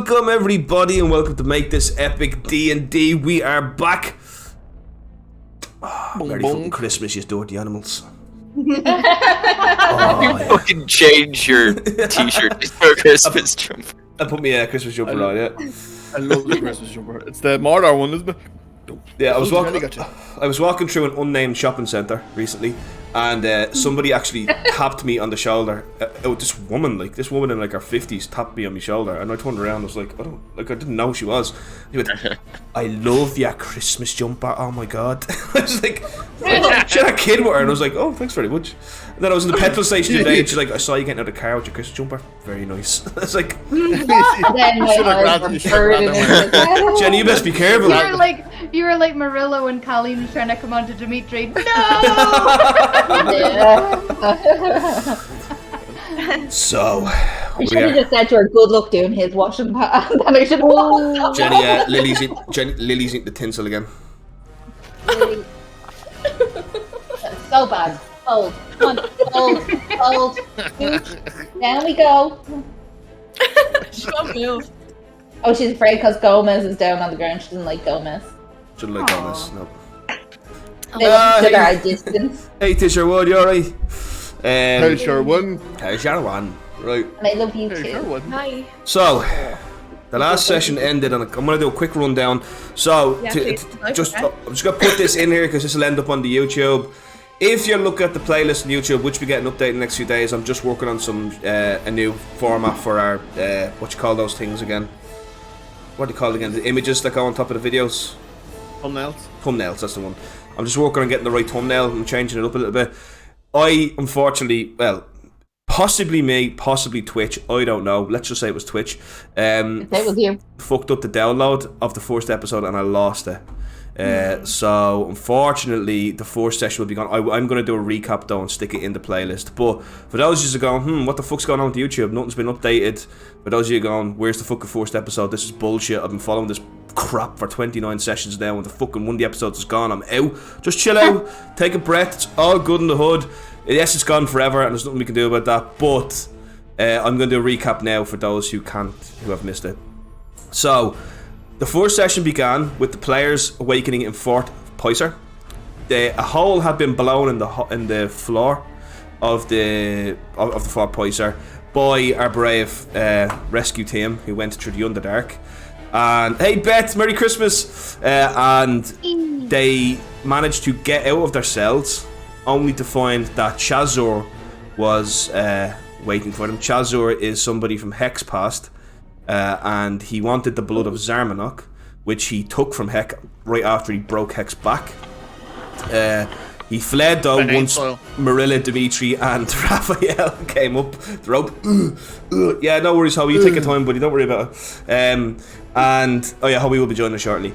Welcome everybody and welcome to Make This Epic D&D. We are back. Merry fucking Christmas, you dirty animals. You fucking change your t-shirt for Christmas jumper. I put me a Christmas jumper on, yeah. I love the Christmas jumper. It's the Mordor one, isn't it? Yeah, I was walking through an unnamed shopping centre recently, and somebody actually tapped me on the shoulder. This woman in like her 50s tapped me on my shoulder, and I turned around. I was like, I didn't know who she was. She went, "I love your Christmas jumper. Oh my god!" I was like, she had a kid with her, and I was like, "Oh, thanks very much." And then I was in the petrol station today, and she's like, "I saw you getting out of the car with your Christmas jumper. Very nice." I was like, "Jenny, you best be careful." You were like Marilla when Colleen was trying to come on to Dimitri. No! So, I should have just said to her, "Good luck doing his washing," and I should have walked off. Jenny, Lily's eating the tinsel again. So bad. Hold. Come on. Hold. Down we go. She won't move. Oh, she's afraid because Gomez is down on the ground. She doesn't like Gomez. Shouldn't like all this, no. They consider our distance. Hey, Tisherwood, you alright? How's your one? How's your one? Right. And I love you How's too. your one? Hi. So, the last session ended, and I'm going to do a quick rundown. So, Yeah, I'm just going to put this in here because this will end up on the YouTube. If you look at the playlist on YouTube, which we get an update in the next few days, I'm just working on some a new format for our what you call those things again? What do you call it again? The images that go on top of the videos. Thumbnails, that's the one. I'm just working on getting the right thumbnail and changing it up a little bit. I, unfortunately, well, possibly me, possibly Twitch, I don't know. Let's just say it was Twitch. That was you. Fucked up the download of the first episode and I lost it. So, unfortunately, the first session will be gone. I'm going to do a recap though and stick it in the playlist. But for those of you going, what the fuck's going on with YouTube? Nothing's been updated. For those of you going, where's the fucking first episode? This is bullshit. I've been following this crap for 29 sessions now, and the fucking one of the episodes is gone. I'm out. Just chill out, take a breath. It's all good in the hood. Yes, it's gone forever, and there's nothing we can do about that. But I'm going to do a recap now for those who have missed it. So, the first session began with the players awakening in Fort Poiser. A hole had been blown in the floor of the Fort Poiser by our brave rescue team who went through the Underdark. And hey Beth, Merry Christmas! And they managed to get out of their cells, only to find that Chazor was waiting for them. Chazor is somebody from Hex past, and he wanted the blood of Zarmanok, which he took from Hex right after he broke Hex back. He fled though once Marilla, Dimitri, and Raphael came up the rope. Yeah, no worries, Howie. You take your time, buddy. Don't worry about it. And oh yeah, Howie will be joining us shortly.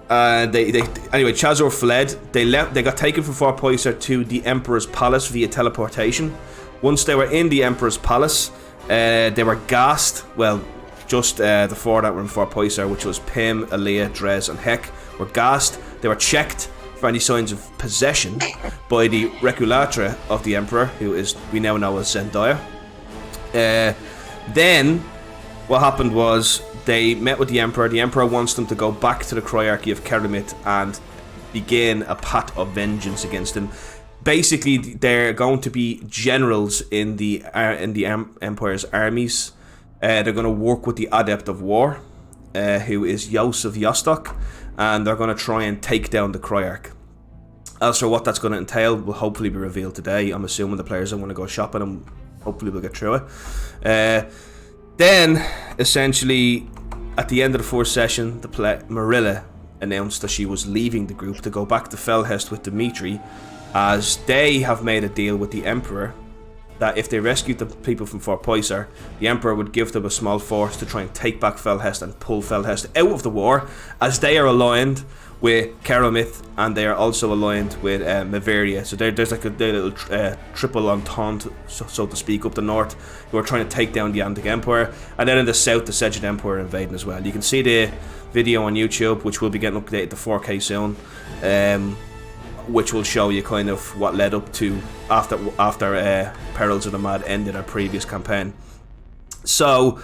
Anyway, Chazor fled. They got taken from Fort Poiser to the Emperor's Palace via teleportation. Once they were in the Emperor's Palace, they were gassed. Well, just the four that were in Fort Poiser, which was Pim, Aaliyah, Drez, and Heck, were gassed. They were checked for any signs of possession by the Reculatra of the Emperor, who we now know as Zendaya. Then, what happened was they met with the Emperor. The Emperor wants them to go back to the Criarchy of Keramith and begin a path of vengeance against him. Basically, they're going to be generals in the Empire's armies. They're going to work with the Adept of War, who is Yosef Yostok, and they're going to try and take down the Criarch. As for what that's going to entail will hopefully be revealed today. I'm assuming the players are going to go shopping and hopefully we'll get through it. Then, essentially, at the end of the first session, Marilla announced that she was leaving the group to go back to Felhest with Dimitri, as they have made a deal with the Emperor that if they rescued the people from Fort Poiser, the Emperor would give them a small force to try and take back Felhest and pull Felhest out of the war, as they are aligned with Keramith and they are also aligned with Maveria. So there's like a little triple entente, so to speak, up the north, who are trying to take down the Antic Empire. And then in the south, the Seged Empire are invading as well. You can see the video on YouTube, which will be getting updated to 4K soon, which will show you kind of what led up to after Perils of the Mad ended our previous campaign. So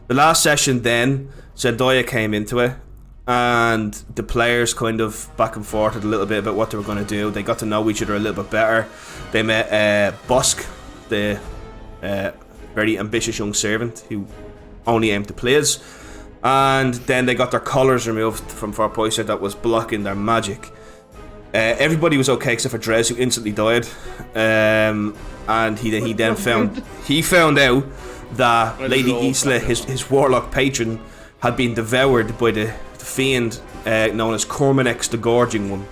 the last session then, Zendaya came into it, and the players kind of back and forth a little bit about what they were going to do. They got to know each other a little bit better. They met Bosk, the very ambitious young servant who only aimed to please, and then they got their collars removed from Fort Poisson that was blocking their magic. Everybody was okay except for Drez, who instantly died, and he then found out that Lady Isla, his warlock patron, had been devoured by the fiend known as Cormanex the Gorging One.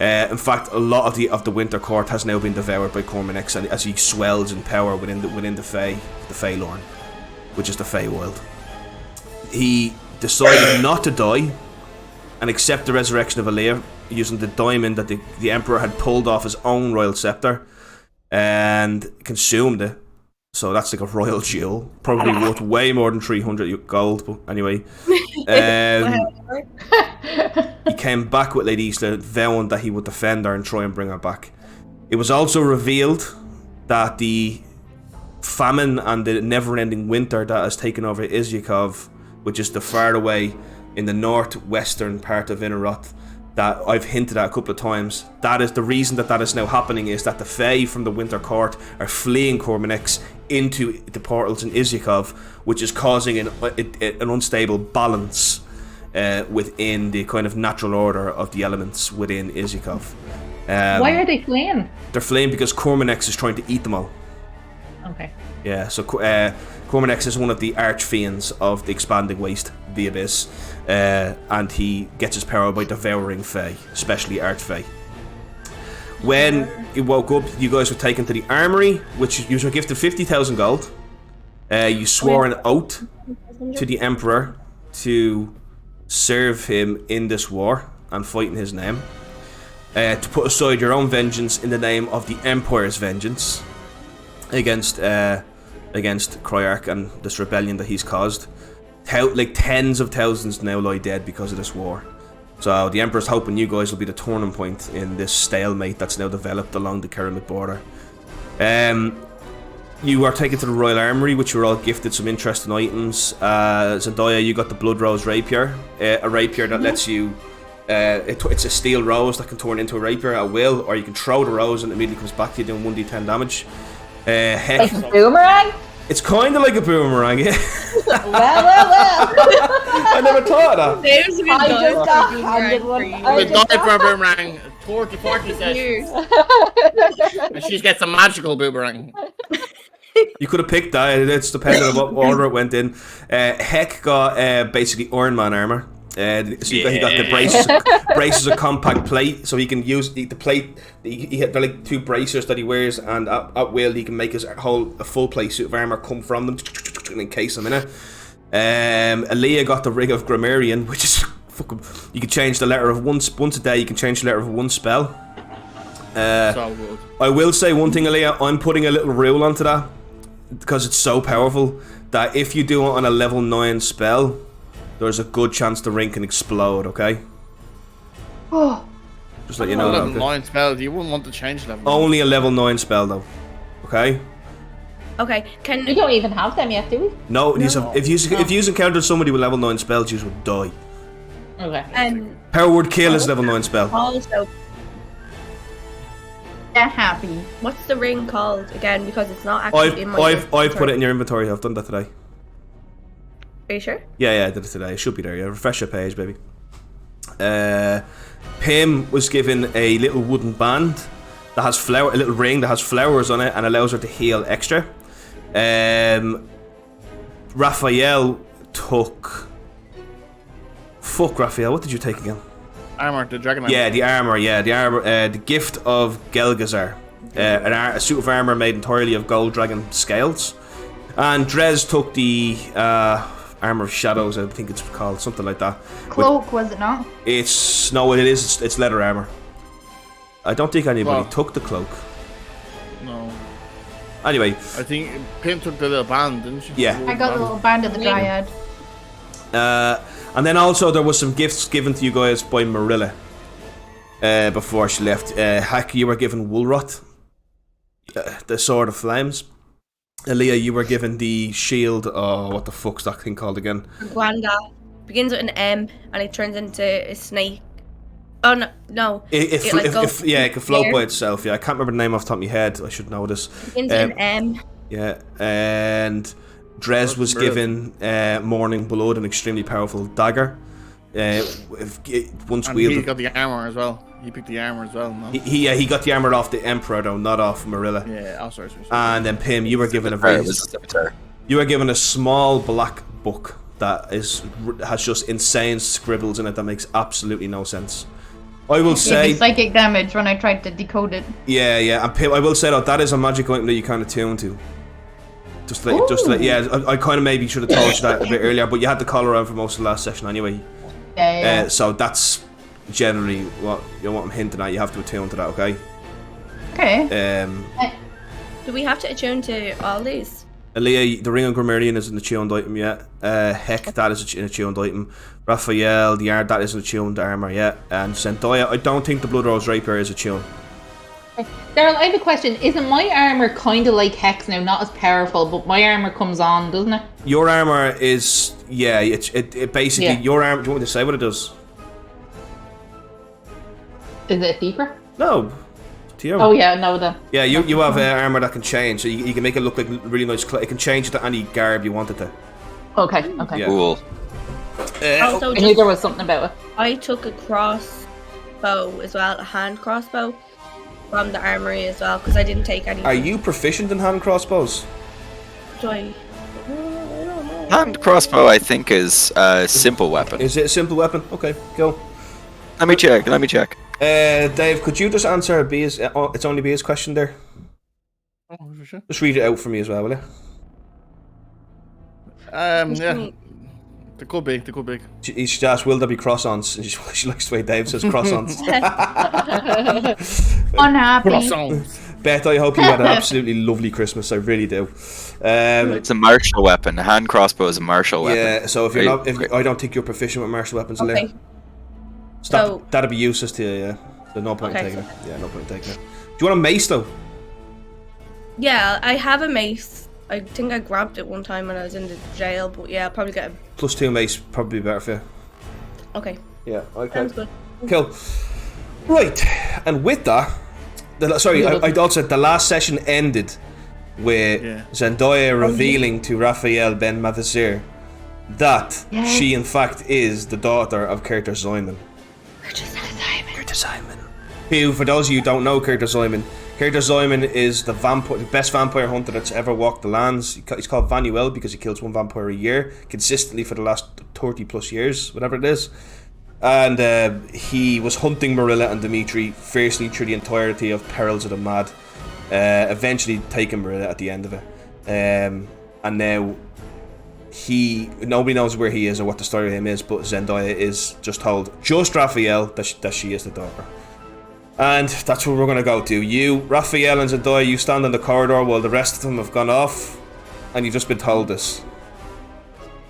In fact, a lot of the Winter Court has now been devoured by Cormanex, and as he swells in power within the Fey Lorn, which is the Feywild. He decided not to die and accept the resurrection of Aaliyah using the diamond that the Emperor had pulled off his own royal scepter and consumed it. So that's like a royal jewel, probably worth way more than 300 gold. But anyway, he came back with Lady Isla, vowing that he would defend her and try and bring her back. It was also revealed that the famine and the never-ending winter that has taken over Izyakov, which is the far away in the northwestern part of Inaroth, that I've hinted at a couple of times. That is the reason that is now happening, is that the Fae from the Winter Court are fleeing Cormanex into the portals in Izyakov, which is causing an unstable balance within the kind of natural order of the elements within Izyakov. Why are they fleeing? They're fleeing because Cormanex is trying to eat them all. Okay. Yeah, so Cormanex is one of the archfiends of the expanding waste, the Abyss, and he gets his power by devouring Fae, especially Archfey. When you woke up, you guys were taken to the armory, which you were gifted 50,000 gold. You swore an oath to the Emperor to serve him in this war and fight in his name. To put aside your own vengeance in the name of the Empire's vengeance against Criarch and this rebellion that he's caused. Like tens of thousands now lie dead because of this war. So the Emperor's hoping you guys will be the turning point in this stalemate that's now developed along the Keramid border. You are taken to the Royal Armoury, which you were all gifted some interesting items. Zendaya, you got the Blood Rose Rapier, a rapier that lets you... it's a steel rose that can turn into a rapier at will, or you can throw the rose and it immediately comes back to you doing 1d10 damage. Like a boomerang? It's kind of like a boomerang, yeah. Well. I never thought of that. There's a good I guy just got for being handed right one. for you. I We just died for a got- boomerang. 40 sessions. Years. And she gets a magical boomerang. You could have picked that. It's depending on what order it went in. Heck got basically Iron Man armor. So he got the braces of compact plate, so he can use the plate. He had like two bracers that he wears, and at will he can make a full plate suit of armor come from them and encase them in it. Aaliyah got the ring of Grammarian, which is fucking. You can change the letter of once a day. You can change the letter of one spell. So good. I will say one thing, Aaliyah. I'm putting a little rule onto that because it's so powerful that if you do it on a level 9 spell, there's a good chance the ring can explode, okay? Oh, Just let you know that, Level okay? 9 spell. You wouldn't want to change level. Only a level 9 spell, though. Okay? Okay, can We don't even have them yet, do we? No, if you encountered somebody with level 9 spells, you would die. Okay. Power Word Kill is level 9 spell. also they're happy. what's the ring called again? Because it's not actually in my I've put it in your inventory. I've done that today. Are you sure? Yeah, I did it today. It should be there. Yeah, refresh your page, baby. Pim was given a little wooden band that has a little ring that has flowers on it and allows her to heal extra. Raphael took. Fuck Raphael. What did you take again? Armor, the dragon. Yeah, the armor. The gift of Gelgazar, a suit of armor made entirely of gold dragon scales. And Drez took the armor of shadows. I think it's called something like that. Cloak, was it not? It's It's leather armor. I don't think anybody took the cloak. No. Anyway, I think Pim took the little band, didn't she? Yeah. I got the little band of the Dryad. and then also there was some gifts given to you guys by Marilla before she left. Hack, you were given Woolrot, the Sword of Flames. Aaliyah, you were given the shield. Oh, what the fuck's that thing called again? Gwanda. begins with an M and it turns into a snake. Oh no! It can float here. by itself. Yeah, I can't remember the name off the top of my head. I should know this. Begins with an M. Yeah, and Drez was given Morning Blood, an extremely powerful dagger. Once And wielded, he got the armor as well. He picked the armor as well. No? he got the armor off the Emperor though, not off Marilla. Yeah. Oh, sorry. And then Pim, you were given you were given a small black book that has just insane scribbles in it that makes absolutely no sense. I will say psychic damage when I tried to decode it. Yeah, and Pim, I will say that is a magic item that you kind of tune to. I kind of maybe should have told you that a bit earlier, but you had the call around for most of the last session anyway. Yeah. So that's generally what I'm hinting at. You have to attune to that, okay? Okay. Do we have to attune to all these? Aaliyah, the Ring of Grammarian isn't a tuned item yet. Heck, that is a tuned item. Raphael, that isn't a tuned armor yet. And Zendaya, I don't think the Blood Rose Rapier is a tune. Daryl, I have a question. Isn't my armor kind of like Hex now? Not as powerful, but my armor comes on, doesn't it? Your armor is, it basically, your armor, do you want me to say what it does? Is it deeper? No. To you. Oh yeah, no then. Yeah, you have armor that can change, so you can make it look like really nice. It can change to any garb you want it to. Okay. Yeah. Cool. Also, I knew there was something about it. I took a crossbow as well, a hand crossbow from the armory as well, because I didn't take any. Are you proficient in hand crossbows? Do I? Hand crossbow, I think, is a simple weapon. Is it a simple weapon? Okay, go. Let me check. Dave, could you just answer B's? It's only B's question there. Oh, for sure. Just read it out for me as well, will you? Yeah. They could be. She should ask, will there be cross-ons? And she likes the way Dave says cross-ons. Unhappy. Beth, I hope you had an absolutely lovely Christmas. I really do. It's a martial weapon. A hand crossbow is a martial weapon. Yeah, so if you're not, I don't think you're proficient with martial weapons, Okay. Aaliyah. So that'd be useless to you, yeah. There's no point in taking it. Yeah, no point in taking it. Do you want a mace though? Yeah, I have a mace. I think I grabbed it one time when I was in the jail, but yeah, I'll probably get a... +2 mace, probably better for you. Okay. Yeah, okay. Sounds good. Cool. Right, and with that, I also the last session ended with Zendaya revealing to Raphael Ben Mavizir that she in fact is the daughter of Curtis Simon. Curtis Simon. Who, for those of you who don't know Curtis Simon is the best vampire hunter that's ever walked the lands. He's called Vanuel because he kills one vampire a year, consistently for the last 30 plus years, whatever it is. And he was hunting Marilla and Dimitri fiercely through the entirety of Perils of the Mad, eventually taking Marilla at the end of it. And now nobody knows where he is or what the story of him is, but Zendaya is just told, just Raphael, that she is the daughter. And that's where we're going to go to. You, Raphael and Zendaya, you stand in the corridor while the rest of them have gone off, and you've just been told this.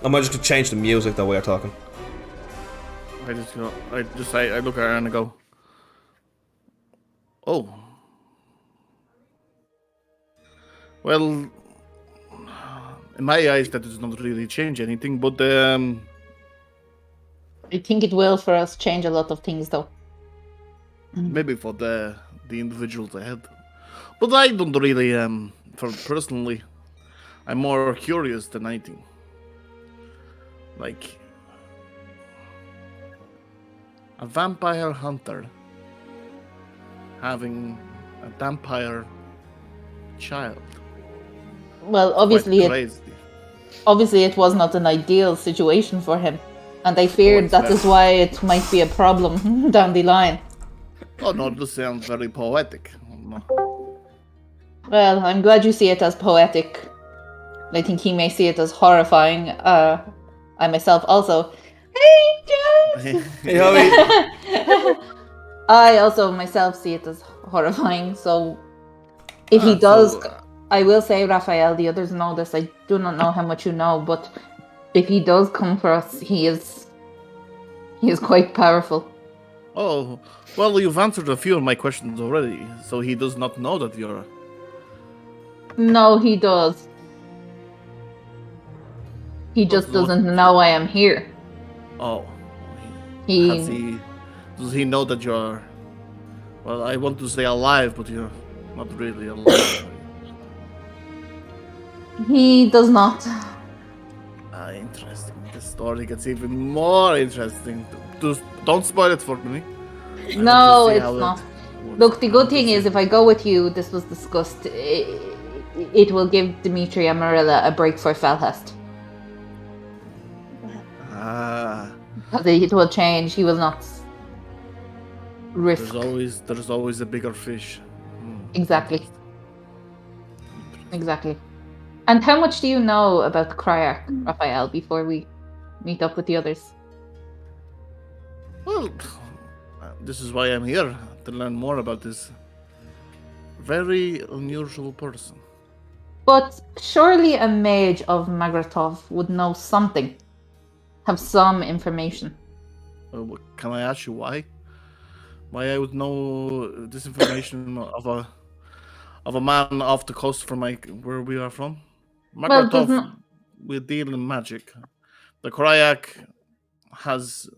I might just change the music the way we're talking. I look at her and I go, oh. Well, in my eyes, that does not really change anything, but I think it will for us change a lot of things, though. Maybe for the individuals ahead. But I don't really, personally, I'm more curious than anything. Like, a vampire hunter having a vampire child. Well, obviously it was not an ideal situation for him, and I feared that is why it might be a problem down the line. Oh no, this sounds very poetic. Well, I'm glad you see it as poetic. I think he may see it as horrifying. I myself also. Hey, Joe! I also myself see it as horrifying. So, if he does, I will say, Raphael. The others know this. I do not know how much you know, but if he does come for us, he is quite powerful. Oh, well, you've answered a few of my questions already. So he does not know that you're. No, he does. He just doesn't know I am here. Oh. He Does he know that you're... Well, I want to say alive, but you're not really alive. he does not. Interesting. The story gets even more interesting. Don't spoil it for me. I want No, to see it's how not. would- Look, the I good want to thing is see- if I go with you, this was discussed. It will give Dimitri and Marilla a break for Felhest. Ah, Because it will change. He will not risk. there's always a bigger fish. Exactly. Exactly. And how much do you know about the Criarch, Raphael, before we meet up with the others? Well, this is why I'm here, to learn more about this very unusual person. But surely a mage of Magratov would know something, have some information. Can I ask you why? Why I would know this information of a man off the coast from where we are from? Well, Magratov, doesn't we deal in magic. The Criarch has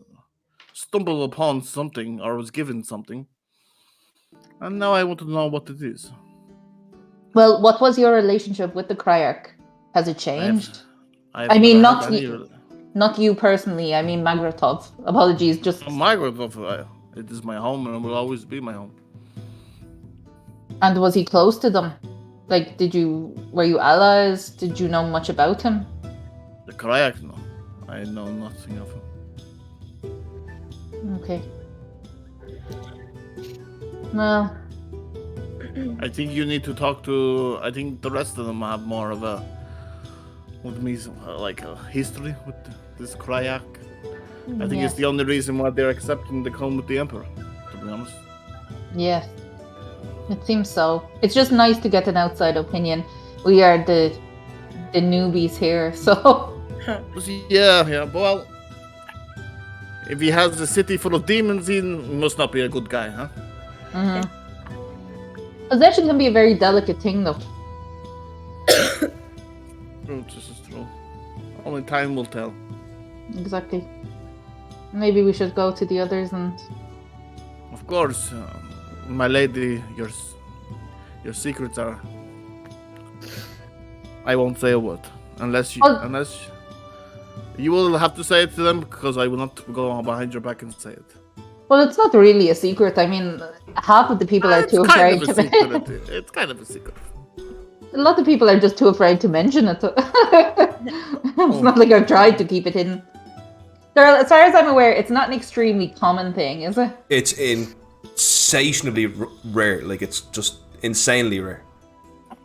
stumbled upon something or was given something, and now I want to know what it is. well, what was your relationship with the Criarch? Has it changed? I've I mean, never not had any you, not you personally. I mean, Magratov. Apologies, just. Magratov, it is my home and will always be my home. And was he close to them? Like, were you allies? Did you know much about him? The Criarch, no. I know nothing of him. Okay. Well, I think you need to talk to. I think the rest of them have more of a, with me, like a history with this Criarch. I think yeah. it's the only reason why they're accepting the come with the Emperor. To be honest. Yes. It seems so. It's just nice to get an outside opinion. We are the newbies here, so. Yeah. Well, if he has a city full of demons, he must not be a good guy, huh? Possession can be a very delicate thing, though. True, this is true. Only time will tell. Exactly. Maybe we should go to the others and. Of course, my lady, your secrets are. I won't say a word unless you will have to say it to them, because I will not go behind your back and say it. Well, it's not really a secret. I mean, half of the people are too afraid to. It's kind of a secret. A lot of people are just too afraid to mention it. It's not like I've tried to keep it hidden. Girl, as far as I'm aware, it's not an extremely common thing, is it? It's insatiably rare. Like, it's just insanely rare.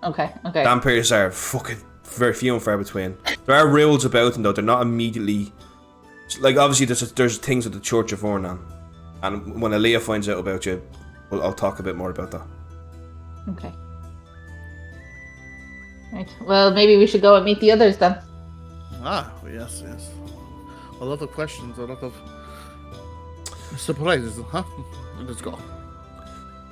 Okay. Vampires are fucking very few and far between. There are rules about them, though. They're not immediately... Like, obviously, there's things with the Church of Ornan. And when Aaliyah finds out about you, well, I'll talk a bit more about that. Okay. Right. Well, maybe we should go and meet the others then. Yes. A lot of questions, a lot of surprises, huh? Let's go.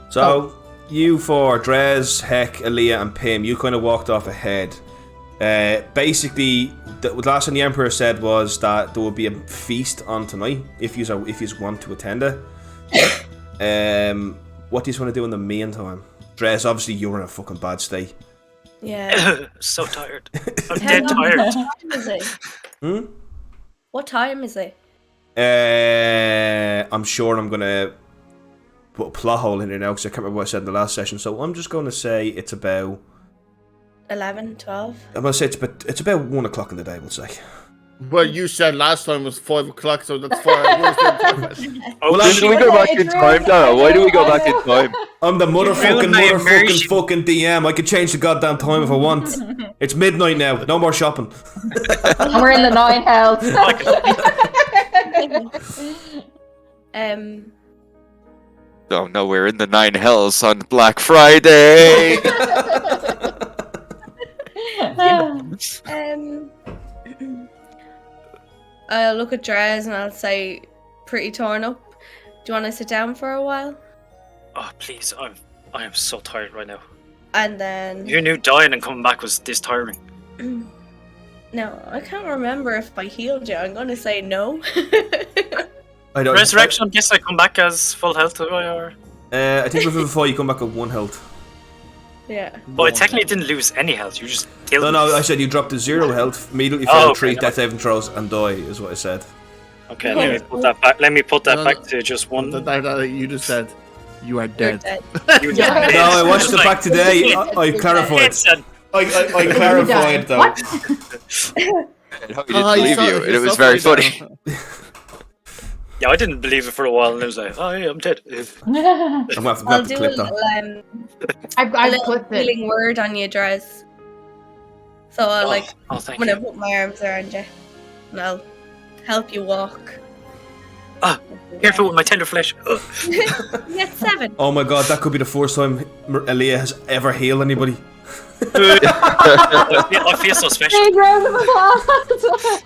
So, you four, Drez, Heck, Aaliyah, and Pim, you kind of walked off ahead. Basically, the last thing the Emperor said was that there will be a feast on tonight if you want to attend it. What do you want to do in the meantime? Drez, obviously you're in a fucking bad state. Yeah. So tired. I'm dead tired. What time is it? What time is it? I'm sure I'm gonna put a plot hole in there now because I can't remember what I said in the last session. So I'm just gonna say it's about 11, 12? I'm gonna say it's about 1 o'clock in the day. We'll say. Well, you said last time was 5 o'clock, so that's 4 hours. Oh, Well, why do we go back in time, Dara? Why do we go back in time? I'm the ruined my immersion. fucking DM. I could change the goddamn time if I want. It's midnight now. No more shopping. And we're in the 9 hells. Oh no, we're in the 9 hells on Black Friday. I'll look at Drez and I'll say, pretty torn up. Do you want to sit down for a while? Oh please, I am so tired right now. And then... Who knew dying and coming back was this tiring? No, I can't remember if I healed you. I'm gonna say no. I don't. Resurrection, guess I come back as full health, do I, or? I think with Vivify you come back with 1 health. Yeah. Well, I technically didn't lose any health, you just killed me. No, I said you dropped to 0 health, immediately Oh, fail okay, 3 no. death saving throws and die, is what I said. Okay, let me put that back. Let me put that No, back no. to just one. You just said you are You're dead. dead. You Yeah. did. No, I watched it Like, back today. I clarified. it said- I clarified though. What? I hope he didn't believe you, and it was very funny. Yeah, I didn't believe it for a while, and it was like, oh yeah, I'm dead. I'm gonna have I'll to do a clip that. little, I've a little clipped it. healing word on you, Drez. So I'll Oh, thank when I you. put my arms around you, and I'll help you walk. Ah, Careful with my tender flesh. Ugh. You get 7. Oh my god, that could be the first time Aaliyah has ever healed anybody. I feel so special. Big round of applause.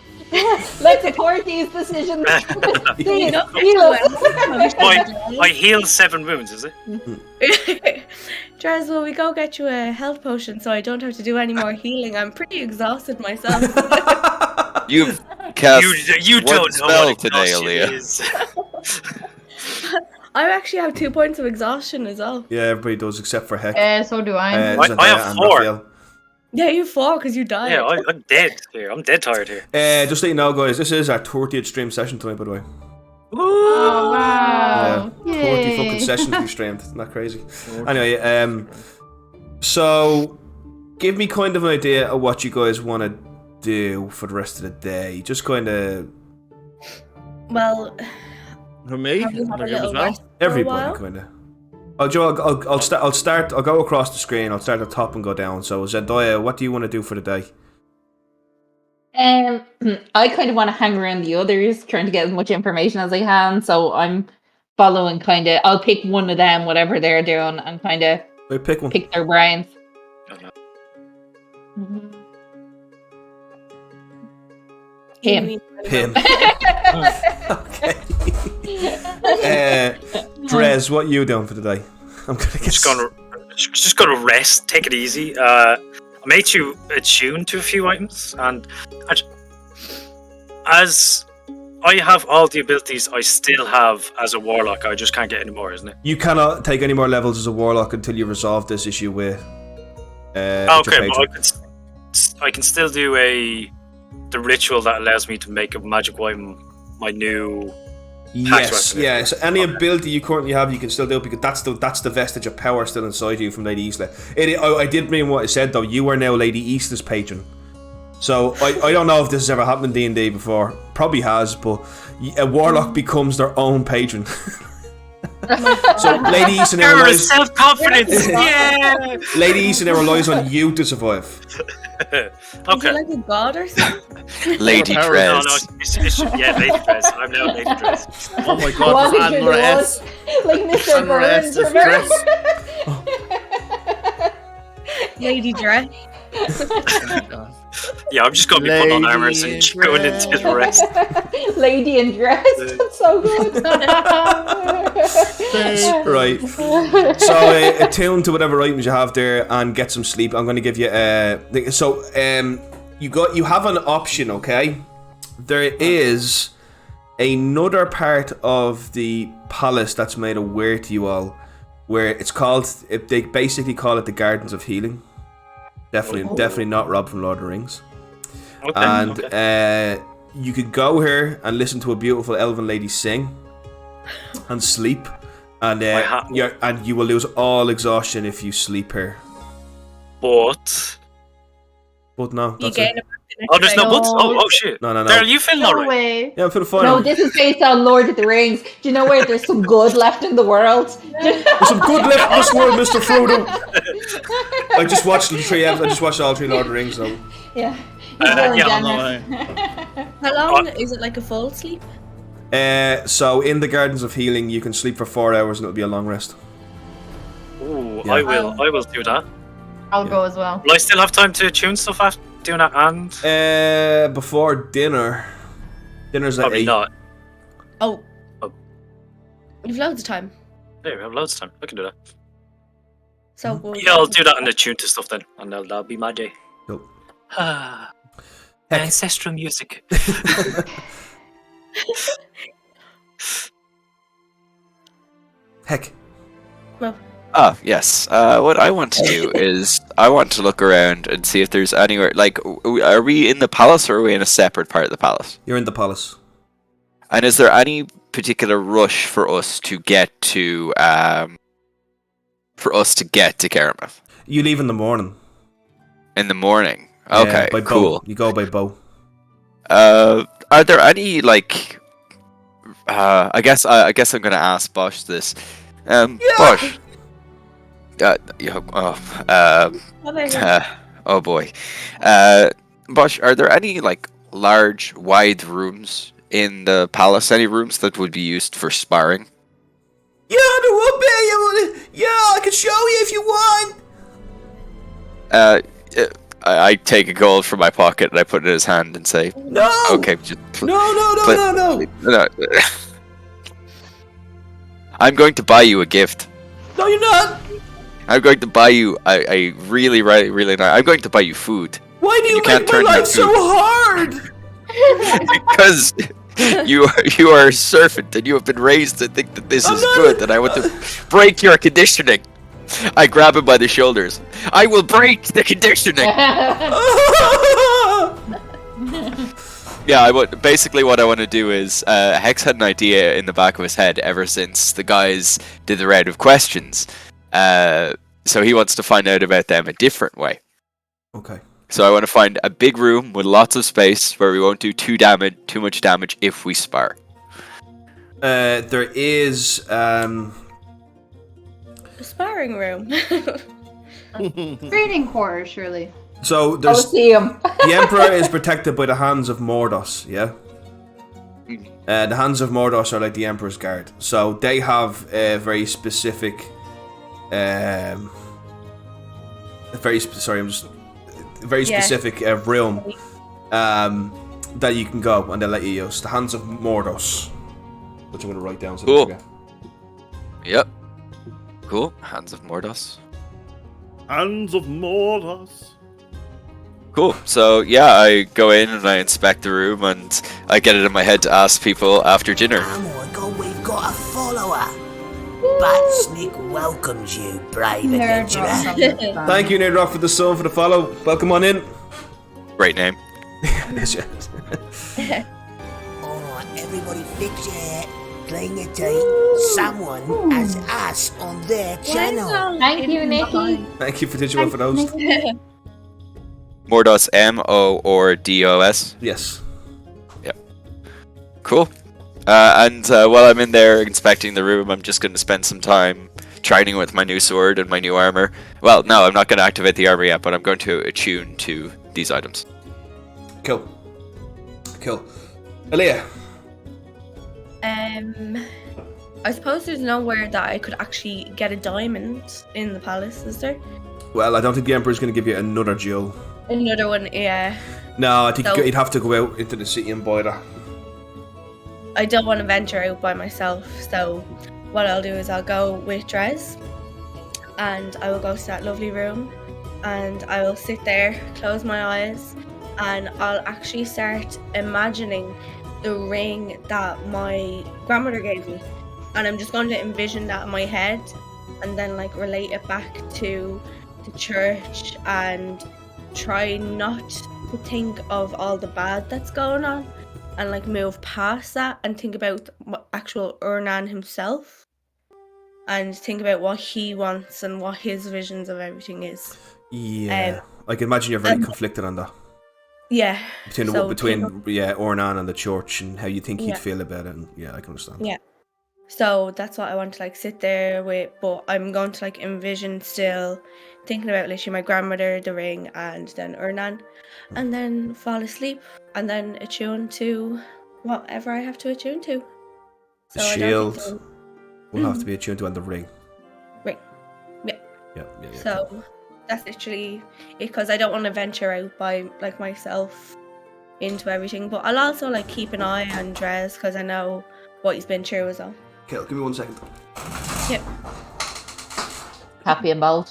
Let's support these decisions. Please, No, heal us. I healed 7 wounds, is it? Drez, will we go get you a health potion so I don't have to do any more healing? I'm pretty exhausted myself. You've cast You one don't know spell what today, exhaustion Aaliyah. is. I actually have 2 points of exhaustion as well. Yeah, everybody does except for Heck. So do I. I Zendaya have and 4. Raphael. Yeah, you 4 because you died. Yeah, I'm dead here. I'm dead tired here. Just to let you know, guys, this is our 30th stream session tonight, by the way. Oh wow! Yeah, 40 fucking sessions we streamed. Isn't that crazy? Anyway, so give me kind of an idea of what you guys want to do for the rest of the day. Just kind of Well, For me, have you had a for him as little well. rest for a everybody, while? kind of. Oh, Joe, I'll start. I'll go across the screen. I'll start at the top and go down. So, Zendaya, what do you want to do for the day? I kind of want to hang around the others, trying to get as much information as I can. So I'm following kind of. I'll pick one of them, whatever they're doing, and kind of Wait, pick one. pick their brains. Him. Him. Okay. Drez, what are you doing for the day? I'm gonna get. Just gonna rest, take it easy. I made you attune to a few items, and as I have all the abilities I still have as a warlock, I just can't get any more, isn't it? You cannot take any more levels as a warlock until you resolve this issue with. Okay, your but patron. I can still do the ritual that allows me to make a magic weapon my new. Yes, weapon. yeah. So any ability you currently have, you can still do because that's the vestige of power still inside you from Lady Isla. I did mean what I said though. You are now Lady Isla's patron. So I don't know if this has ever happened in D&D before. Probably has, but a warlock becomes their own patron. So Lady Isla now relies. Self-confidence. Yeah. Lady Isla now relies on you to survive. Is Okay. he like a god or something? Lady No, Drez. yeah, Lady Dress. I'm now Lady Dress. Oh my god, Walking just add through another the S. woods, like Mr. Another S Burns. is Remember? dress. Lady Dress. Yeah, I'm just gonna be putting on armors and Lady going into Dress. the rest. Lady in dress. That's so good. Right. So attune to whatever items you have there and get some sleep. I'm going to give you you have an option, okay? There is another part of the palace that's made aware to you all, where it's called. They basically call it the Gardens of Healing. Definitely not Rob from Lord of the Rings. Okay. And okay. you could go here and listen to a beautiful elven lady sing and sleep, and you will lose all exhaustion if you sleep here. But No, You that's gain it. a the oh, there's no next buts. Oh shit. No. Daryl, you feeling No alright? way. Yeah, I'm feeling fine. No, this is based on Lord of the Rings. Do you know where there's some good left in the world? There's some good left in this world, Mr. Frodo. I just watched all 3 Lord of the Rings, though. Yeah. Yeah, Generous. How long is it? Like a full sleep? So in the Gardens of Healing, you can sleep for 4 hours and it'll be a long rest. Ooh, Yeah. I will do that. I'll go as well. Will I still have time to tune stuff after doing that? And Before dinner. Dinner's at probably 8. not. Oh. Oh. You've loads of time. Yeah, we have loads of time. I can do that. So good. Yeah, I'll do that and the tune to stuff then, and that'll be my day. Cool. Ancestral music. Heck. Well, Ah, yes. What I want to do is I want to look around and see if there's anywhere. Like, are we in the palace or are we in a separate part of the palace? You're in the palace. And is there any particular rush for us to get to Karameth You leave in the morning. in the morning? Yeah, Okay, by cool. boat. You go by boat. Are there any like? I guess I'm gonna ask Bosch this. Bosch. Oh boy. Bosch, are there any like large, wide rooms in the palace? Any rooms that would be used for sparring? Yeah, there would be. Yeah, I can show you if you want. I take a gold from my pocket and I put it in his hand and say, No. "Okay, no. I'm going to buy you a gift. No, you're not. I'm going to buy you a really nice. I'm going to buy you food Why do you can't make my turn down life so food. hard? because you are a servant and you have been raised to think that this I'm is not good, and I want to break your conditioning." I grab him by the shoulders. I will break the conditioning. Yeah, basically what I want to do is Hex had an idea in the back of his head ever since the guys did the round of questions. So he wants to find out about them a different way. Okay. So I want to find a big room with lots of space where we won't do too much damage if we spar. There is a sparring room. Training quarters, surely. so there's Coliseum. the Emperor is protected by the Hands of Mordos, yeah? The Hands of Mordos are like the Emperor's Guard. So they have a very specific specific room that you can go and they'll let you use. The Hands of Mordos. Which I'm going to write down so I Cool. don't forget. Yep. Cool. Hands of Mordos. Hands of Mordos. Cool. So yeah, I go in and I inspect the room and I get it in my head to ask people after dinner. Oh my god, we've got a follower. Batsnick welcomes you, brave adventurer. Thank you, Nate Rock, for the sun, for the follow. Welcome on in. Great name. Alright, everybody fix your hair, clean your teeth. Someone has us on their channel. Thank you, Nikki. Thank you for teaching one for those. Mordos, M-O-R-D-O-S. Yes. Cool. And while I'm in there inspecting the room, I'm just going to spend some time training with my new sword and my new armor. Well, no, I'm not going to activate the armor yet, but I'm going to attune to these items. Cool. Aaliyah. I suppose there's nowhere that I could actually get a diamond in the palace, is there? Well, I don't think the Emperor's going to give you another jewel. Another one, yeah. No, I think So- you'd have to go out into the city and buy that. I don't want to venture out by myself, so what I'll do is I'll go with Drez and I will go to that lovely room and I will sit there, close my eyes, and I'll actually start imagining the ring that my grandmother gave me. And I'm just going to envision that in my head and then like relate it back to the church and try not to think of all the bad that's going on and like move past that and think about what actual Urnan himself and think about what he wants and what his visions of everything is. Yeah. I can imagine you're very conflicted on that. Yeah. Between Ornan and the church and how you think he'd Yeah. feel about it. And yeah, I can understand. Yeah. So that's what I want to like sit there with, but I'm going to like envision still thinking about literally my grandmother, the ring, and then Urnan, and then fall asleep, and then attune to whatever I have to attune to. The So I don't shield think so. will have to be attuned to, and the ring. Ring. Yeah. Yeah. So that's literally it, because I don't want to venture out by like myself into everything, but I'll also like keep an eye on Drez because I know what he's been through as well. Okay, give me 1 second. Yeah. Happy and bold.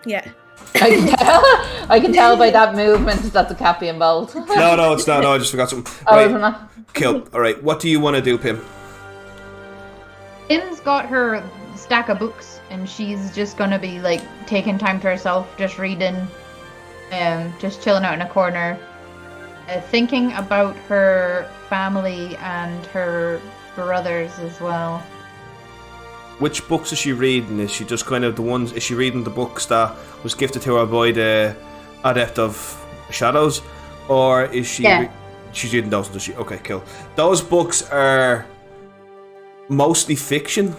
Yeah. I can tell by that movement that the cat being bold. No, it's not. No, I just forgot something. Oh, Right, isn't it? Kill. All right, what do you want to do, Pim? Pim's got her stack of books, and she's just gonna be like taking time to herself, just reading, just chilling out in a corner, thinking about her family and her brothers as well. Which books is she reading? Is she just kind of the ones? Is she reading the books that was gifted to her by the Adept of Shadows, or is she? Yeah. She's reading those, does she? Okay, cool. Those books are mostly fiction.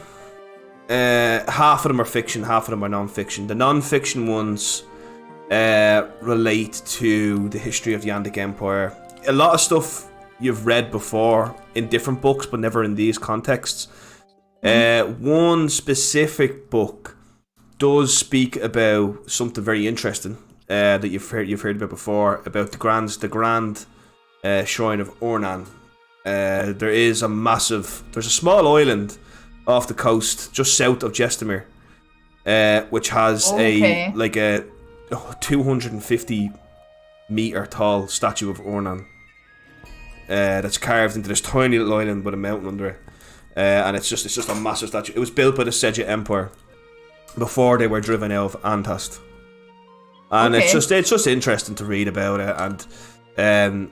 Half of them are fiction, half of them are non-fiction. The non-fiction ones relate to the history of the Andic Empire. A lot of stuff you've read before in different books, but never in these contexts. One specific book does speak about something very interesting that you've heard about before, about the grand shrine of Ornan. There's a small island off the coast just south of Jestemir, which has a 250 meter tall statue of Ornan that's carved into this tiny little island with a mountain under it. And it's just a massive statue. It was built by the Sedja Empire before they were driven out of Antast, and it's just interesting to read about it. And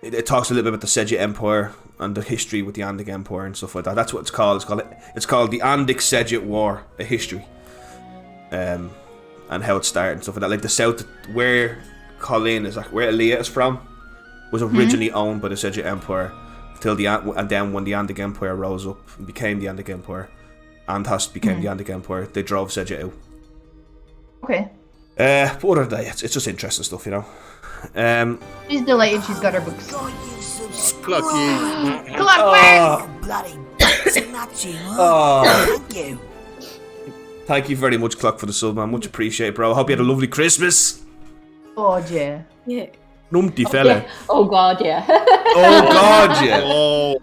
it talks a little bit about the Sedja Empire and the history with the Andic Empire and stuff like that. That's what it's called. It's called the Andic Sedja War, a history, and how it started and stuff like that. Like the south where Colleen is, like where Aaliyah is from, was originally owned by the Sedja Empire. And then when the Andic Empire rose up and became the Andic Empire, Antast became the Andic Empire, they drove Sedja out. Okay. But other than that, it's just interesting stuff, you know. She's delighted she's got her books. Got you some Clucky. Clockwork! bloody snatching. Thank you. Thank you very much, Clock, for the sub, man. Much appreciated, bro. I hope you had a lovely Christmas. Oh, yeah. Yeah. Numpty fella. Yeah. Oh God, yeah. Oh God, yeah. Oh.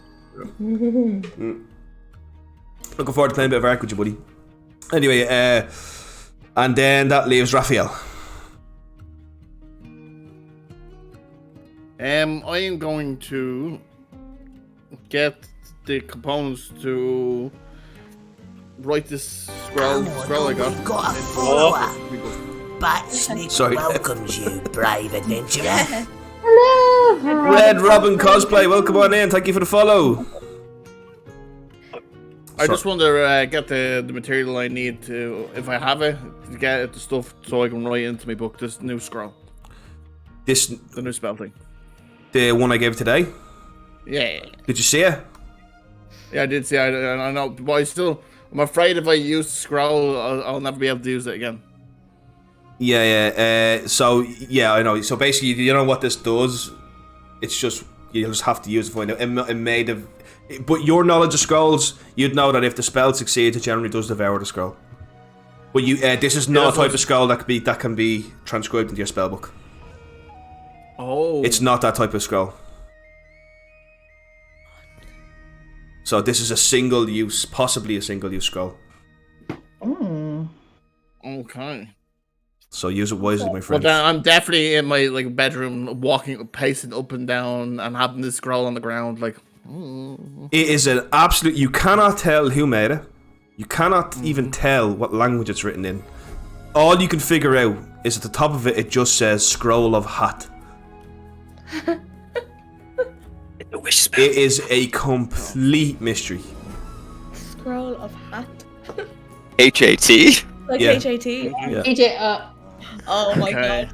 Looking forward to playing a bit of Ark with you, buddy. Anyway, and then that leaves Raphael. I am going to get the components to write this scroll I got. We've got a follower. Batsnick Sorry. welcomes you, brave adventurer. Hello. Red Robin Cosplay, welcome on in. Thank you for the follow. I just want to get the material I need to, if I have it, to get the stuff so I can write into my book this new scroll. The new spell thing. The one I gave today? Yeah. Did you see it? Yeah, I did see it. I know, but I'm afraid if I use the scroll, I'll never be able to use it again. Yeah. So, yeah, I know. So basically, you know what this does? It's just, you'll just have to use it for it. It made of... But your knowledge of scrolls, you'd know that if the spell succeeds, it generally does devour the scroll. But this is not a type of scroll that can be transcribed into your spellbook. Oh. It's not that type of scroll. So this is a single use, possibly a single use scroll. Okay. So use it wisely, my friend. Well, then I'm definitely in my bedroom, pacing up and down, and having this scroll on the ground, like. It is an absolute. You cannot tell who made it. You cannot even tell what language it's written in. All you can figure out is at the top of it, it just says "Scroll of Hat." It is a complete mystery. Scroll of hat. HAT? Like Yeah. HAT? Yeah. AJ, Oh my god.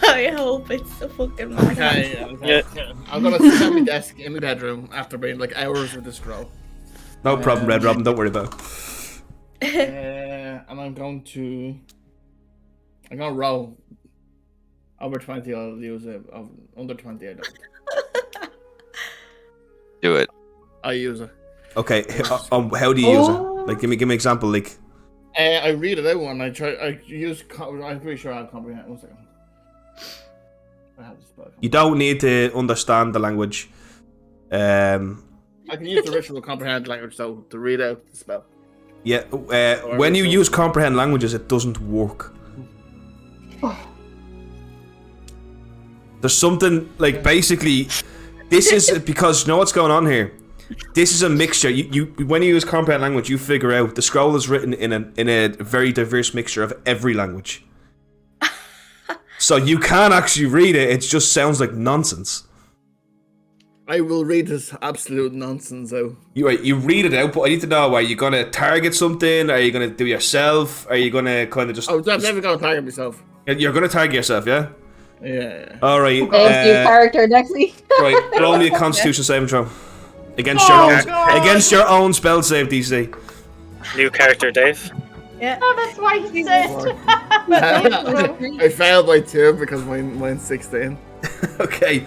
I hope it's a fucking mad hat. Okay. I'm gonna sit at my desk in my bedroom after being like hours with this scroll. No problem, Red Robin. Don't worry about it. And I'm gonna roll. Over 20, I'll use it. Under 20, I don't. Do it. I use it. Okay, how do you use it? Like, give me an example. Like, I read it out and I use. I'm pretty sure I have comprehend. 1 second. I have the spell. you don't need to understand the language. I can use the ritual comprehend language though to read out the spell. Yeah. When you use comprehend languages, it doesn't work. There's something like basically. This is because you know what's going on here. This is a mixture. You when you use compound language, you figure out the scroll is written in a very diverse mixture of every language. So you can't actually read it. It just sounds like nonsense. I will read this absolute nonsense out. You read it out, but I need to know: are you gonna target something? Are you gonna do yourself? Are you gonna kind of just? I'm never gonna target myself. You're gonna target yourself, yeah. Yeah. All right. New character next week. Right. Roll me a Constitution saving throw against your own spell save DC. New character, Dave. Yeah. Oh, that's why he said. I failed by 2 because mine's 16. Okay.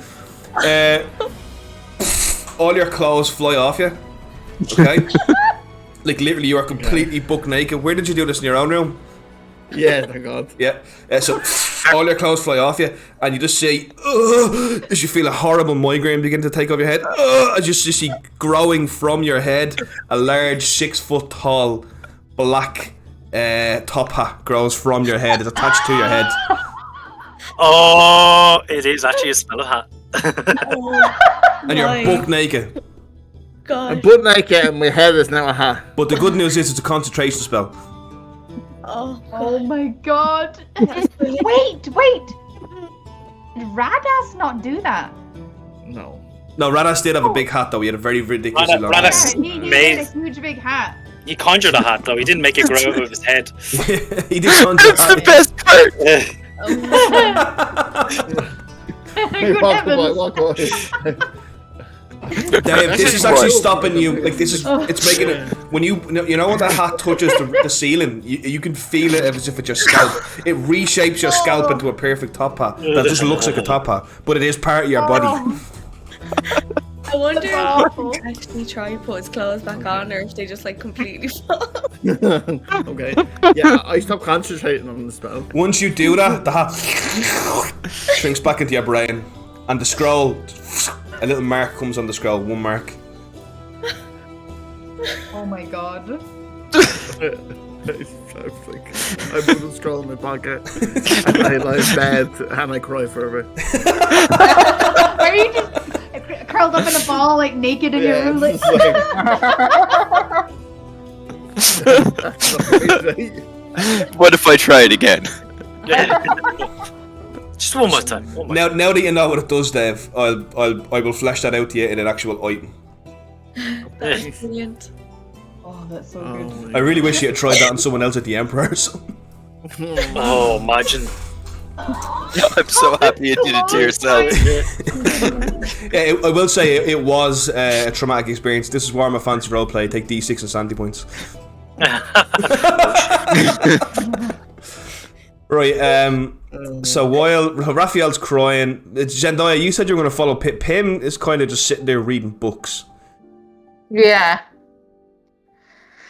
All your clothes fly off you. Okay. Like literally, you are completely buck naked. Where did you do this, in your own room? Yeah, thank God. Yeah. So all your clothes fly off you, and you just see, as you feel a horrible migraine begin to take over your head. As you see growing from your head, a large 6 foot tall black top hat grows from your head. It's attached to your head. Oh, it is actually a spell hat. And you're buck naked. I'm butt naked and my head is now a hat. But the good news is it's a concentration spell. Oh my God. Wait. Did Radas not do that? No. No, Radas did have a big hat though. He had a very ridiculously long hat. Radas He made. had a huge big hat. He conjured a hat though. He didn't make it grow out of his head. He did conjure That's the hat. best part. Good heavens. Walk away. Dave, this is actually stopping you. Like this is, it's making it when you know when that hat touches the ceiling, you can feel it as if it's your scalp. It reshapes your scalp into a perfect top hat that just looks like a top hat, but it is part of your body. I wonder That's if he can actually try and put his clothes back on, or if they just like completely fall. Okay. Yeah, I stopped concentrating on the spell. Once you do that, the hat shrinks back into your brain, and the scroll, a little mark comes on the scroll. 1 mark. Oh my God. I put the scroll in my pocket and I lie in bed and I cry for a bit. Are you just curled up in a ball, like naked in your room? Like... What if I try it again? Just one more time. Now that you know what it does, Dave, I will flesh that out to you in an actual item. That's brilliant. Oh, that's so good. I really wish you had tried that on someone else at the Emperor or something. Oh, imagine. I'm so happy you did it to yourself. Yeah, I will say it was a traumatic experience. This is Warhammer Fantasy Roleplay. Take D6 and sanity points. Right, so while Raphael's crying, Zendaya, you said you were going to follow Pim. Pim is kind of just sitting there reading books. Yeah.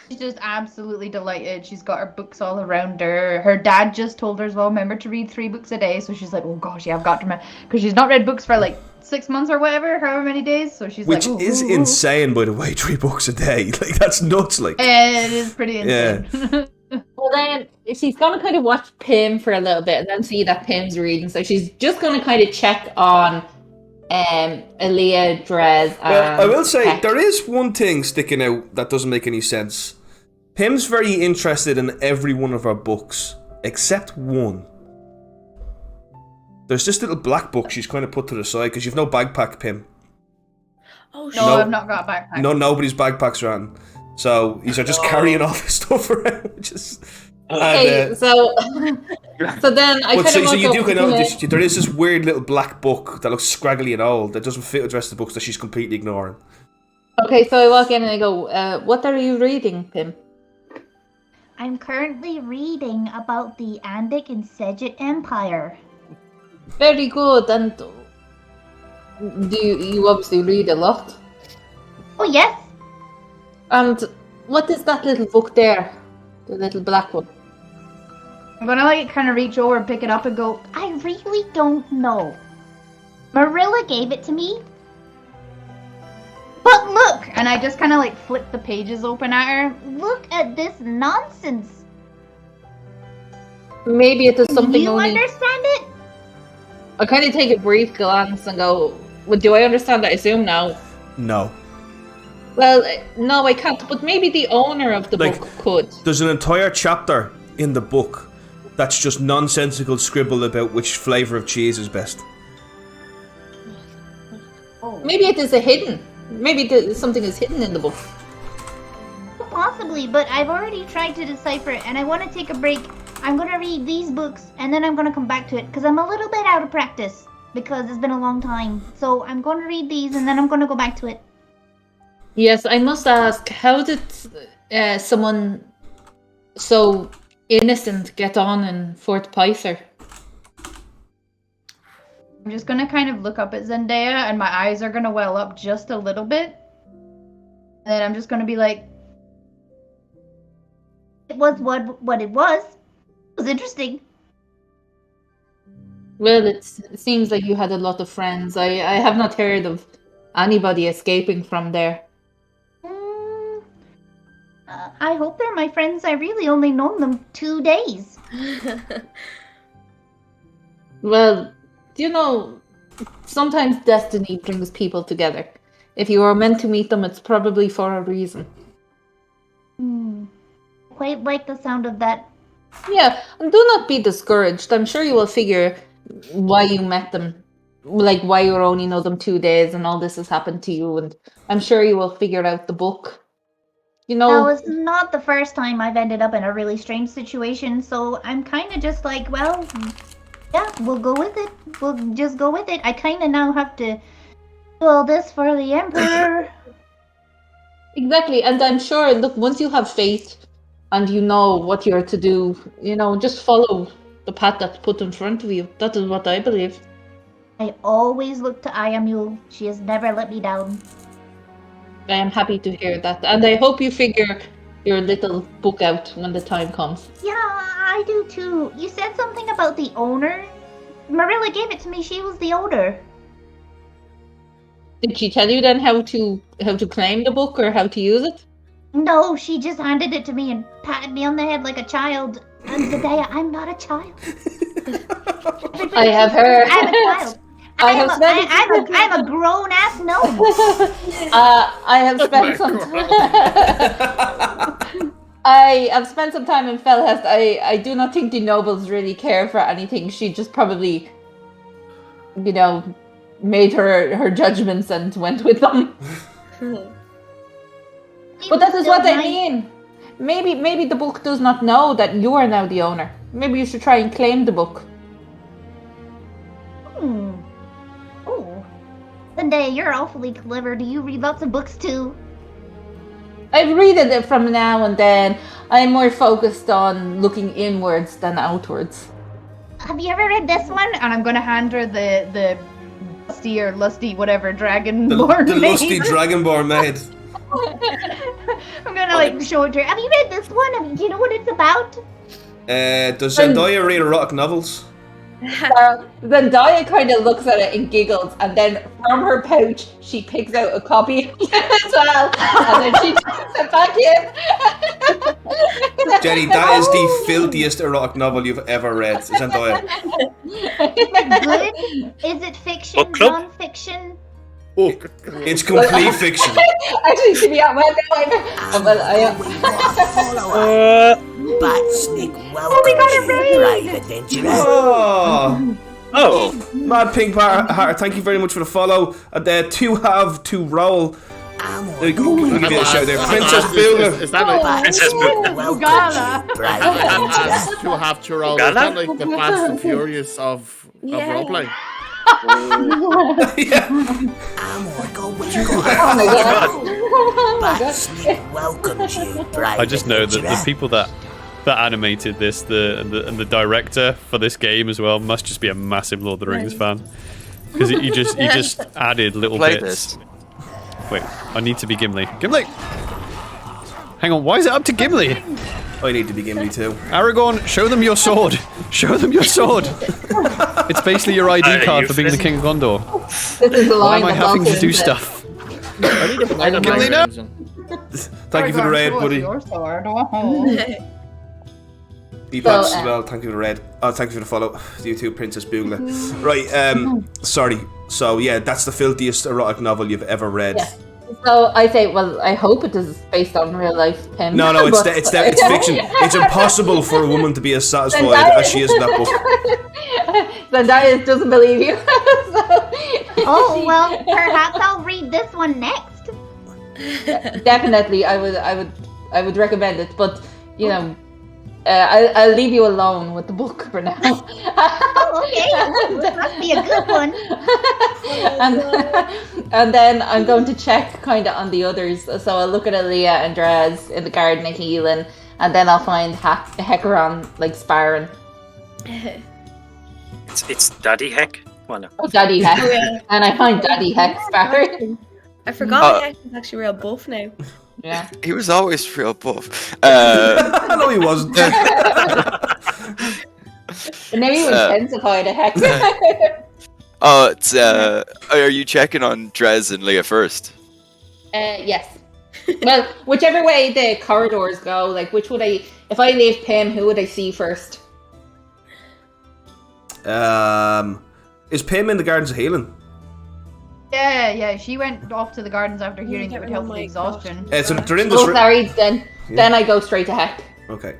She's just absolutely delighted. She's got her books all around her. Her dad just told her as well, remember to read 3 books a day. So she's like, oh gosh, yeah, I've got to remember. Because she's not read books for like 6 months or whatever, however many days. So she's Which like, is insane, by the way, 3 books a day. Like, that's nuts, like. It is pretty insane. Yeah. Well, then she's gonna kind of watch Pim for a little bit and then see that Pim's reading. So she's just gonna kind of check on Aaliyah, Drez, and Well, I will say, Peck. there is one thing sticking out that doesn't make any sense. Pim's very interested in every one of our books, except one. There's this little black book she's kind of put to the side, because you've no backpack, Pim. Oh, No, I've not got a backpack. Nobody's backpacks around. So he's just carrying all his stuff around, which is... Okay, so then I kind of so you do kind of like, there is this weird little black book that looks scraggly and old that doesn't fit with the rest of the books that she's completely ignoring. okay, so I walk in and I go, what are you reading, Pim? I'm currently reading about the Andic and Sejet Empire. Very good, and do you obviously read a lot? Oh yes, And what is that little book there? The little black one? I'm gonna like kind of reach over and pick it up and go, I really don't know. Marilla gave it to me. But look, and I just kind of like flip the pages open at her. look at this nonsense. Maybe it is Do something you only... understand it? I kind of take a brief glance and go, well, do I understand that? I assume no. No. Well, no, I can't. But maybe the owner of the Like, book could. There's an entire chapter in the book that's just nonsensical scribble about which flavour of cheese is best. Maybe it is a hidden. Maybe something is hidden in the book. Possibly, but I've already tried to decipher it, and I want to take a break. I'm gonna read these books, and then I'm gonna come back to it, because I'm a little bit out of practice, because it's been a long time. So I'm gonna read these, and then I'm gonna go back to it. Yes, I must ask, how did someone so innocent get on in Fort Picer? I'm just gonna kind of look up at Zendaya, and my eyes are gonna well up just a little bit. And then I'm just gonna be like, It was what it was. It was interesting. Well, it seems like you had a lot of friends. I have not heard of anybody escaping from there. I hope they're my friends. I really only known them 2 days. Well, you know, sometimes destiny brings people together. If you are meant to meet them, it's probably for a reason. Quite like the sound of that. Yeah, and do not be discouraged. I'm sure you will figure why you met them. Like, why you only know them 2 days and all this has happened to you. And I'm sure you will figure out the book. You know... That was not the first time I've ended up in a really strange situation, so I'm kind of just like, well, yeah, we'll go with it. We'll just go with it. I kind of now have to do all this for the Emperor. Exactly, and I'm sure, look, once you have faith and you know what you're to do, you know, just follow the path that's put in front of you. That is what I believe. I always look to Ayamule. She has never let me down. I am happy to hear that, and I hope you figure your little book out when the time comes. Yeah, I do too. You said something about the owner? Marilla gave it to me. She was the owner. Did she tell you then how to claim the book or how to use it? No, she just handed it to me and patted me on the head like a child. And Zendaya, I'm not a child. I have heard. I'm a child. I'm a grown ass gnome. I have spent some time. I have spent some time in Felhest. I do not think the nobles really care for anything. She just probably, you know, made her judgments and went with them. But that is what I mean. Maybe the book does not know that you are now the owner. Maybe you should try and claim the book. Oh. Zendaya, you're awfully clever. Do you read lots of books too? I read it from now and then. I'm more focused on looking inwards than outwards. Have you ever read this one? and I'm gonna hand her the lusty or lusty whatever dragonborn The maid. lusty dragonborn maid. I'm gonna like show it to her. Have you read this one? Do you know what it's about? Does Zendaya read erotic novels? Zendaya kind of looks at it and giggles, and then from her pouch she picks out a copy as well, and then she puts it back in. Jenny, that is the filthiest erotic novel you've ever read, Zendaya. Is it good? Is it fiction? Book club? Non-fiction? It's complete fiction. Actually, to be honest, I am. Batsnick welcomes you, brave adventurer. Oh, Mad Pink Heart, thank you very much for the follow. To have to roll. Let me give you a shout there. Princess Booga. Is that like Princess Booga. Gala. Brave adventurer. to have to roll? Is that like the Fast and Furious of roleplay? Yeah. Oh my god, what you got? Batsnick welcomes you, brave I just know that the adventurer. people that animated this, and the director for this game as well, must just be a massive Lord of the Rings fan, because he just added little Play bits. this. Wait, I need to be Gimli. Gimli! Hang on, why is it up to Gimli? I need to be Gimli too. Aragorn, show them your sword. Show them your sword. It's basically your ID card for being the King of Gondor. This is the Why line am I that having to Vulcan do said. stuff? I need to find a Gimli, no. Thank you for the raid, buddy. Your sword. Oh. Epox as well. Thank you for red. Oh, thank you for the follow. You too, Princess Boogla. Right. Sorry. So yeah, that's the filthiest erotic novel you've ever read. Yeah. So I say, well, I hope it is based on real life, Pim. No, it's fiction. It's impossible for a woman to be as satisfied as she is in that book. Zendaya doesn't believe you. Oh well, perhaps I'll read this one next. Definitely, I would recommend it, but you know, I'll leave you alone with the book for now. Oh, okay, this must be a good one. and then I'm going to check kind of on the others. So I'll look at Aaliyah and Draz in the garden of healing, and then I'll find Hecaron like sparring. It's Daddy Heck. Well, no. Oh, Daddy Heck, Oh, yeah. and I find Daddy Heck sparring. I forgot Heck is actually real buff now. Yeah, He was always real buff. No, he wasn't. and now you intensified a Heck. Oh, it's are you checking on Drez and Leah first? Yes. Well, whichever way the corridors go, like which would I? If I leave Pim, who would I see first? Is Pim in the Gardens of Healing? Yeah, she went off to the gardens after hearing it would help with exhaustion. So they're in this Oh, sorry. Then I go straight to Heck. Okay.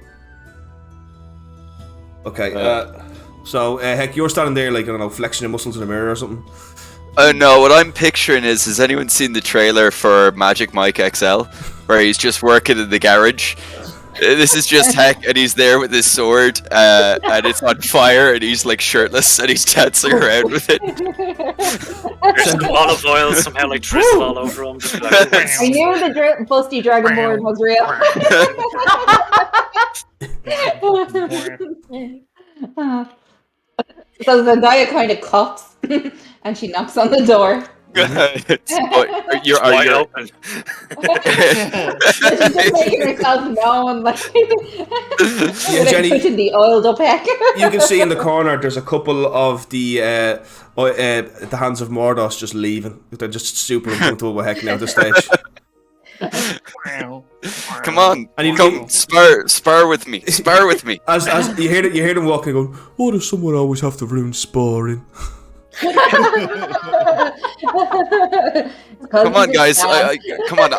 So Heck, you're standing there like, I don't know, flexing your muscles in a mirror or something. No, what I'm picturing is, has anyone seen the trailer for Magic Mike XL? Where he's just working in the garage? This is just Heck, and he's there with his sword, and it's on fire, and he's like shirtless, and he's dancing around with it. There's olive oil somehow like drizzle all over him. Just like, I knew the busty dragonborn was real. So Zendaya kind of coughs, and she knocks on the door. You're wide open. She's just making herself known, like Jenny, pushing the oiled up Heck. you can see in the corner there's a couple of the Hands of Mordos just leaving. They're just super uncomfortable with Heck now at this stage. Come on, And you come spar with me. Spar with me. As you hear them walking, going, "Oh, does someone always have to ruin sparring?" Come on, guys. Come on.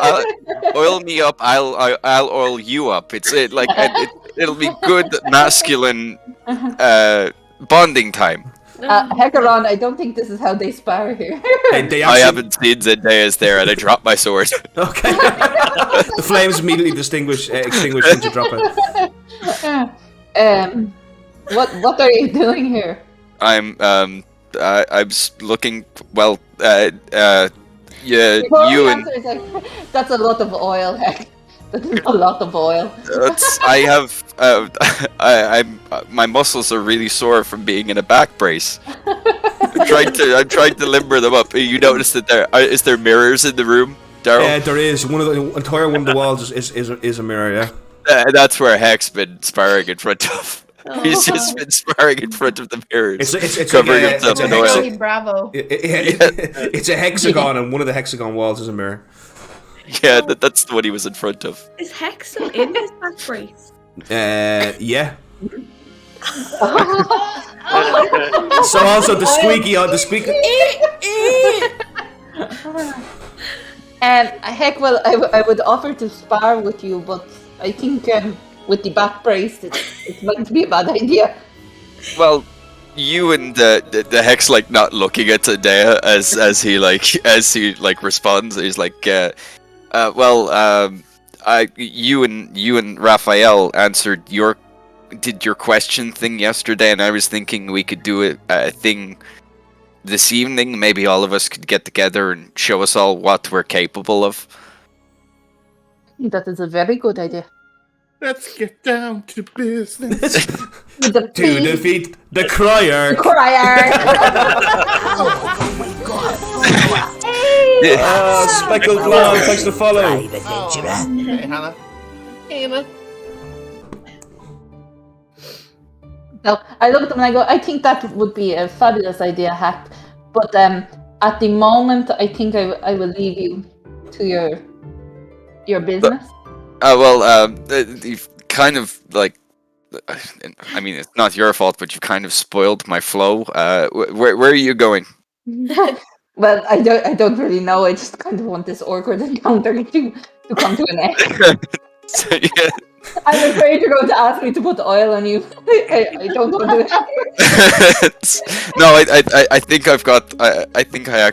Oil me up. I'll oil you up. It'll be good masculine bonding time. Hecaron, I don't think this is how they spar here. I haven't seen Zendaya's there, and I dropped my sword. Okay. The flames immediately extinguish once you drop it. What are you doing here? I'm looking. Well, yeah. Before You we and answer, it's like, that's a lot of oil, Heck. That's a lot of oil. I have. My muscles are really sore from being in a back brace. I'm trying to limber them up. You notice that is there mirrors in the room, Daryl? Yeah, there is. The entire one of the walls is a mirror. Yeah. That's where Heck's been sparring in front of. He's just been sparring in front of the mirrors, It's covering like himself in it's oil. Bravo. It's a hexagon, and one of the hexagon walls is a mirror. Yeah, that's the one he was in front of. Is Heck still in his back brace? Yeah. So also the squeaky. Heck, well, I would offer to spar with you, but I think with the back brace, it's meant to be a bad idea. Well, you and the Hex like not looking at Zendaya as he responds. He's like, you and Raphael did your question thing yesterday, and I was thinking we could do a thing this evening. Maybe all of us could get together and show us all what we're capable of. That is a very good idea. Let's get down to business. To defeat the Criarch. Speckled Lamb, thanks to follow. Hey, Hannah. So I look at them and I go, I think that would be a fabulous idea, Hack. But at the moment, I think I will leave you to your business. You've kind of like I mean, it's not your fault, but you kind of spoiled my flow. Where are you going? Well, I don't really know. I just kind of want this awkward encounter to come to an end. So, yeah. I'm afraid you're going to ask me to put oil on you. I don't want to do that. No, I think I've got. I think I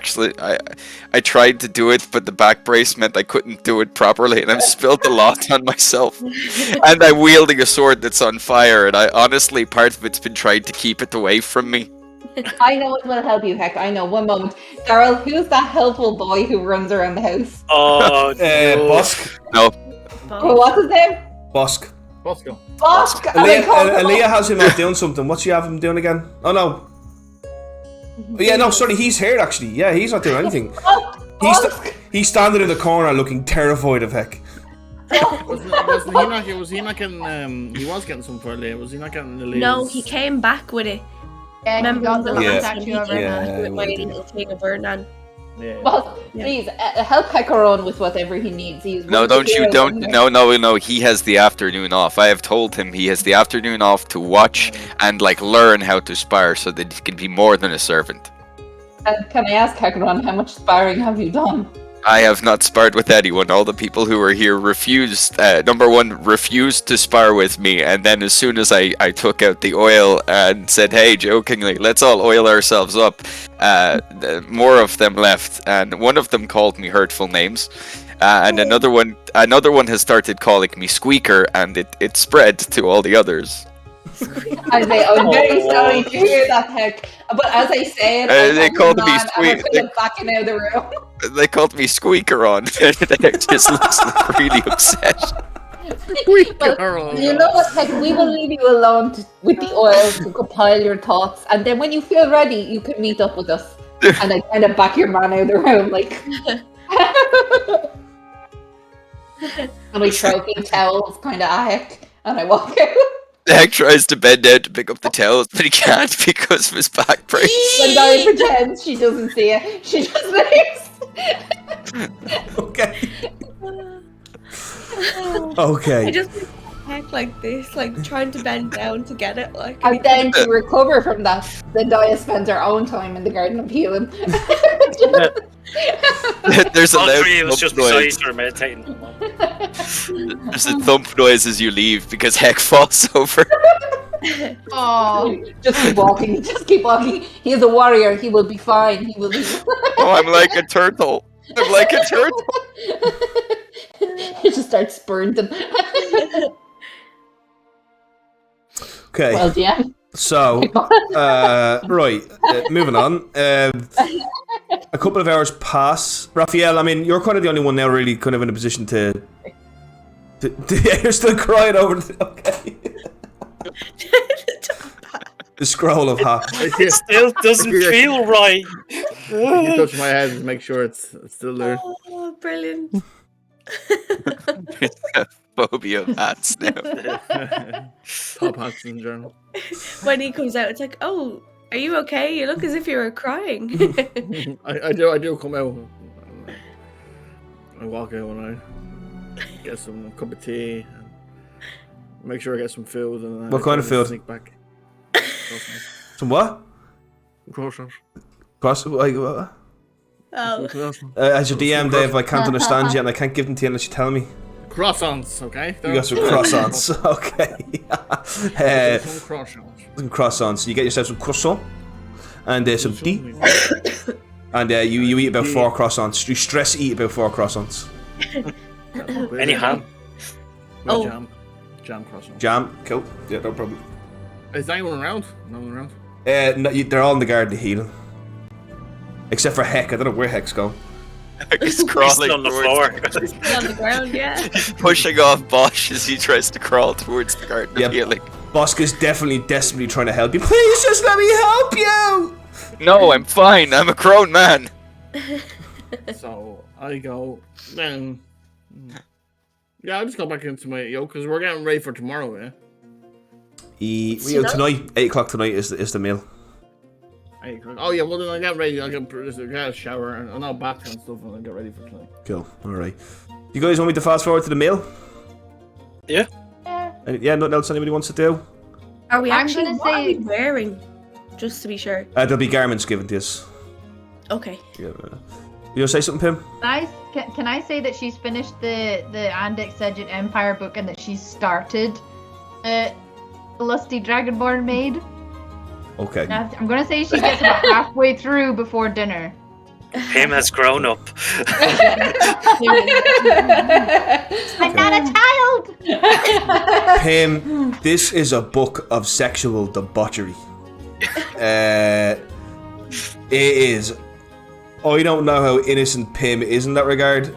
tried to do it, but the back brace meant I couldn't do it properly, and I've spilled a lot on myself. And I'm wielding a sword that's on fire, and I honestly, part of it's been trying to keep it away from me. I know it will help you, Heck. I know. One moment. Daryl, who's that helpful boy who runs around the house? Oh, no. Busk. No. Oh, what's his name? Busk. Bosco. Busk! Aaliyah has him out doing something. What's she have him doing again? Oh no. Oh, yeah, no, sorry, he's here actually. Yeah, he's not doing anything. He's standing in the corner looking terrified of Heck. Was he not getting? He was getting some for Aaliyah. Was he not getting Aaliyah's? No, he came back with it. Yeah, Remember he got the the last last statue one of he did her. with my little thing of Vernon? Yeah. Well, please help Hecaron with whatever he needs. He's No, don't you? Don't. No. He has the afternoon off. I have told him he has the afternoon off to watch and like learn how to spar, so that he can be more than a servant. And can I ask Hecaron, how much sparring have you done? I have not sparred with anyone. All the people who were here refused. Number one, refused to spar with me, and then as soon as I took out the oil and said, "Hey, jokingly, let's all oil ourselves up," more of them left, and one of them called me hurtful names, and another one has started calling me Squeaker, and it spread to all the others. I'm very sorry to hear that, Heck. But as I say it, they called me Squeaker. Backing out of the room. They called me Squeaker on. It just looks really upset. Well, you know what, Heck? We will leave you alone with the oil to compile your thoughts, and then when you feel ready, you can meet up with us. And I kind of back your man out of the room, like. And we throw a few towels, kind of at Heck, and I walk out. Heck tries to bend down to pick up the towels, but he can't because of his back brace. And I pretends she doesn't see it. She just leaves. Okay. Okay. I just act like this, like trying to bend down to get it, like. And then to recover from that, then Daya spends her own time in the Garden of Healing. There's a All loud three of us thump just beside noise. her meditating. There's a thump noise as you leave because Heck falls over. Oh, Just keep walking. Just keep walking. He is a warrior. He will be fine. He will be. Oh, I'm like a turtle. I'm like a turtle. He just starts sprinting. Okay. Well, yeah. So, right, moving on. A couple of hours pass. Raphael, I mean, you're kind of the only one now really kind of in a position to yeah, you're still crying over okay. The scroll of Ha. It still doesn't feel right. You touch my head and make sure it's still there. Oh, brilliant. It's a phobia of hats now. Top hats in general. When he comes out, it's like, oh, are you okay? You look as if you were crying. I do come out. I walk out and I get some cup of tea. And make sure I get some food. And What kind of food? Sneak back. Some what? Croissants. Like, what? Oh. As your DM, Dave, I can't understand you and I can't give them to you unless you tell me. Croissants, okay? You got some croissants, okay. Some croissants. Some croissants. You get yourself some croissant and some tea. And you eat about 4 croissants. You stress eat about 4 croissants. Any ham? Oh. Jam croissant. Jam, cool. Yeah, no problem. Is anyone around? No one around? No, they're all in the Garden of Healing. Except for Heck. I don't know where Heck's going. He's crawling on the towards floor. On the ground, yeah. pushing off Bosch as he tries to crawl towards the Garden of Healing. Bosk is definitely desperately trying to help you. Please just let me help you! No, I'm fine. I'm a grown man. So I go then. Yeah, I'll just go back into my yoke because we're getting ready for tomorrow, yeah. Tonight, 8 o'clock tonight is the meal. 8 o'clock. Oh yeah, well then I get ready. I'll get a shower and I'll bath and stuff, and I'll get ready for tonight. Cool. All right. You guys want me to fast forward to the meal? Yeah. Yeah, nothing else anybody wants to do? Are we I'm actually gonna what are say- we wearing? Just to be sure. There'll be garments given to us. Okay. Yeah. You want to say something, Pim? Can I say that she's finished the Andex Edged Empire book and that she's started the Lusty Dragonborn Maid? Okay. I'm gonna say she gets about halfway through before dinner. Pim has grown up. I'm not a child. Pim, this is a book of sexual debauchery. It is. I don't know how innocent Pim is in that regard,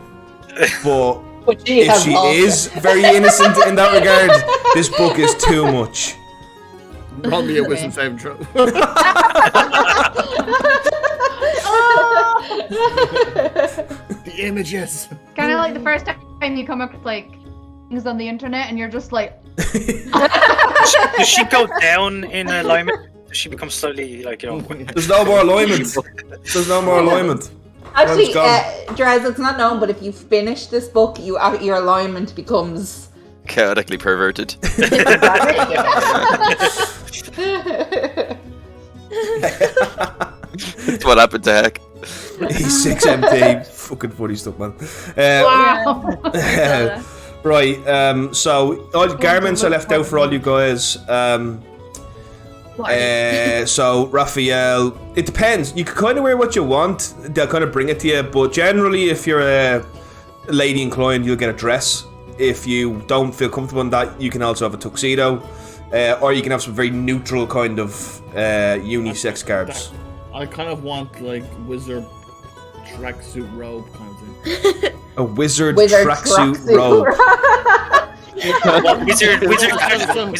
but if she is very innocent in that regard, this book is too much. Roll me a wisdom saving throw. The images. Kind of like the first time you come across like things on the internet and you're just like, Does she go down in alignment? Does she become slightly like, you know? There's no more alignment. There's no more alignment. Actually, Time's Draz, it's not known, but if you finish this book, your alignment becomes Chaotically perverted. That's what happened to Heck. He's 6 MT. Fucking funny stuff, man. wow. Right, so all garments are left out for all you guys. So Raphael, it depends. You can kind of wear what you want. They'll kind of bring it to you, but generally, if you're a lady inclined, you'll get a dress. If you don't feel comfortable in that, you can also have a tuxedo, or you can have some very neutral kind of unisex garbs. I kind of want like wizard tracksuit robe kind of thing. A wizard tracksuit robe. What, wizard casual.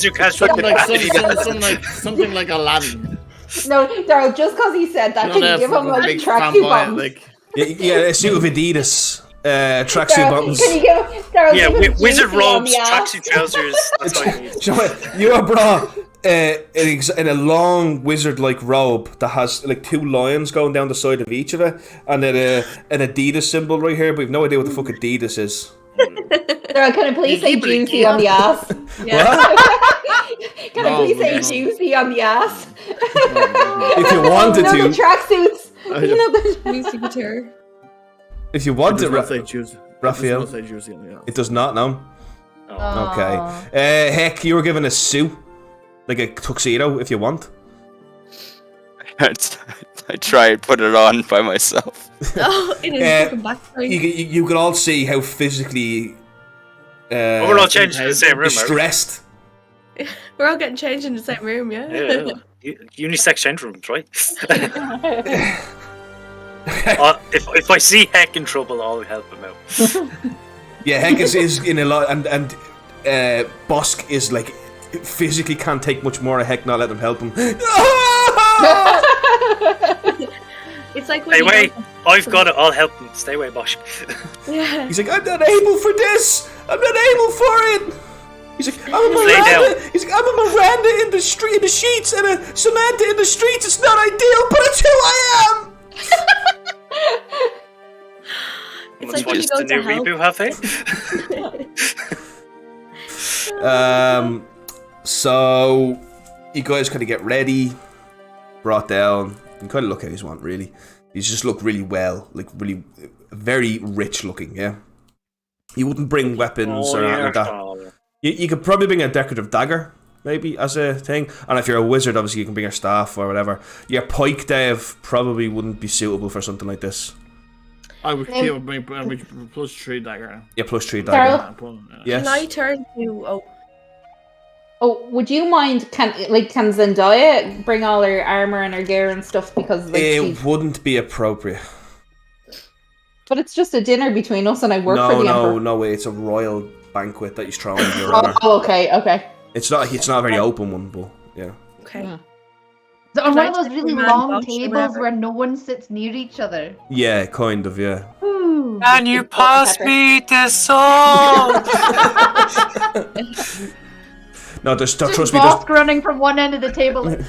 Something like Aladdin. No, Daryl, just because he said that, can you give him like big tracksuit fanboy, bottoms? like Yeah, a suit of Adidas tracksuit bottoms. Can you give him, Daryl, Yeah, give him wizard juicy on robes, the ass? tracksuit trousers. That's what I need. Do you know what? You are brought in a long wizard-like robe that has like 2 lions going down the side of each of it, and then an Adidas symbol right here, but we've no idea what the fuck Adidas is. Daryl, can I please say juicy on the ass? What? Can I please say juicy on the ass? If you wanted You know the to. tracksuits. I You know the Music guitar. If you wanted It to, does not say juicy. Raphael. It does not say juicy on the ass. It does not, no. Okay. Heck, you were given a suit. Like a tuxedo, if you want. I try and put it on by myself. Oh, it is fucking backstory. You can all see how physically We're all changing in the same room, are we? distressed. We're all getting changed in the same room, yeah? Yeah. Unisex change rooms, right? If I see Heck in trouble, I'll help him out. Yeah, Heck is in a lot, and Bosk is like physically can't take much more of Heck, not let them help him. It's like when Stay you away! go- I've got it, I'll help him. Stay away, Bosch. Yeah. He's like, I'm not able for this. I'm not able for it. He's like, I'm a Lay Miranda. down. He's like, I'm a Miranda in the street, in the sheets, and a Samantha in the streets. It's not ideal, but it's who I am. It's Must like when you watch go the to new help. reboot, have they? So you guys kind of get ready, brought down. You can kind of look how you want, really. You just look really well, like really, very rich looking. Yeah. You wouldn't bring weapons or anything like that. You could probably bring a decorative dagger, maybe, as a thing. And if you're a wizard, obviously you can bring your staff or whatever. Your pike, Dave, probably wouldn't be suitable for something like this. I would keep a +3 dagger. Yeah, +3 dagger. Yes. Can I turn to Oh, would you mind? Can Zendaya bring all her armor and her gear and stuff because like It wouldn't be appropriate. But it's just a dinner between us, and I work for the Emperor. No way. It's a royal banquet that he's throwing in your honor. Oh, okay. It's not a very open one, but yeah. Okay. So on Can one I of those take really the man long box or tables whatever? where no one sits near each other. Yeah, kind of, yeah. Can you pass me the salt? No, trust me, Bosk running from one end of the table. Like,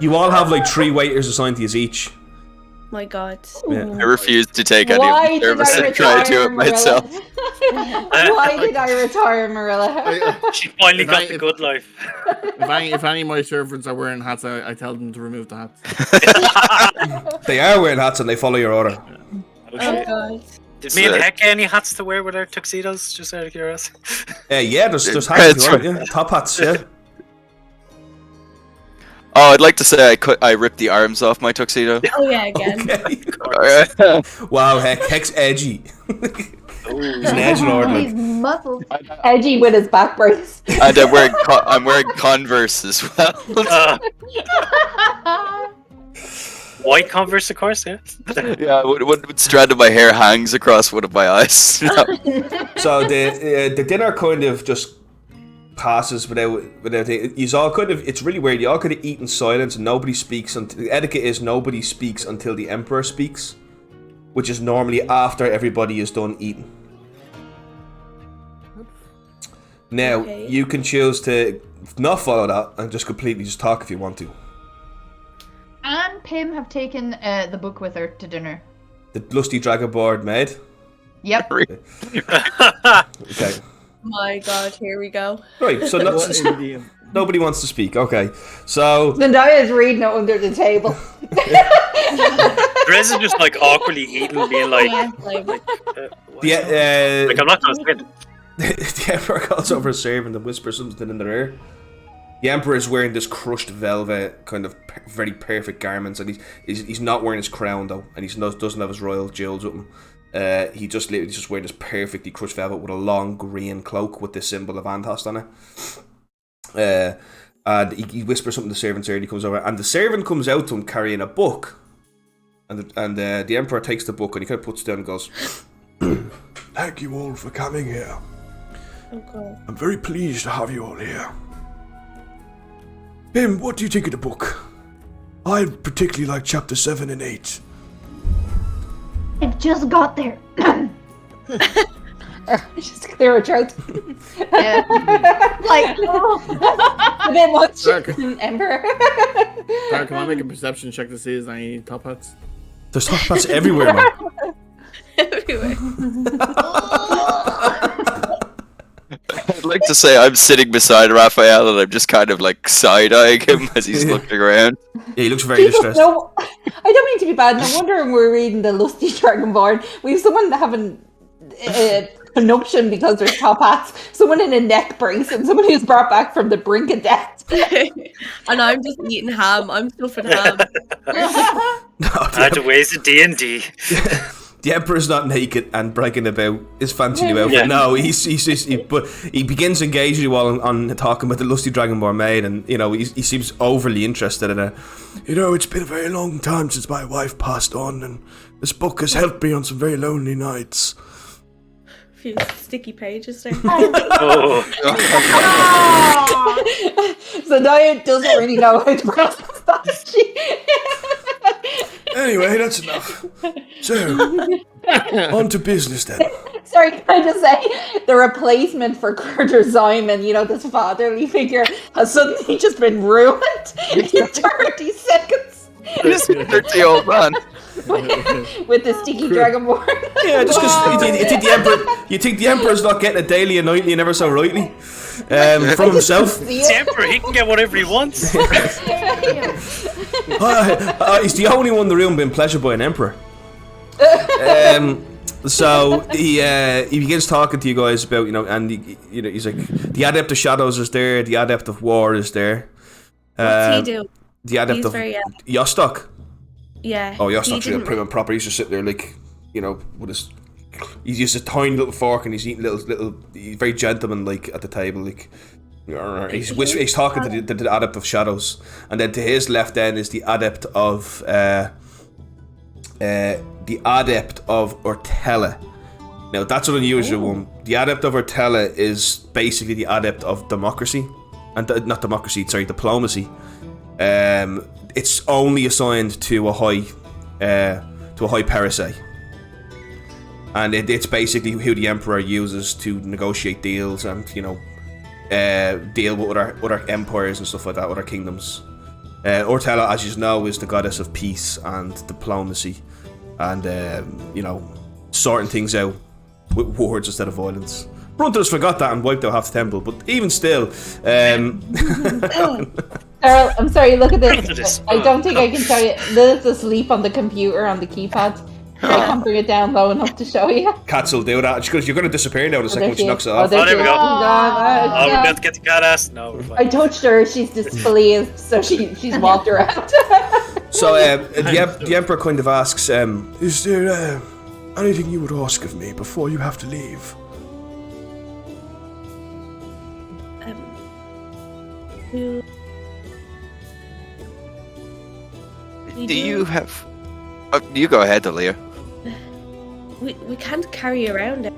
you all have like 3 waiters assigned to you each. My God. Yeah. I refuse to take any Why of the did service I and try to do retire, it myself. Marilla? Why did I retire, Marilla? She finally If got I- the good life. If any of my servants are wearing hats, I tell them to remove the hats. They are wearing hats and they follow your order. Oh, Oh shit. God. Did me and Heck get any hats to wear with our tuxedos? Just out of curiosity. Yeah, there's hats if you want, yeah. Top hats, yeah. Oh, I'd like to say I ripped the arms off my tuxedo. Oh yeah, again. Okay. Wow, Heck's edgy. He's an edge lord. These Like. muscles. Edgy with his back brace. And I'm wearing Converse as well. White Converse, of course, yeah. Yeah, one strand of my hair hangs across one of my eyes. So the dinner kind of just passes without you all kind of, it's really weird, you all kind of eat in silence and nobody speaks until, the etiquette is nobody speaks until the emperor speaks, which is normally after everybody is done eating. Now Okay. you can choose to not follow that and just completely just talk if you want to. And Pim have taken the book with her to dinner. The lusty dragonboard maid. Yep. Okay. My God, here we go. Right, so nobody wants to speak. Okay, so Zendaya's reading it under the table. Drez is just like awkwardly eating, being like, Like, like the I'm not gonna say it. the emperor calls over a servant and whispers something in their ear. The emperor is wearing this crushed velvet, kind of very perfect garments, and he's not wearing his crown though, and he doesn't have his royal jewels with him. He's just wearing this perfectly crushed velvet with a long green cloak with the symbol of Antost on it. And he whispers something to the servant's ear, and he comes over, and the servant comes out to him carrying a book, and the emperor takes the book and he kind of puts it down and goes, "Thank you all for coming here. okay. I'm very pleased to have you all here. Pim, what do you think of the book? I particularly like chapter 7 and 8. It just got there. Just clear her throat. Yeah. Like, A bit much. Okay. Emperor. Tara, can I make a perception check to see if there's any top hats? There's top hats everywhere, man. Everywhere. I'd like to say I'm sitting beside Raphael and I'm just kind of like side-eyeing him as he's looking around. Yeah, he looks very Jesus, distressed. no, I don't mean to be bad. No wonder when we're reading the Lusty Dragonborn, we have someone having connuption because there's top hats, someone in a neck brace, and someone who's brought back from the brink of death. And I'm just eating ham. I'm stuffing ham. No, The ways of D&D. the emperor's not naked and bragging about his fancy new outfit. Yeah. No, but he begins engaging you all on talking about the lusty dragonborn maid, and you know he seems overly interested in it. You know, it's been a very long time since my wife passed on, and this book has helped me on some very lonely nights. A few sticky pages there. Oh. Zendaya doesn't really know how to process that. Anyway, that's enough. So, on to business then. Sorry, can I just say, the replacement for Carter Zyman, you know, this fatherly figure, has suddenly just been ruined in 30 seconds This 30-year-old man. with the sticky dragonborn. Yeah, just because you think the emperor's not getting it daily and nightly and ever so rightly from himself. It's the Emperor, he can get whatever he wants. He's the only one in the room being pleasured by an emperor. So he begins talking to you guys about, you know, and he's like, the Adept of Shadows is there, the Adept of War is there. What's he do? The Adept He's of very, Yostok. Yeah. Oh, he Yostok's real didn't- prim and proper. He's just sitting there like, you know, with his. He's just a tiny little fork and he's eating little. He's very gentleman-like at the table, like. He's talking to the Adept of Shadows, and then to his left then is the Adept of Ortella. Now that's an unusual one. The Adept of Ortella is basically the Adept of Democracy, and not democracy. Sorry, diplomacy. It's only assigned to a high parasite, and it's basically who the Emperor uses to negotiate deals and, you know, deal with other empires and stuff like that, other kingdoms. Ortella, as you know, is the goddess of peace and diplomacy, and sorting things out with words instead of violence. Brunthers forgot that and wiped out half the temple, but even still, Carol, I'm sorry, look at this. I don't think I can show you. Lilith's asleep on the computer on the keypad. I can't bring it down low enough to show you. Cats will do that. She goes, "You're going to disappear now the second when she knocks it off." there we go. Oh, We're about to get the cat ass. No, we're fine. I touched her. She's displeased, so she's walked around. So the Emperor kind of asks, "Is there anything you would ask of me before you have to leave?" Do you have... you go ahead, Aaliyah. We can't carry around it.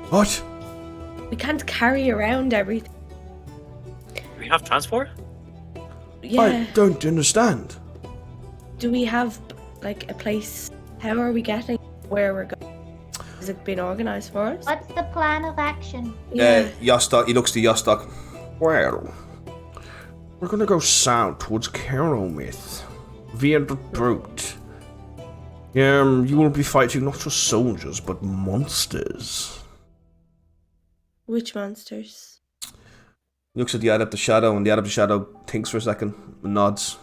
What? We can't carry around everything. Do we have transport? Yeah. I don't understand. Do we have like a place? How are we getting where we're going? Has it been organised for us? What's the plan of action? Yostok, he looks to Yostok. Well, we're gonna go south towards Keromith via the boat. You will be fighting not just soldiers, but monsters. Which monsters? He looks at the Adept of Shadow, and the Adept of Shadow thinks for a second and nods.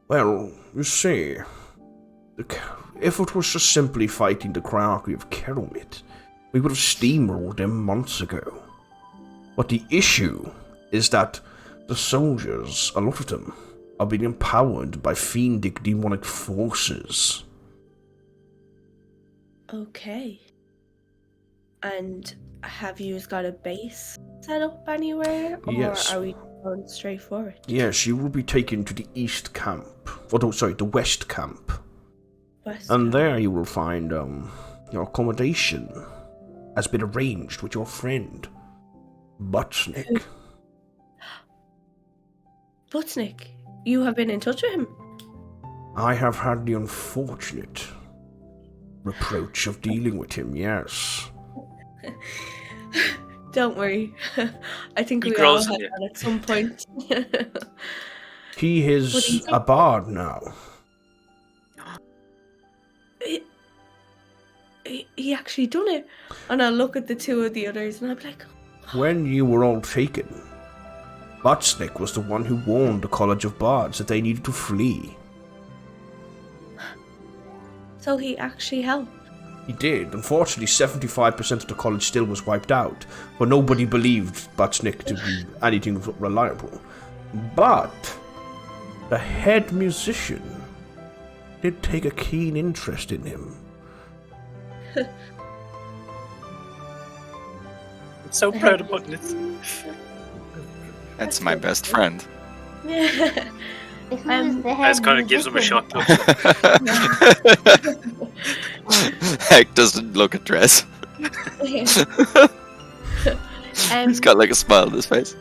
Well, you see, if it was just simply fighting the Criarch of Keromith, we would have steamrolled them months ago. But the issue is that the soldiers, a lot of them, are being empowered by fiendic demonic forces. Okay. And have you got a base set up anywhere? Or Yes. are we going straight for it? Yes, you will be taken to the East Camp. The West Camp. And there you will find, your accommodation has been arranged with your friend, Buttsnick. Buttsnick? You have been in touch with him? I have had the unfortunate reproach of dealing with him, yes. Don't worry. I think He we all grows have in you. that at some point. He is a bard now. He actually done it. And I look at the two of the others and I'm like, When you were all taken, Buttsnick was the one who warned the College of Bards that they needed to flee. so he actually helped. He did. Unfortunately, 75% of the college still was wiped out, but nobody believed Buttsnick to be anything reliable. But the head musician did take a keen interest in him. I'm so proud of putting it. That's my best friend. Who's the head That kind of gives him a musician? shock. Heck doesn't look at Dress. He's got like a smile on his face.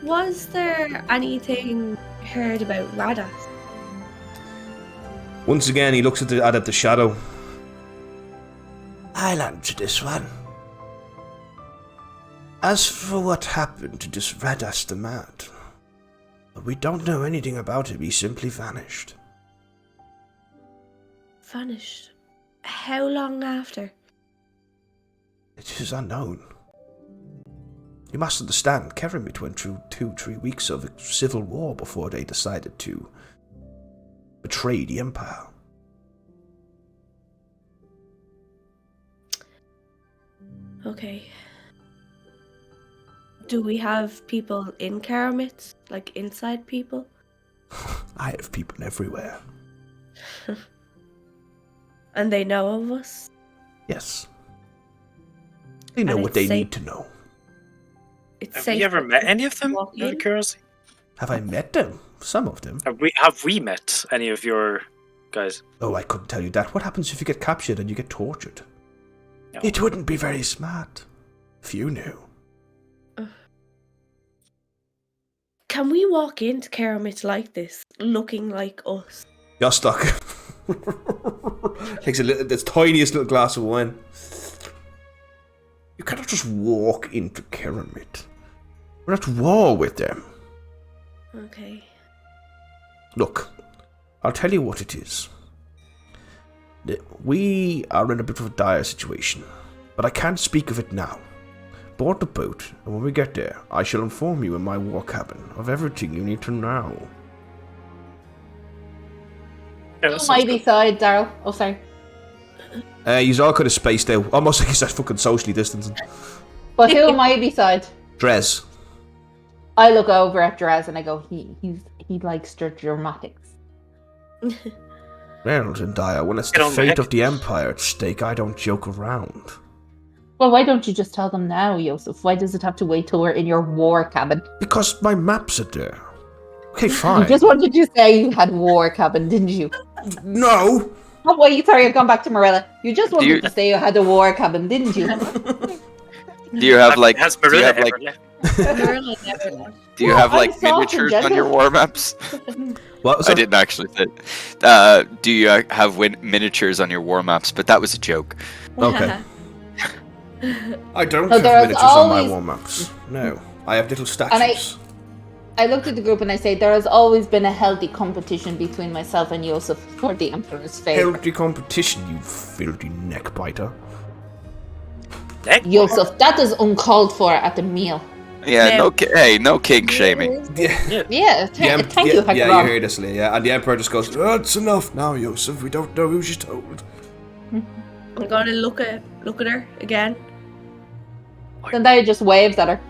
Was there anything heard about Radas? Once again, he looks at the Adept of Shadow. I'll answer this one. As for what happened to this Radas the Mad, we don't know anything about him. He simply vanished. Vanished. How long after? It is unknown. You must understand, Keremit went through 2-3 weeks of civil war before they decided to betray the Empire. Okay. Do we have people in Karamit? Like inside people? I have people everywhere. And they know of us? Yes. They know And what it's they safe- need to know. It's Have safe you ever to met any of them? walk Out of in? curiosity. Have I met them? Some of them. Have we met any of your guys? Oh, I couldn't tell you that. What happens if you get captured and you get tortured? No. It wouldn't be very smart. If you knew. Can we walk into Karamit like this, looking like us? Yostok takes this tiniest little glass of wine. You cannot just walk into Keremit. We're at war with them. Okay. Look, I'll tell you what it is. We are in a bit of a dire situation, but I can't speak of it now. Board the boat, and when we get there, I shall inform you in my war cabin of everything you need to know. Yeah, that sounds Mighty good. side, Daryl. Oh, sorry. He's all kind of spaced out, almost like he's that fucking socially distancing. But who am I beside? Dres. I look over at Draz and I go, he likes the dramatics. Well, Zendaya, when it's Get the on my fate head. of the Empire at stake, I don't joke around. Well, why don't you just tell them now, Yosef? Why does it have to wait till we're in your war cabin? Because my maps are there. Okay, fine. You just wanted to say you had war cabin, didn't you? No! Oh, wait, sorry, I've gone back to Morella. You just wanted you- to say you had a war cabin, didn't you? Do you have like? Has Do you Marilla have ever like? left? Marilla never left. Do you No, have I'm like soft and miniatures on gentle. your war maps? What was I that? didn't actually say. Do you have miniatures on your war maps? But that was a joke. Okay. I don't No, have there's miniatures on my always- war maps. No. I have little And statues. I looked at the group and I say, there has always been a healthy competition between myself and Yosef for the Emperor's favour. Healthy competition, you filthy neckbiter. Neck? Yosef, that is uncalled for at the meal. Yeah, No. no kink shaming. Yeah. Yeah, thank you, yeah, Hagron. you hear this, Lee, yeah. And the Emperor just goes, That's enough now, Yosef. We don't know who she's told. I'm gonna look at her again. Zendaya just waves at her.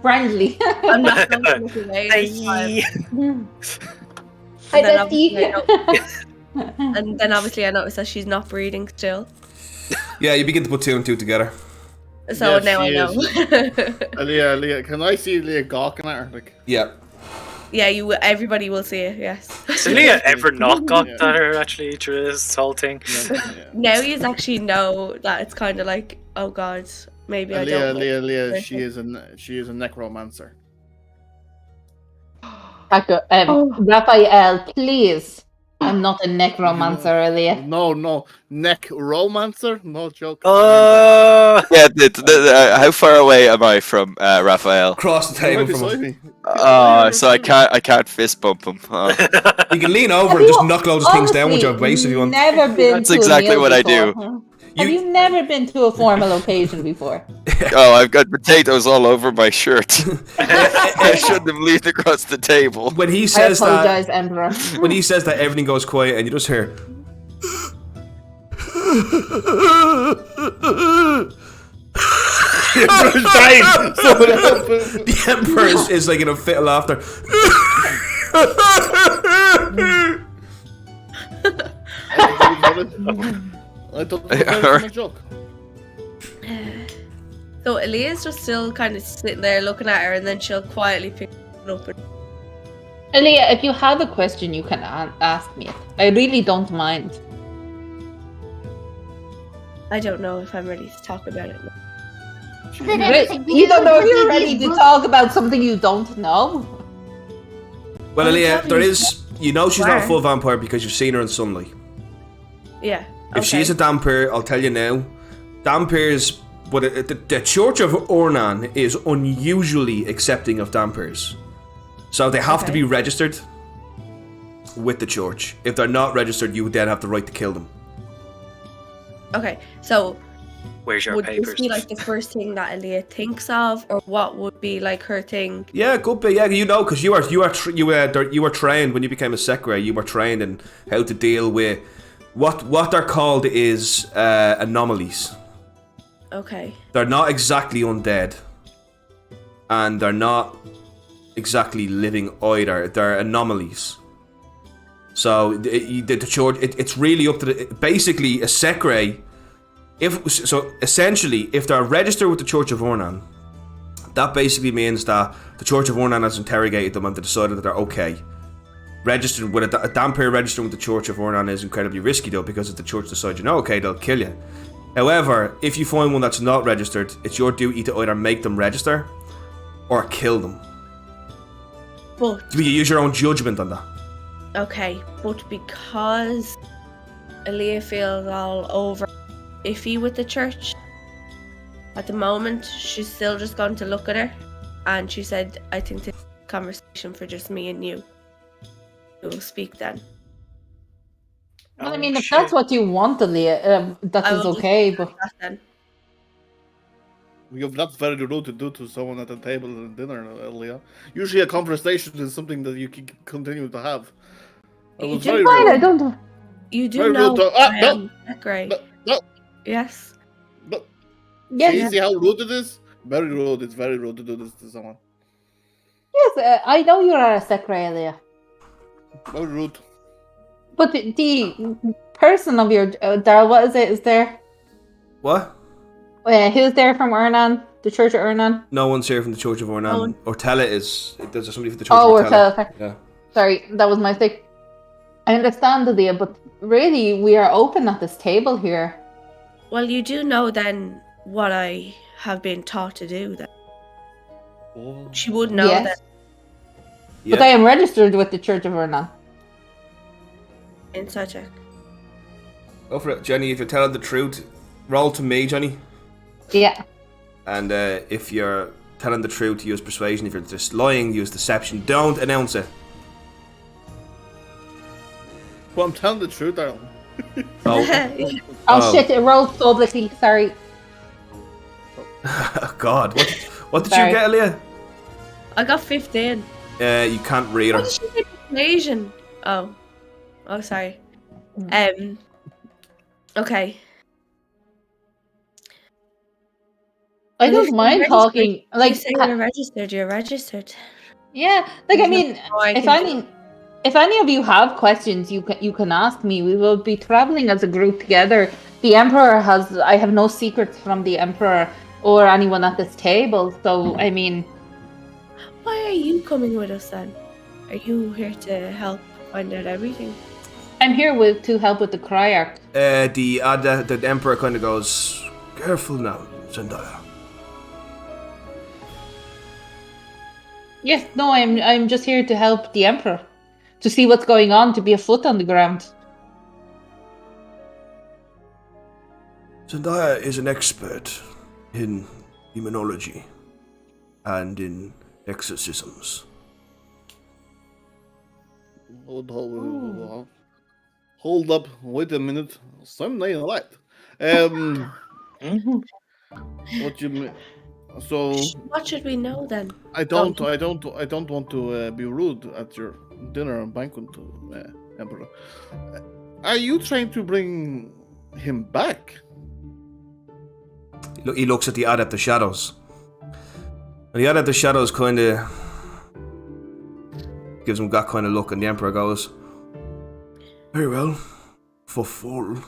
Friendly. I'm not going to look away this time. Hi, And then Bestie. And then obviously I notice that she's not breathing still. yeah, you begin to put two and two together. So Yes, now I she know. Leah, can I see Leah gawking at her? Like, Yeah. Yeah, everybody will see it, yes. Has Leah ever not got Yeah. at her actually through this whole thing? yeah. Now you actually know that it's kind of like, oh god, maybe I Leah, don't. Leah, she is a necromancer. Raphael, please. I'm not a necromancer, Elia. No, necromancer? No joke. Yeah, how far away am I from Raphael? Across the Right table from beside us. me. So I can't fist bump him. You can lean over and just knock loads of things down with your waist if you want. Never been That's to a exactly meal what I before, do. huh? Have you never been to a formal occasion before? Oh, I've got potatoes all over my shirt. I shouldn't have leaned across the table. When he I says apologize, that, Emperor. when he says that, everything goes quiet and you just hear. The Emperor is like in a fit of laughter. I thought it was a joke. So Elia's just still kind of sitting there looking at her, and then she'll quietly pick it up. Elia, if you have a question, you can ask me. I really don't mind. I don't know if I'm ready to talk about it. Is it anything to You do don't know if with you're these ready to books? talk about something you don't know. Well, Aaliyah, there is. You know she's not a Where? full vampire because you've seen her in sunlight. Yeah. If she's a Dampir, I'll tell you now. Dampirs, the Church of Ornan is unusually accepting of Dampirs. So they have to be registered with the church. If they're not registered, you would then have the right to kill them. Okay, so Where's your would papers? this be like the first thing that Aaliyah thinks of, or what would be like her thing? Yeah, good bit. Yeah, you know, because you were trained when you became a secretary. You were trained in how to deal with what they're called is anomalies. Okay. They're not exactly undead, and they're not exactly living either. They're anomalies. So the church, it's really up to basically a secretary. Essentially, if they're registered with the Church of Ornan, that basically means that the Church of Ornan has interrogated them and they decided that they're okay. Registered with a Dampir registering with the Church of Ornan is incredibly risky though, because if the church decides okay, they'll kill you. However, if you find one that's not registered, it's your duty to either make them register or kill them. But You use your own judgment on that. okay, but because Aaliyah feels all over iffy with the church at the moment, she's still just going to look at her. and she said, I think this is a conversation for just me and you. We'll speak then. Well, I mean, if that's what you want, Leah, that I is will okay, just but... that then. That's very rude to do to someone at a table at dinner, Leah. Usually a conversation is something that you can continue to have. It was very Fine, rude. I don't... You do Very know rude to... I no! am Great. No! Yes. No! Yes, See how rude it is? Very rude. It's very rude to do this to someone. yes, I know you are a secretary, Leah. Very rude. But the person of your... Daryl, what is it? Is there... What? Who's there from Urnan? The Church of Urnan? No one's here from the Church of Ornan. Oh. Ortella is. There's somebody from the Church Oh, of Ortella. Ortella. Yeah. Sorry, that was my mistake. I understand, Leah, but really, we are open at this table here. Well, you do know then what I have been taught to do then. Oh. She would know Yes. that Yeah. But I am registered with the Church of Urnan. inside check. Go for it, Jenny. If you're telling the truth, roll to me, Johnny. Yeah. And if you're telling the truth, use persuasion. If you're just lying, use deception. Don't announce it. Well, I'm telling the truth, Daryl. Oh, Oh, shit, it rolled publicly. Sorry. God. What did you Sorry. get, Leah? I got 15. You can't read her. What did she get? Asian. Oh, sorry. Okay. I Well, if don't you're mind registered, talking. Like, you say you're registered. You're registered. yeah, like I mean, if any of you have questions, you can ask me. We will be traveling as a group together. The Emperor has. I have no secrets from the Emperor or anyone at this table. So I mean, Why are you coming with us then? Are you here to help find out everything? I'm here to help with the Criarch. The Emperor kind of goes, "Careful now, Zendaya." Yes, no, I'm just here to help the Emperor, to see what's going on, to be a foot on the ground. Zendaya is an expert in demonology and in exorcisms. Hold up, wait a minute. Some name light. What you mean? So What should we know then? I don't want to be rude at your dinner and banquet, Emperor. Are you trying to bring him back? He looks at the Adept of Shadows. And the Adept of Shadows kind of gives him that kind of look, and the Emperor goes, Very well. For full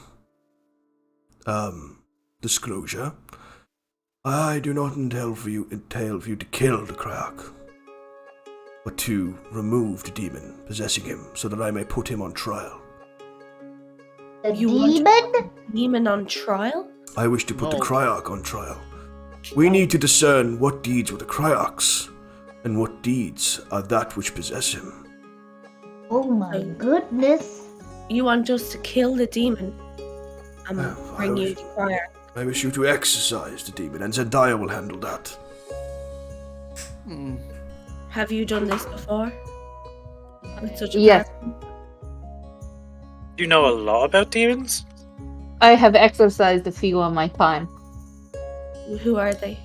disclosure, I do not entail for you to kill the Criarch, but to remove the demon possessing him so that I may put him on trial. The You want demon? Demon on trial? I wish to put the No. Criarch on trial. We need to discern what deeds were the Criarch's and what deeds are that which possess him. Oh my goodness. You want us to kill the demon and bring you the Criarch? I wish you to exorcise the demon, and Zendaya will handle that. Have you done this before? With such a Yes, person? You know a lot about demons? I have exercised a few on my time. Who are they?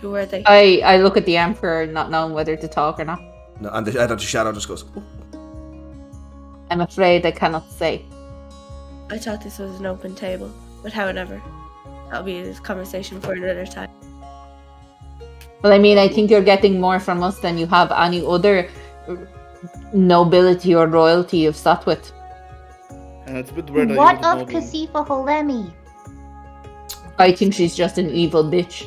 Who are they? I look at the Emperor, not knowing whether to talk or not. no, and the Adept of Shadow just goes, "Oh." I'm afraid I cannot say. I thought this was an open table, but however, that'll be a conversation for another time. Well, I mean, I think you're getting more from us than you have any other nobility or royalty you've sat with. And it's a bit weird. that What you don't of know Kasifa Holemi? I think she's just an evil bitch.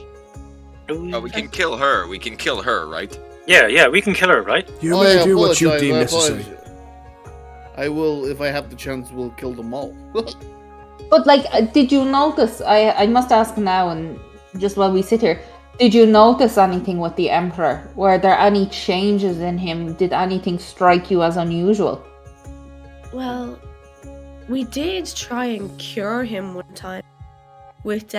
Oh, we can kill her. We can kill her, right? Yeah, we can kill her, right? You Oh, may I do what you apologize, deem I necessary. apologize. I will, if I have the chance, will kill them all. But like, did you notice? I must ask now, and just while we sit here, did you notice anything with the Emperor? Were there any changes in him? Did anything strike you as unusual? Well, we did try and cure him one time with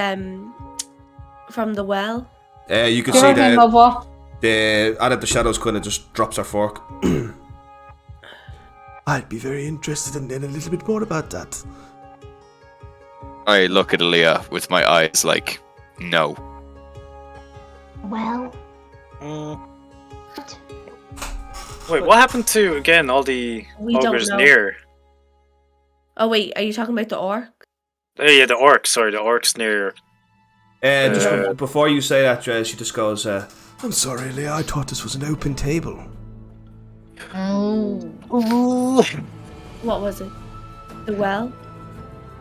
from the well. You can Cure see him the of what? The Adept of Shadows kind of just drops her fork. I'd be very interested in a little bit more about that. I look at Aaliyah with my eyes like, no. Well, Wait, what happened to, again, all the We don't ogres know. near? Oh wait, are you talking about the orc? Oh, yeah, the orcs. Sorry, the orcs near. Just before you say that, Dres, she just goes, I'm sorry, Leah. I thought this was an open table. What was it? The well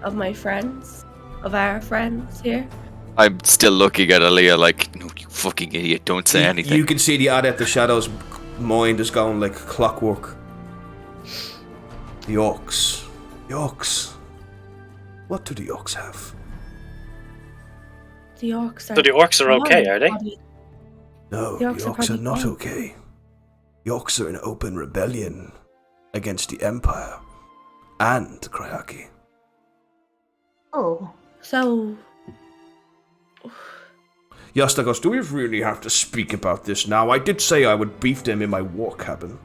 of my friends, of our friends here. I'm still looking at Aaliyah like, no, you fucking idiot, don't say anything. You can see the Adept of Shadows' mind is going like clockwork. The orcs. The orcs. What do the orcs have? The orcs are. So the orcs are okay, are they? No, The the orcs are orcs are probably not fine. okay. The orcs are in open rebellion against the Empire and the Criarchy. oh, So Yosta goes, do we really have to speak about this now? I did say I would beef them in my war cabin.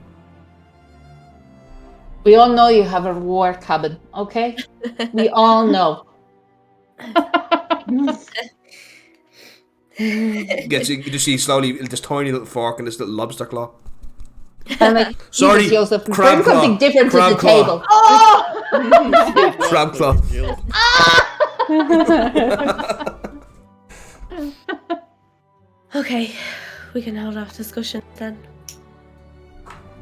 We all know you have a war cabin, okay? We all know. You just see slowly this tiny little fork and this little lobster claw. I'm like, Sorry, Jesus, Joseph, crab bring something claw, different to crab the claw. table. oh! Crab claw. okay, we can hold off discussion then.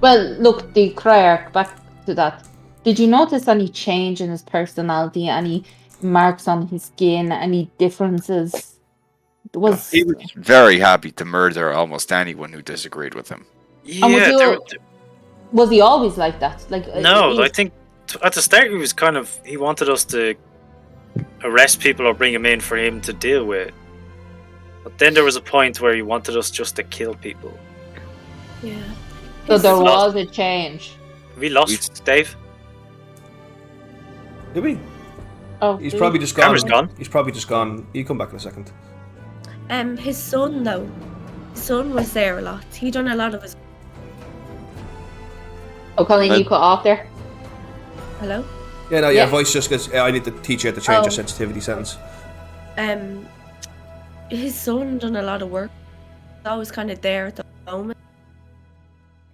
Well, look, the Criarch, back to that. Did you notice any change in his personality? Any marks on his skin? Any differences? Was He was very happy to murder almost anyone who disagreed with him. Yeah, was he, there- was he always like that? Like no, I think at the start he was kind of, he wanted us to arrest people or bring him in for him to deal with. But then there was a point where he wanted us just to kill people. Yeah. so there Lost. was a change. We lost Dave. Did we? Oh, He's did probably we? just gone. Cameron's gone. He's probably just gone. You come back in a second. His son though. His son was there a lot. He done a lot of his. Oh, Colleen, you cut off there. Hello. Yeah, no, Yeah. your voice just gets. I need to teach you how to change Oh. your sensitivity settings. His son done a lot of work. He's always kind of there at the moment.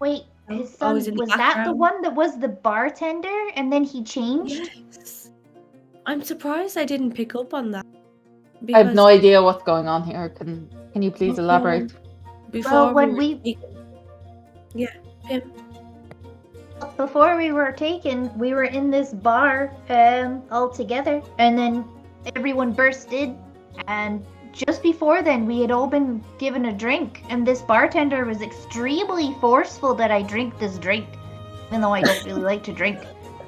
Wait, his son, Always in the was that the background. one that was the bartender and then he changed? Yes. I'm surprised I didn't pick up on that. I have no because idea what's going on here. Can you please before- elaborate? Before when were we- taken- Yeah, him. Before we were taken, we were in this bar all together, and then everyone bursted, and just before then we had all been given a drink, and this bartender was extremely forceful that I drink this drink, even though I don't really like to drink.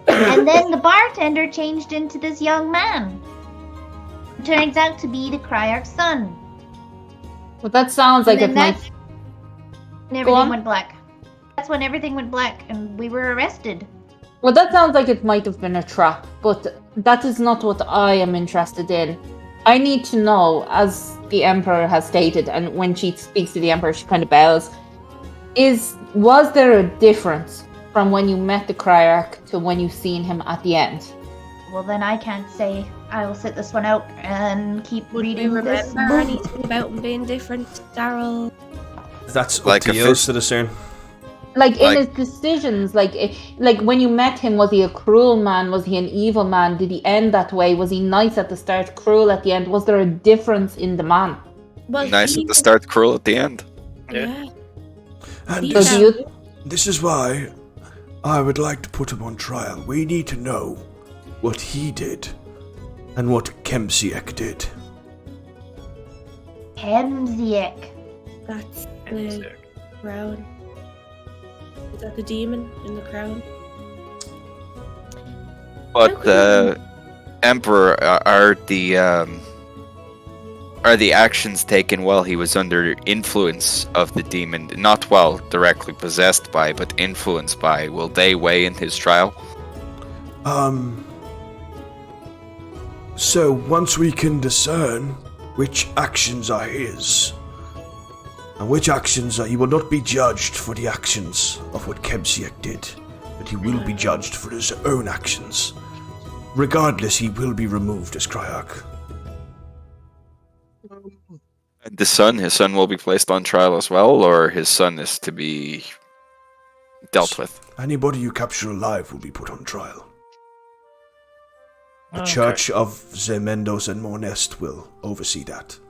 And then the bartender changed into this young man. Turns out to be the Criarch's son. Well, that sounds like And it then might. And on. everything went black. That's when everything went black, and we were arrested. Well, that sounds like it might have been a trap, but that is not what I am interested in. I need to know, as the Emperor has stated, and when she speaks to the Emperor, she kind of bows. Was there a difference from when you met the Criarch to when you seen him at the end? Well, then I can't say. I will sit this one out and keep Would we reading this remember book. anything about him being different, Daryl? That's up Like to a you fist- to discern. Like in Like- his decisions, like when you met him, was he a cruel man? Was he an evil man? Did he end that way? Was he nice at the start, cruel at the end? Was there a difference in the man? Well, Nice he at the start, cruel at the end. Yeah. And He So this, do you? this is why I would like to put him on trial. We need to know what he did and what Kemsiek did. Hemsiek. That's the crown. Is that the demon in the crown? But the Emperor are the actions taken while he was under influence of the demon, not while directly possessed by, but influenced by. Will they weigh in his trial? So once we can discern which actions are his, And which actions he will not be judged for the actions of what Kemsiek did, but he will be judged for his own actions. Regardless, he will be removed as Criarch. And his son will be placed on trial as well, or his son is to be dealt with? Anybody you capture alive will be put on trial. The Okay. Church of Zemendos and Mornest will oversee that.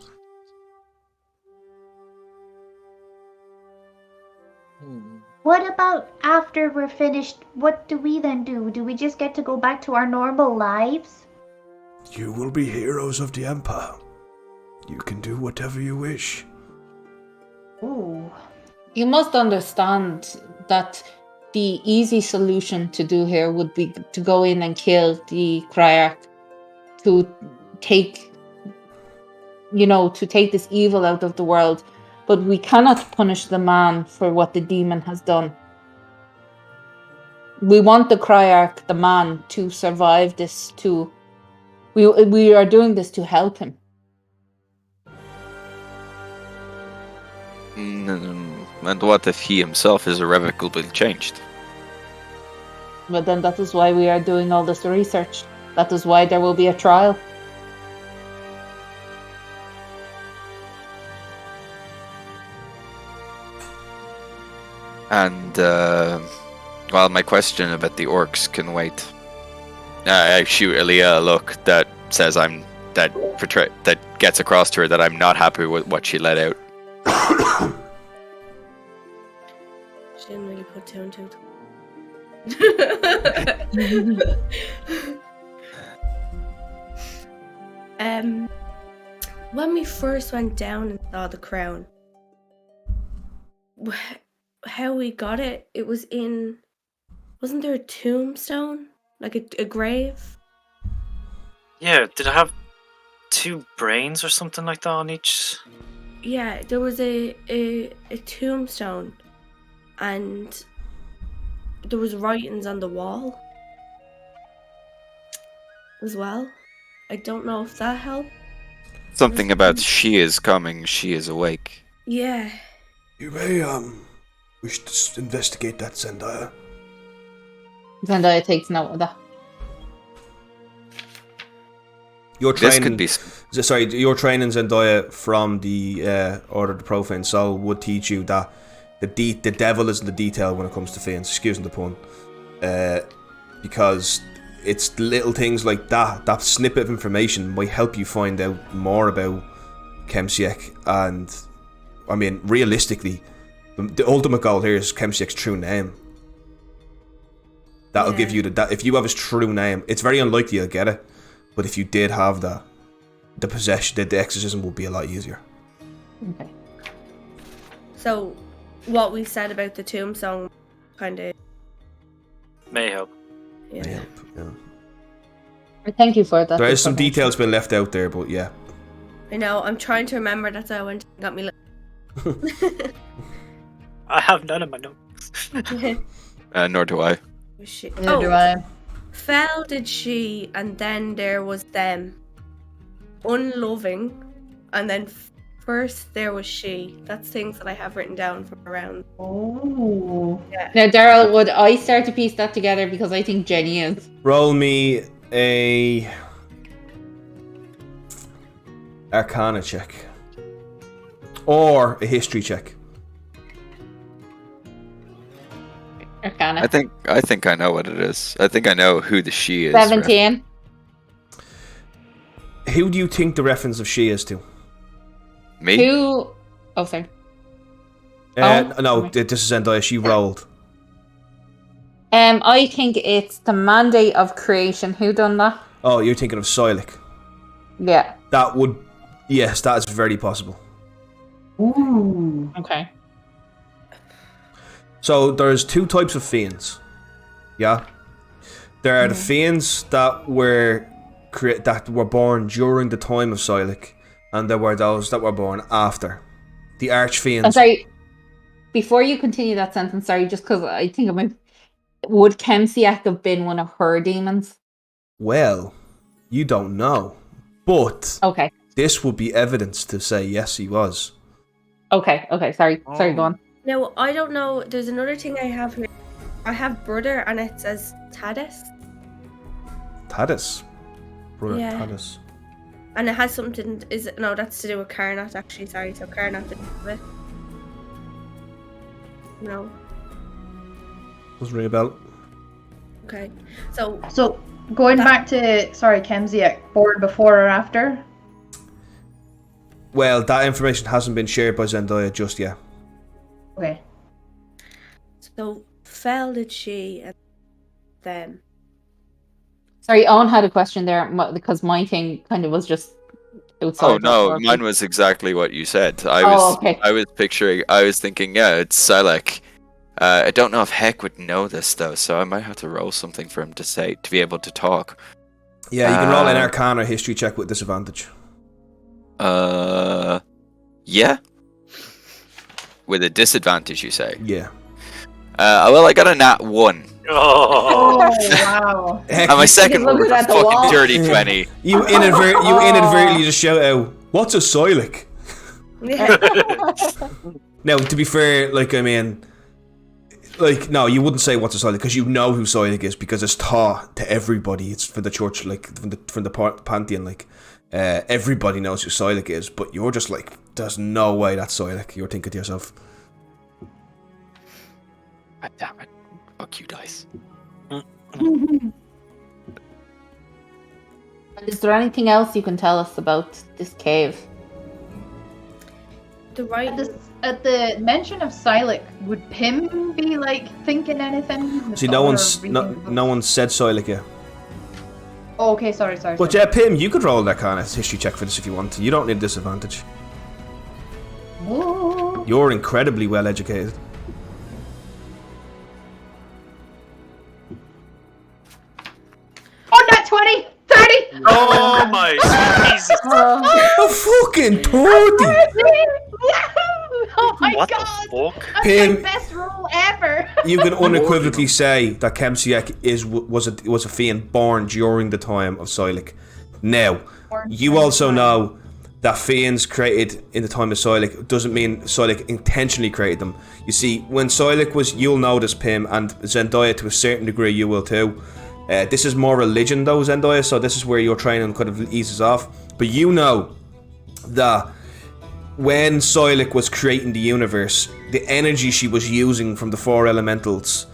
What about after we're finished? What do we then do? Do we just get to go back to our normal lives? You will be heroes of the Empire. You can do whatever you wish. Ooh. You must understand that the easy solution to do here would be to go in and kill the Criarch to take, to take this evil out of the world. But we cannot punish the man for what the demon has done. We want the Criarch, the man, to survive this. We are doing this to help him. And what if he himself is irrevocably changed? But then that is why we are doing all this research. That is why there will be a trial. And, well, my question about the orcs can wait. I shoot Aaliyah a look that says that gets across to her that I'm not happy with what she let out. She didn't really put two and two. When we first went down and saw the crown, how we got it, it was in... Wasn't there a tombstone? Like a grave? Yeah, did it have 2 brains or something like that on each? Yeah, there was a tombstone, and there was writings on the wall as well. I don't know if that helped. Something about she is coming, she is awake. Yeah. You may, wish to investigate that, Zendaya. Zendaya takes note of that. Your This training, could be... your training, Zendaya, from the Order of the Profane Soul would teach you that the devil is in the detail when it comes to fiends. Excuse me the pun, because it's little things like that snippet of information might help you find out more about Kemsiek. And I mean, realistically, the ultimate goal here is Kemsiek's true name. That'll give you that. If you have his true name, it's very unlikely you'll get it. But if you did have that, the possession, the exorcism would be a lot easier. Okay. So, what we said about the tombstone kind of... May help. Yeah. Yeah, yeah. Thank you for that. There is some information. details been left out there, but yeah. I know, I'm trying to remember, that's how I went and got me... I have none of my notes. Nor do I. Neither do I. Fell did she, and then there was them. Unloving, and then first there was she. That's things that I have written down from around. Oh. Yeah. Now, Daryl, would I start to piece that together because I think Jenny is? Roll me a Arcana check. Or a history check. Arcana. I think I know what it is. I think I know who the she is. 17. Who do you think the reference of she is to? Me? Who? Oh, sorry. No, sorry. this is Zendaya. She rolled. I think it's the mandate of creation. Who done that? Oh, you're thinking of Soilic. Yeah. That would... Yes, that is very possible. Ooh. Okay. So there's 2 types of fiends. Yeah. There are the fiends that were born during the time of Soilic, and there were those that were born after. The archfiends. I'm sorry. Before you continue that sentence, sorry, just because I think I might... Would Kemsiak have been one of her demons? Well, you don't know, but Okay. this would be evidence to say yes, he was. Okay. Sorry, go on. Now, I don't know. There's another thing I have here. I have brother, and it says Taddis. Taddis? Brother Yeah. Taddis. And it has something. No, that's to do with Carnot, actually. Sorry, so Carnot didn't have it. No. Doesn't ring a bell. Okay. So going back to Kemsiak, born before or after? Well, that information hasn't been shared by Zendaya just yet. Okay. So fell did she and them? Sorry, Owen had a question there because my thing kind of was just outside. Oh no, mine was exactly what you said. I was thinking, yeah, it's Selec. I don't know if Heck would know this though, so I might have to roll something for him to be able to talk. Yeah, you can roll an Arcana history check with disadvantage. Yeah. With a disadvantage, you say? Yeah. Well, I got a nat 1. Oh, wow. And my second one was a fucking dirty 20. You inadvertently just shout out, "What's a Silex?" Yeah. Now, to be fair, no, you wouldn't say what's a Silex because you know who Silex is because it's taught to everybody. It's for the church, from the pantheon. Everybody knows who Silex is, but you're just like, there's no way that's Silex. You're thinking to yourself, God damn it. Fuck you, dice. Is there anything else you can tell us about this cave? At the mention of Silex, would Pim be thinking anything? see, no one's said Silex yet. Oh, okay, sorry. But yeah, Pim, you could roll that kind of history check for this if you want. You don't need disadvantage. Whoa. You're incredibly well educated. Oh, not 20! 30! oh my Jesus! A fucking 30! Oh my What god! the fuck? That's Pim, my best roll ever! You can unequivocally say that Kemsiak was a fiend born during the time of Silex. Now, you also know that fiends created in the time of Silex doesn't mean Silex intentionally created them. You see, when Silex was, you'll know this, Pim, and Zendaya to a certain degree you will too. This is more religion though, Zendaya, so this is where your training kind of eases off. But you know that when Silex was creating the universe, the energy she was using from the 4 elementals,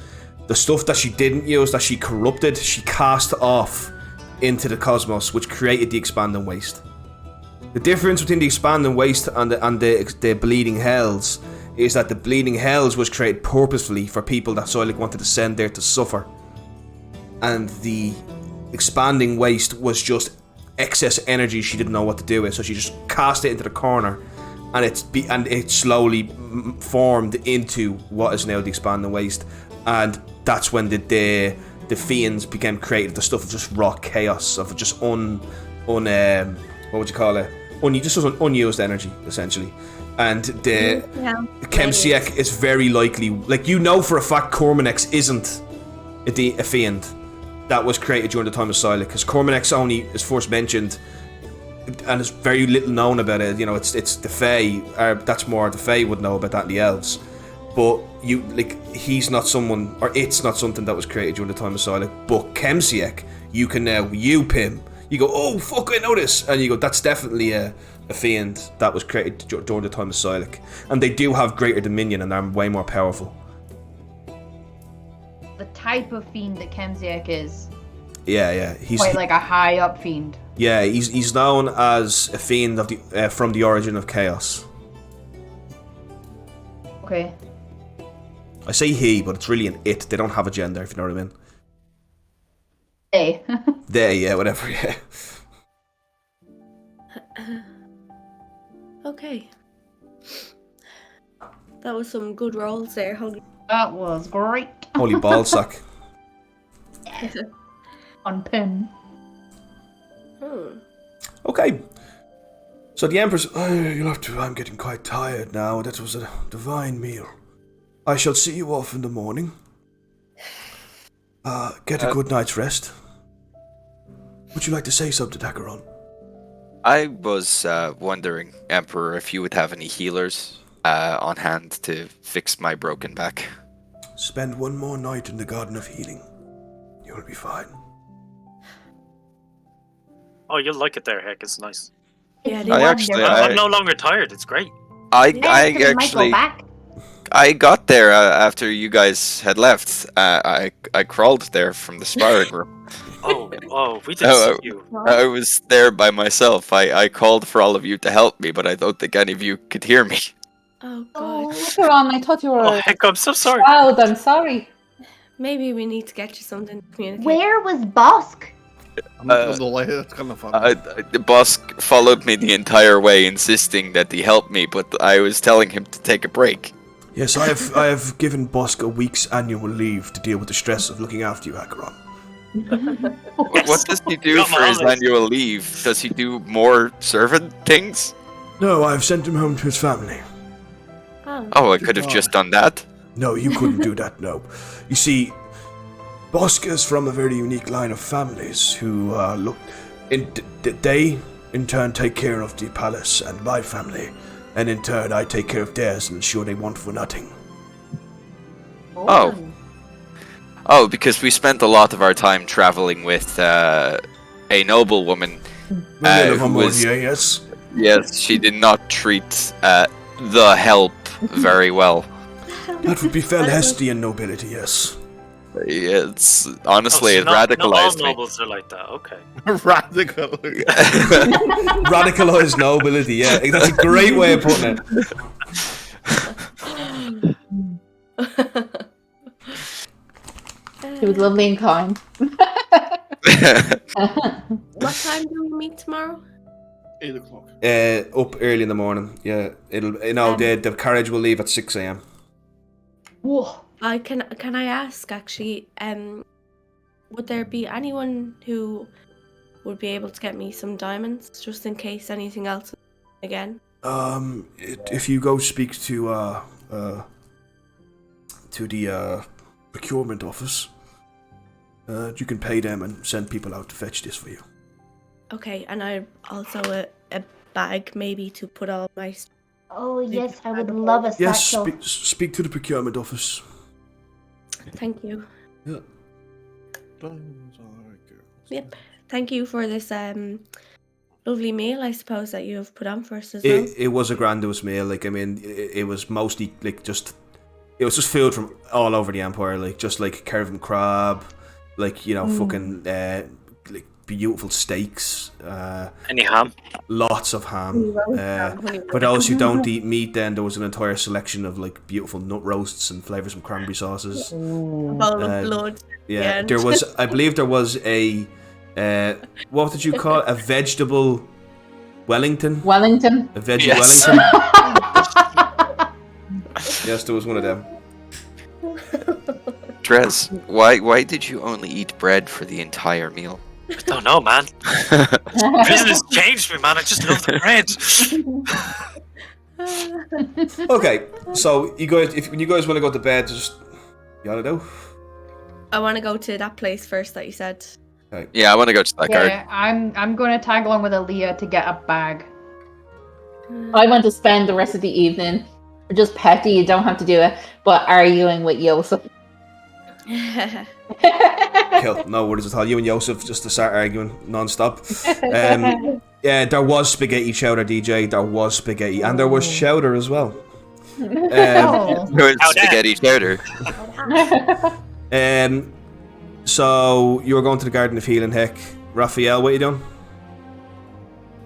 the stuff that she didn't use, that she corrupted, she cast off into the cosmos, which created the expanding waste. The difference between the expanding waste and the bleeding hells is that the bleeding hells was created purposefully for people that Silex wanted to send there to suffer, and the expanding waste was just excess energy she didn't know what to do with, so she just cast it into the corner, and it slowly formed into what is now the expanding waste, and that's when the fiends became created. The stuff of just raw chaos, of just what would you call it? Unused energy, essentially. And the Kemsiak is very likely, for a fact, Cormanex isn't a fiend that was created during the time of Silex, because Cormanex only is first mentioned, and there's very little known about it. It's the Fae. That's more the Fae would know about that than the elves. But he's not someone, or it's not something that was created during the time of Silex. But Kemsiak, you can now, Pim, you go, oh fuck, I know this, and you go, that's definitely a fiend that was created during the time of Silex, and they do have greater dominion and they're way more powerful. The type of fiend that Kemsiak is. Yeah, he's quite like a high up fiend. Yeah, he's known as a fiend of from the origin of chaos. Okay. I say he, but it's really an it. They don't have a gender, if you know what I mean. They. They, yeah, whatever, yeah. Okay. That was some good rolls there. That was great. Holy ballsack. On Pim. Okay. So the Empress, I'm getting quite tired now. That was a divine meal. I shall see you off in the morning. Get a good night's rest. Would you like to say something, Acheron? I was wondering, Emperor, if you would have any healers on hand to fix my broken back. Spend one more night in the Garden of Healing. You'll be fine. Oh, you'll like it there, Heck. It's nice. Yeah, It's I wonderful. actually- I'm no longer tired. It's great. I Yeah, 'cause we might go actually back. I got there after you guys had left. I crawled there from the sparring room. Oh, we didn't see you. I was there by myself. I called for all of you to help me, but I don't think any of you could hear me. Oh Oh, god. Ron, I thought you were Oh, Heck, I'm so sorry. proud. I'm sorry. Maybe we need to get you something to communicate. Where was Bosk? I'm not gonna lie, that's kind of fun. The boss followed me the entire way, insisting that he help me, but I was telling him to take a break. Yes, I have given Bosk a week's annual leave to deal with the stress of looking after you, Acheron. What does he do Got for my his holidays. annual leave? Does he do more servant things? No, I've sent him home to his family. Oh, I could have just done that. No, you couldn't do that, no. You see, Bosk is from a very unique line of families who they in turn take care of the palace and my family, and in turn I take care of theirs and ensure they want for nothing. Oh, because we spent a lot of our time traveling with a noblewoman who was... Yes. Yes, she did not treat the help very well. That would be Felhestian nobility, yes. It's honestly, it Not all radicalized me. nobles are like that. Okay. Radical. Radicalized nobility, yeah. That's a great way of putting it. He was lovely and kind. What time do we meet tomorrow? 8 o'clock. Up early in the morning, yeah. The carriage will leave at 6 a.m. Whoa. Can I ask actually, would there be anyone who would be able to get me some diamonds just in case anything else again? If you go speak to the procurement office, you can pay them and send people out to fetch this for you. Okay, and I also a bag maybe to put all my Oh, yes, I would love a Yes, satchel. speak to the procurement office. Thank you. Yeah. Yep. Thank you for this lovely meal, I suppose, that you have put on for us as well. It was a grandiose meal. Like, I mean, it was mostly like just food from all over the empire. Like, just like carving crab, like, you know, fucking like beautiful steaks. Any ham? Lots of ham. For those who don't eat meat, then there was an entire selection of like beautiful nut roasts and flavors from cranberry sauces. A bowl of blood. Yeah, there was. I believe there was a. What did you call it? A vegetable Wellington? Wellington. A veggie Yes. Wellington? Yes, there was one of them. Drez, why did you only eat bread for the entire meal? I don't know, man. Business changed me, man. I just love the bread. Okay, so you guys, when you guys want to go to bed, just you wanna do? I want to go to that place first that you said. Okay. Yeah, I want to go to that garden. Yeah, I'm going to tag along with Aaliyah to get a bag. I want to spend the rest of the evening just petty, you don't have to do it, but arguing with Yosef. Cool. No worries at all. You and Joseph just to start arguing non-stop. Yeah, there was spaghetti chowder, DJ. There was spaghetti, and there was chowder as well. Oh. Spaghetti chowder. So you were going to the Garden of Healing, Heck. Raphael, what are you doing?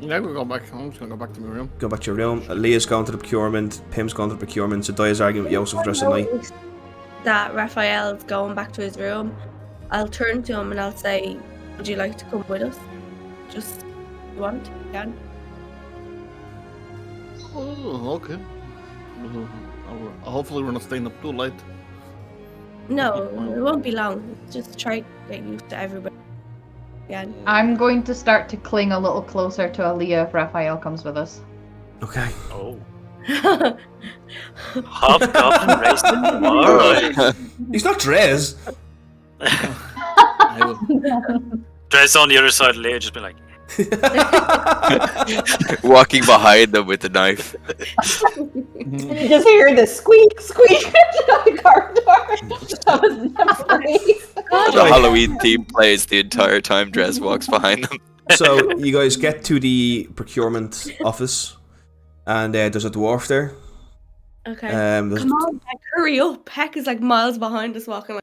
Yeah, we'll go back. I'm just gonna go back to my room. Go back to your room. Leah's going to the procurement. Pim's going to the procurement. Zadia's arguing with Joseph the rest of the night. That Raphael's going back to his room. I'll turn to him and I'll say, would you like to come with us? Just, you want? You can. Oh, okay. Hopefully we're not staying up too late. No, it won't be long. Just try to get used to everybody again. I'm going to start to cling a little closer to Aaliyah if Raphael comes with us. Okay. Oh. Hobgoblin racing? Alright. He's not Drez. I will. Dress on the other side of Leia, just be like, Walking behind them with the knife. And you just hear the squeak, squeak of the car door. That was nice. The Halloween theme plays the entire time Dress walks behind them. So you guys get to the procurement office, and there's a dwarf there. Okay. There's- Come on, Heck, hurry up. Heck is like miles behind us walking.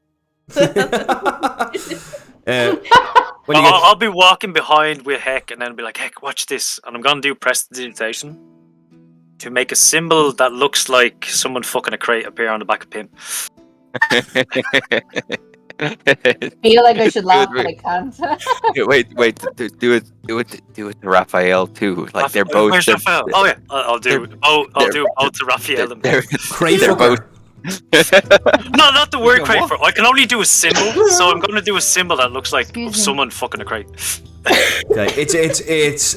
When you get, I'll be walking behind with Heck, and then be like, Heck, watch this. And I'm going to do prestidigitation to make a symbol that looks like someone fucking a crate appear on the back of Pim. I feel like I should laugh, but I can't. Wait, do it to Raphael too. Like they're both. Where's Raphael? Oh yeah, I'll do both to Raphael. They're Crayfucker. both. No, not the word crate. I can only do a symbol, so I'm going to do a symbol that looks like someone fucking a crate. Okay, it's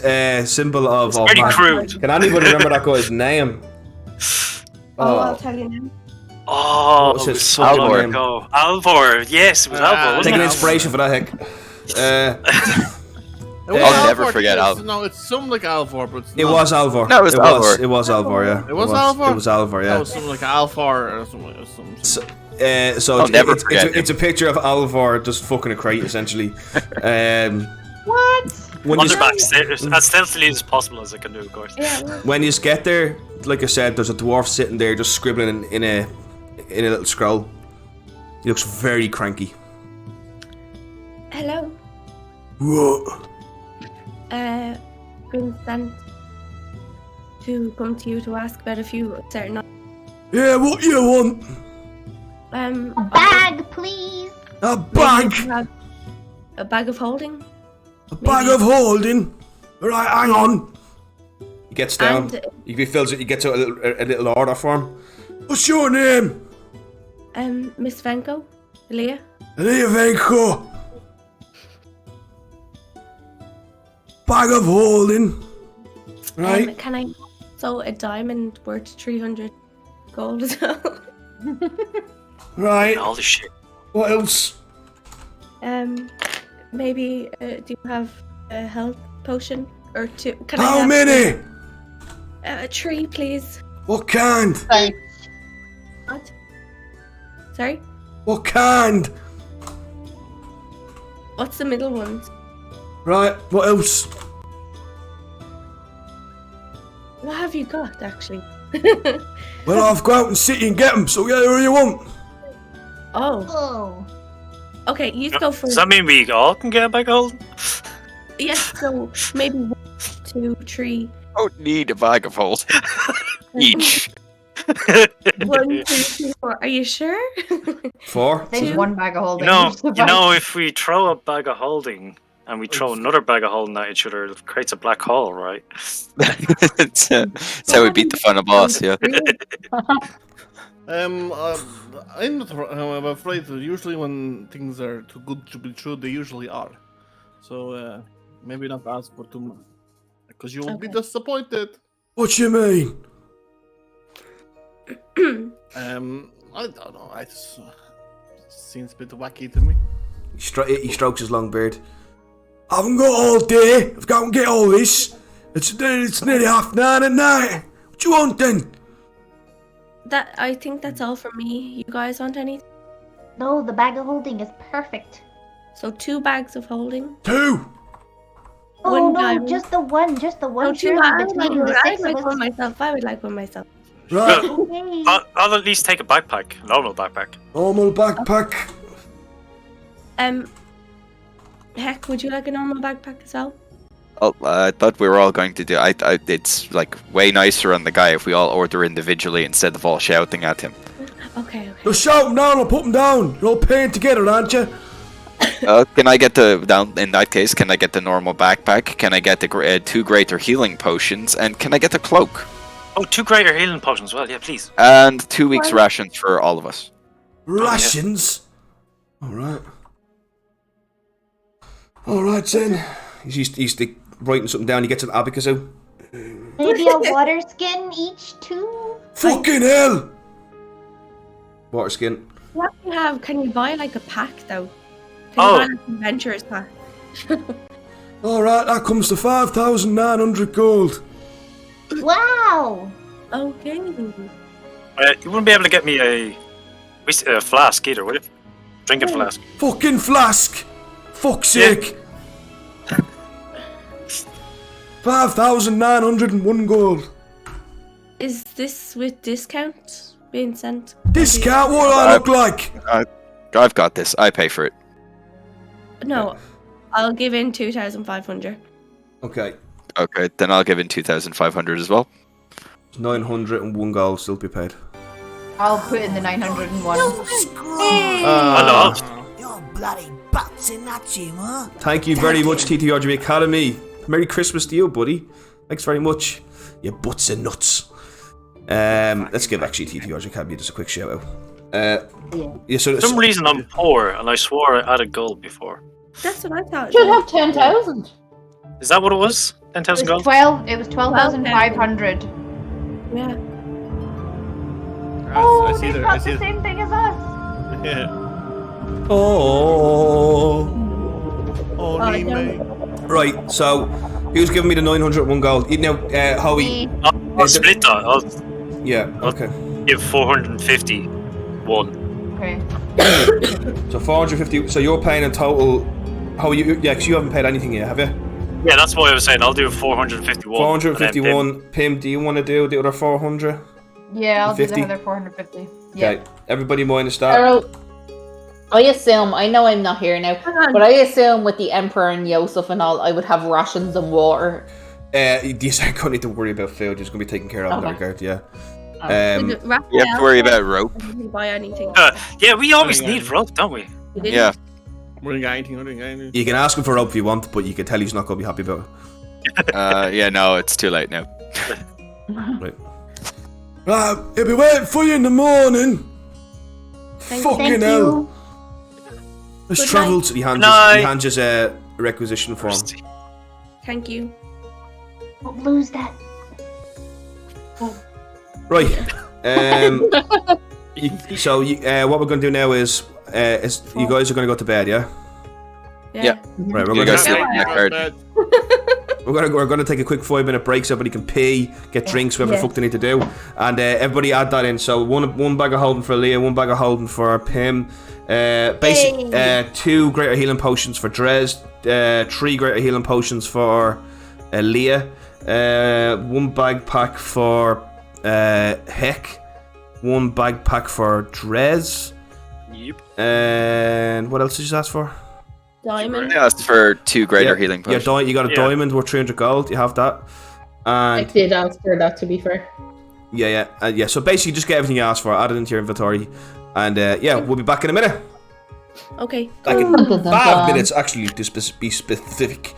a symbol of. It's pretty crude. Can anybody remember that guy's name? I'll tell you now. Oh, What was his so full long name? ago. Alvor, yes, it was Alvor. Wasn't Taking it? inspiration for that, Heck. It was I'll never Alvor, forget it's- Alvor. No, it's something like Alvor, but it's It not. was Alvor. No, it was Alvor. It was Alvor, yeah. It was Alvor? It was Alvor, That yeah. was something like Alfar or something. Or something. So I'll never forget it's a picture of Alvor just fucking a crate, essentially. What? When On you, the back, as stealthily as possible as I can do, of course. Yeah. when you get there, like I said, there's a dwarf sitting there just scribbling in a little scroll. He looks very cranky. Hello. What? Been sent to come to you to ask about a few certain. Yeah, what you want? A bag, please. A bag? A bag of holding. A bag of holding? Right, hang on. He gets down. And, He fills it. He gets a little order for him. What's your name? Miss Venko, Leah. Leah Venko. Bag of holding. Right. Can I? So a diamond worth 300 gold as well. Right. All the shit. What else? Maybe do you have a health potion or two? Can I How have many? a tree, please? What kind? Sorry. What? Sorry. What kind? What's the middle ones? Right. What else? What have you got actually? Well, I've go out and city and get them. So get who you want. Oh. Oh. Okay, you go Does first. that mean we all can get a bag of holding? Yes. So maybe 1, 2, 3. Don't need a bag of holes. Each. 1, 2, 3, 4. Are you sure? 4. There's Two. one bag of holding. If we throw a bag of holding and we throw another bag of holding at each other, it creates a black hole, right? That's how we beat the final boss, yeah. I'm afraid that usually when things are too good to be true, they usually are. So maybe not ask for too much, because you will be Okay. disappointed. What you mean? I don't know. Seems a bit wacky to me. He strokes his long beard. I haven't got all day. I've got to get all this. It's nearly 9:30 at night. What you want then? I think that's all from me. You guys want anything? No, the bag of holding is perfect. So 2 bags of holding. 2. Oh One no, diamond. just the one, No, 2. surely I would between the like 6 one of us. myself. I would like one myself. Right. Okay. I'll at least take a backpack, a normal backpack. Normal backpack. Heck, would you like a normal backpack as well? Oh, I thought we were all going to do. It's like way nicer on the guy if we all order individually instead of all shouting at him. Okay. You're shouting down, I'll put them down. You're all paying together, aren't you? Can I get in that case? Can I get the normal backpack? Can I get the 2 greater healing potions? And can I get the cloak? Oh, 2 greater healing potions, well, yeah, please. And 2 weeks rations for all of us. Rations. Alright. Alright then. He's writing something down. He gets an abacus out. Maybe a water skin each too? Fucking hell! Water skin. What do you have? Can you buy like a pack though? Can Oh. you buy like an adventurer's pack? Alright, that comes to 5,900 gold. Wow. Okay. You wouldn't be able to get me a flask either, would you? Drinking flask. Fucking flask! Fuck's sake! 5,901 gold. Is this with discount being sent? Discount? What do I look like? I've got this. I pay for it. No, I'll give in 2,500. Okay. Okay, then I'll give in 2,500 as well. 901 gold still to be paid. I'll put in the 901. Hello. You're bloody butts in that gym, huh? Thank you very much, TTRGB Academy. Merry Christmas to you, buddy. Thanks very much. You butts and nuts. Let's give actually TTRGB Academy just a quick shout out. Yeah, so For some reason I'm poor, and I swore I added gold before. That's what I thought. Should have 10,000. Is that what it was? 10,000 gold? It was 12,500. Yeah. Oh, I they see the. I got see the the. same thing as us. Yeah. Oh. Oh, I me, don't- mate. Right, so who's giving me the 901 gold? You know, Howie. I'll split that. I'll Yeah, okay. give 451. Okay. So 450. So you're paying in total. Howie, yeah, because you haven't paid anything yet, have you? Yeah, that's what I was saying. I'll do 451. 451. Pim, do you want to do the other 400? Yeah, I'll do 50? the other 450. Yeah. Okay, everybody minus that. Carol, I assume, I know I'm not here now, but I assume with the Emperor and Yosef and all, I would have rations and water. These aren't going to need to worry about food. It's going to be taken care of in that regard, yeah. With Raphael, You have to worry about rope. didn't buy anything. Yeah, we always need rope, don't we? You didn't? Yeah. We didn't get anything. I didn't get anything. You can ask him for rope if you want, but you can tell he's not going to be happy about it. Yeah, no, it's too late now. Right. Right, he'll be waiting for you in the morning. Thank Fucking Thank hell. you. Let's Good travel night. to... He hands Night. us a requisition form. Thank you. Don't lose that. Right. So what we're going to do now is you guys are going to go to bed, yeah? Yeah. Right, You guys sleep in that card. we're gonna take a quick 5-minute break so everybody can pee, get drinks, whatever the fuck they need to do, and everybody add that in. So one bag of holding for Leah, one bag of holding for Pim, 2 greater healing potions for Drez, 3 greater healing potions for Leah, 1 bag pack for Heck, 1 bag pack for Drez, Yep. and what else did you ask for? Diamond. I asked for 2 greater healing Yeah, potions. you got a Yeah. diamond worth 300 gold. You have that. I And did ask for that, to be fair. yeah. So basically, just get everything you asked for, add it into your inventory, and we'll be back in a minute. Okay. Back in Dun, dun, dun, 5 dun. minutes, actually, to be specific.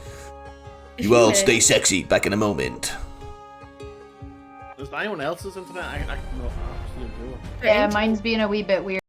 You all stay sexy. Back in a moment. Is anyone else's internet? I no, absolutely. Yeah, mine's being a wee bit weird.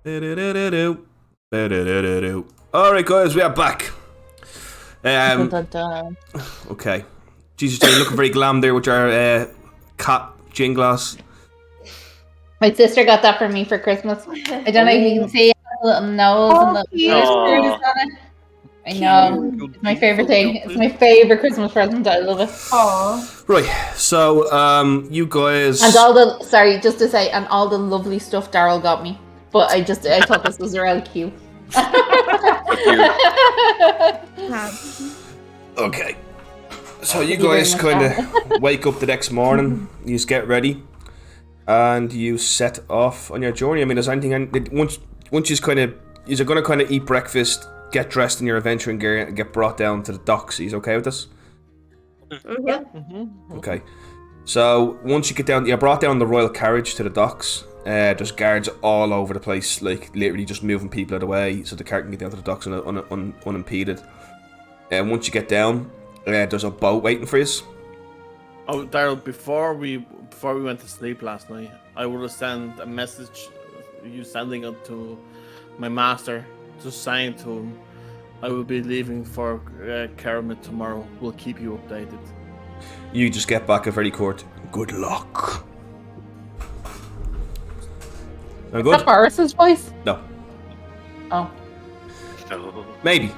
Alright, guys, we are back. Dun, dun, dun. Okay. Jesus, you're looking very glam there with your cat gin glass. My sister got that for me for Christmas. I don't know if you can see it, has a little nose and little whiskers on it. I know. It's my favorite thing. It's my favorite Christmas present. I love it. Aww. Right, so you guys. And all the just to say, and all the lovely stuff Daryl got me. But I thought this was real cute. Okay. So you guys kind of wake up the next morning. You just get ready, and you set off on your journey. I mean, there's anything once you're gonna kind of eat breakfast, get dressed in your adventuring gear, and get brought down to the docks. He's okay with this? Yeah. Okay. So once you get down, you're brought down the royal carriage to the docks. There's guards all over the place, like literally just moving people out of the way so the cart can get down to the docks unimpeded. And once you get down, there's a boat waiting for you. Oh, Daryl, before we went to sleep last night, I would have sent a message, you sending it to my master, just saying to him, I will be leaving for Kermit tomorrow. We'll keep you updated. You just get back a very short, good luck. Is that Boris's voice? No. Oh. Maybe.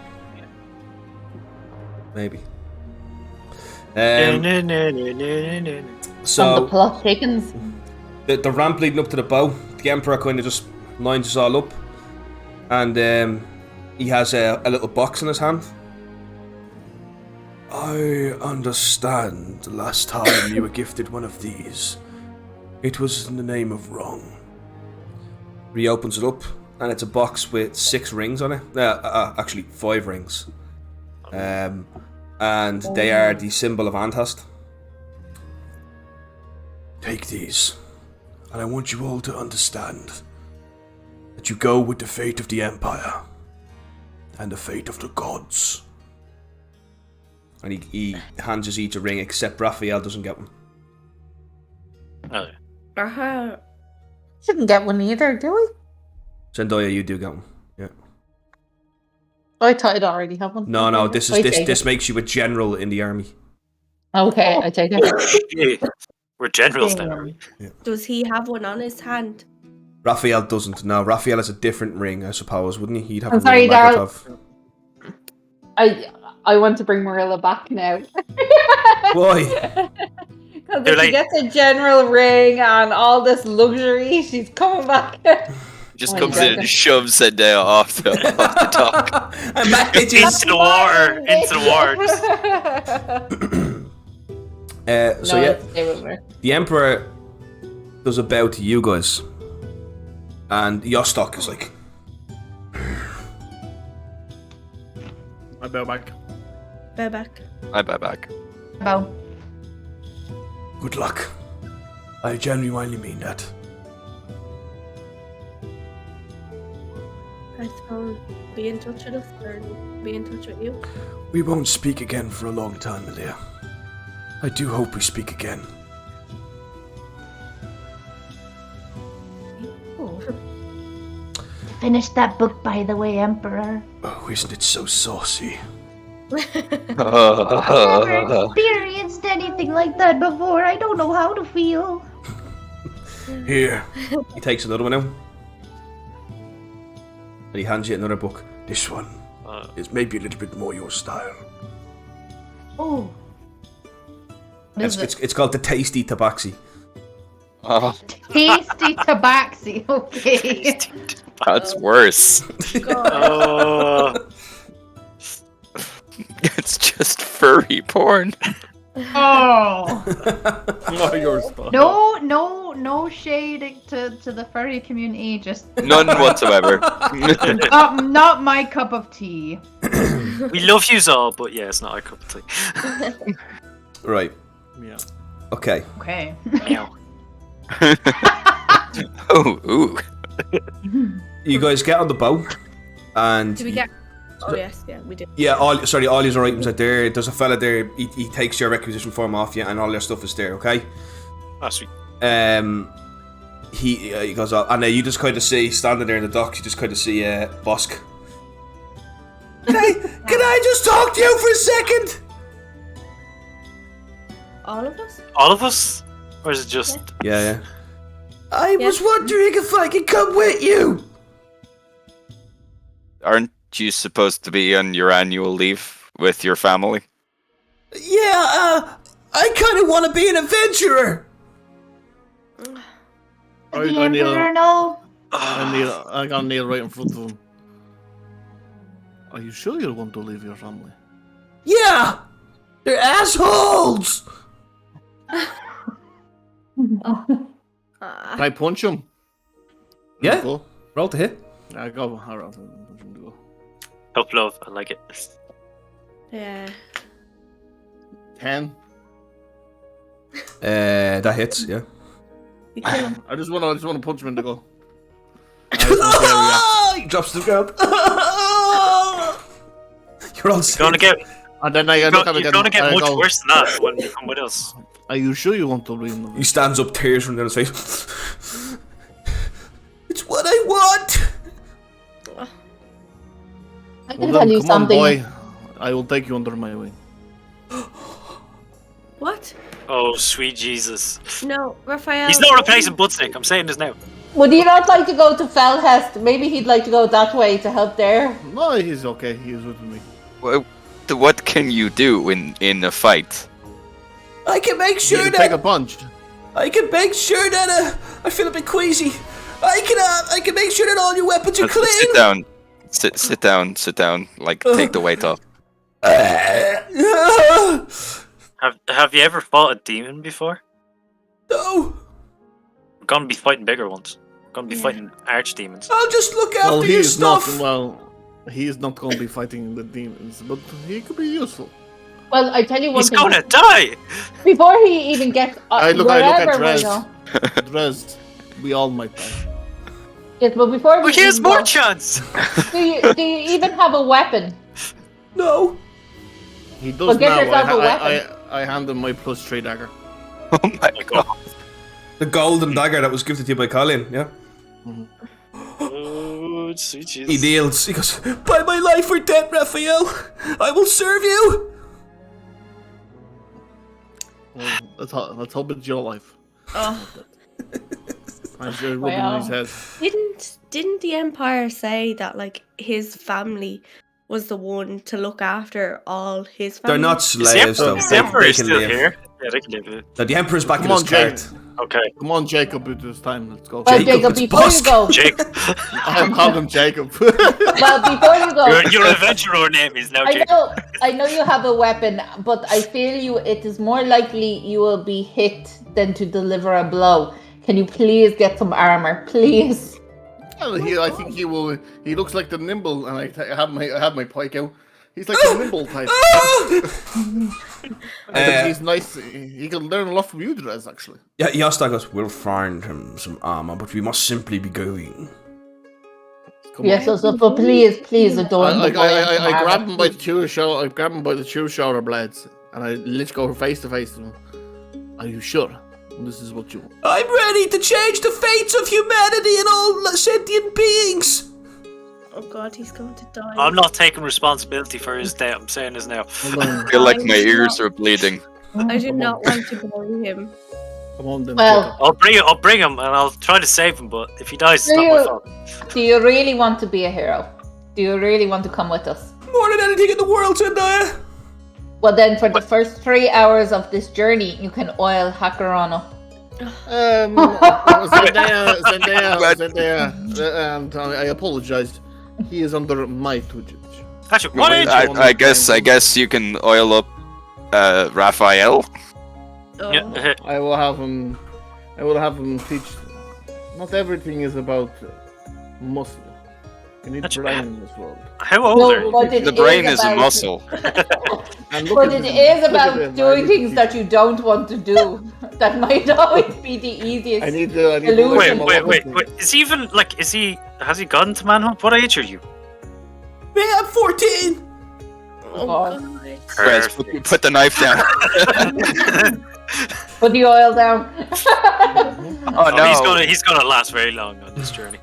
So the plot thickens. The ramp leading up to the bow, the Emperor kind of just lines us all up, and he has a little box in his hand. I understand the last time you were gifted one of these. It was in the name of wrong. He opens it up, and it's a box with 6 rings on it. Actually, 5 rings. And they are the symbol of Antast. Take these, and I want you all to understand that you go with the fate of the Empire and the fate of the gods. And he hands us each a ring, except Raphael doesn't get one. Uh-huh. Shouldn't get one either, do we? Zendaya, you do get one. Yeah. I thought I'd already have one. No. This makes you a general in the army. Okay, I take it. We're generals now. Yeah. Does he have one on his hand? Raphael doesn't. No, Raphael has a different ring, I suppose, wouldn't he? He'd have I'm a sorry, ring like Daryl. I want to bring Marilla back now. Why? Because if she gets a general ring and all this luxury, she's coming back. Just comes in and shoves Zendaya off the dock. I'm back, bitches. Into the water. Into the water. So the Emperor does a bow to you guys, and Yostok is like, I bow back. Bow back. I buy back. Bow. Good luck. I genuinely mean that. I suppose be in touch with us or be in touch with you. We won't speak again for a long time, Malia. I do hope we speak again. Finish that book, by the way, Emperor. Oh, isn't it so saucy? Never experienced anything like that before. I don't know how to feel. Here. he takes another one out, and he hands you another book. This one is maybe a little bit more your style. Oh. What is it? It's called the Tasty Tabaxi. Tasty Tabaxi. Okay. That's worse. It's just furry porn. Oh. Oh, you're spot. No shade to the furry community. Just None whatsoever. not my cup of tea. We love you all, but yeah, it's not our cup of tea. Right. Yeah. Okay. Okay. Meow. Oh, ooh. You guys get on the boat, and Did we get? Oh yes, yeah, we did. yeah, all your items are there. There's a fella there. He takes your requisition form off you, and all your stuff is there. Okay. Oh, sweet. he goes up, and you just kind of see, standing there in the docks, you just kind of see Bosk. Can I just talk to you for a second? All of us? All of us? Or is it just... Yeah. I was wondering if I could come with you. Aren't you supposed to be on your annual leave with your family? Yeah, I kind of want to be an adventurer. I The got Neil. Emperor, no. I got Neil right in front of him. Are you sure you want to leave your family? Yeah, they're assholes. Can I punch him? Yeah. Go. Roll to hit. I go. Alright, punch him to go. Tough love, I like it. Yeah. 10. That hits, yeah. You kill him. I just want to punch him in the go. He drops to the ground. You're all Gonna get, And then I look at him you're again. gonna get I much go, worse than that when you come with us. Are you sure you want to leave? He stands up, tears from down his face. It's what I want. I can tell you come something. on, boy. I will take you under my wing. What? Oh, sweet Jesus. No, Raphael. He's not replacing Buttstick, I'm saying this now. Would you not like to go to Felhest? Maybe he'd like to go that way to help there. No, he's okay. He's with me. What can you do in a fight? I can make You sure can take a that punch. I feel a bit queasy. I can make sure that all your weapons are clean. Sit down. Sit down. Like, take the weight off. Have you ever fought a demon before? No, We're gonna be fighting bigger ones. We're gonna be fighting archdemons. I'll just look after Well, your he's not. stuff. Well, he is not going to be fighting the demons, but he could be useful. Well, I tell you one He's thing. gonna die! Before he even gets I look at wherever we Drez. go. Drez, we all might die. Yes, but before we But he has even more go, chance! do you even have a weapon? No, He does Well, get now. yourself a weapon. I hand him my +3 dagger. Oh my god. The golden dagger that was gifted to you by Colin, yeah? Oh, sweet He Jesus. kneels. He goes, by my life or death, Raphael, I will serve you. Well, let's hope it's your life. Oh, I'm sure rubbing Wow. his head. didn't the Empire say that like his family was the one to look after all his family? they're not Is slaves, though. the Emperor They is can still live. here? Yeah, they can live here. No, the Emperor's back Come in his on, Jake. cart. Okay. Come on, Jacob, it is time. Let's go. Well, Jacob, Jacob, it's before you Busk. go, Jake, I'm calling Jacob. well, before you go, your adventurer name is now Jake. I know you have a weapon, but I feel it is more likely you will be hit than to deliver a blow. Can you please get some armor, please? Well, I think he will. He looks like the nimble, and I have my pike out. He's like the nimble type. I think he's nice. He can learn a lot from you, Drez, actually. Yeah, Yostar goes, we'll find him some armor, but we must simply be going. Come Yes, on. but please adorn the boy. I grab him by the two shoulder. I grab him by the two shoulder blades, and I let's go face to face to him. Are you sure this is what you want? I'm ready to change the fates of humanity and all sentient beings. Oh God, he's going to die. I'm not taking responsibility for his death. I'm saying this now. Hold on. I feel like my ears are bleeding. I do not want to bury him. Come on, then. Well, I'll bring him, and I'll try to save him. But if he dies, it's Do not my you- fault. do you really want to be a hero? Do you really want to come with us? More than anything in the world, Zendaya. Well, then, for the first 3 hours of this journey, you can oil Hakarano. Zendaya, and I apologized. He is under my tutelage. Actually, what age? I guess you can oil up Raphael. Oh. Yeah, I will have him teach. Not everything is about muscle. You need Actually, brain in this world. how old are you? but it The brain is a about- muscle. And look But at it him. is Look at about him. I doing need things to that you don't want to do. That might always be the easiest. I need to Illusion. learn him a lot of Wait. things. Is he even like? Has he gotten to manhood? What age are you? Me, I'm 14. Oh God. God. Guys, put the knife down. Put the oil down. Oh no! He's gonna last very long on this journey.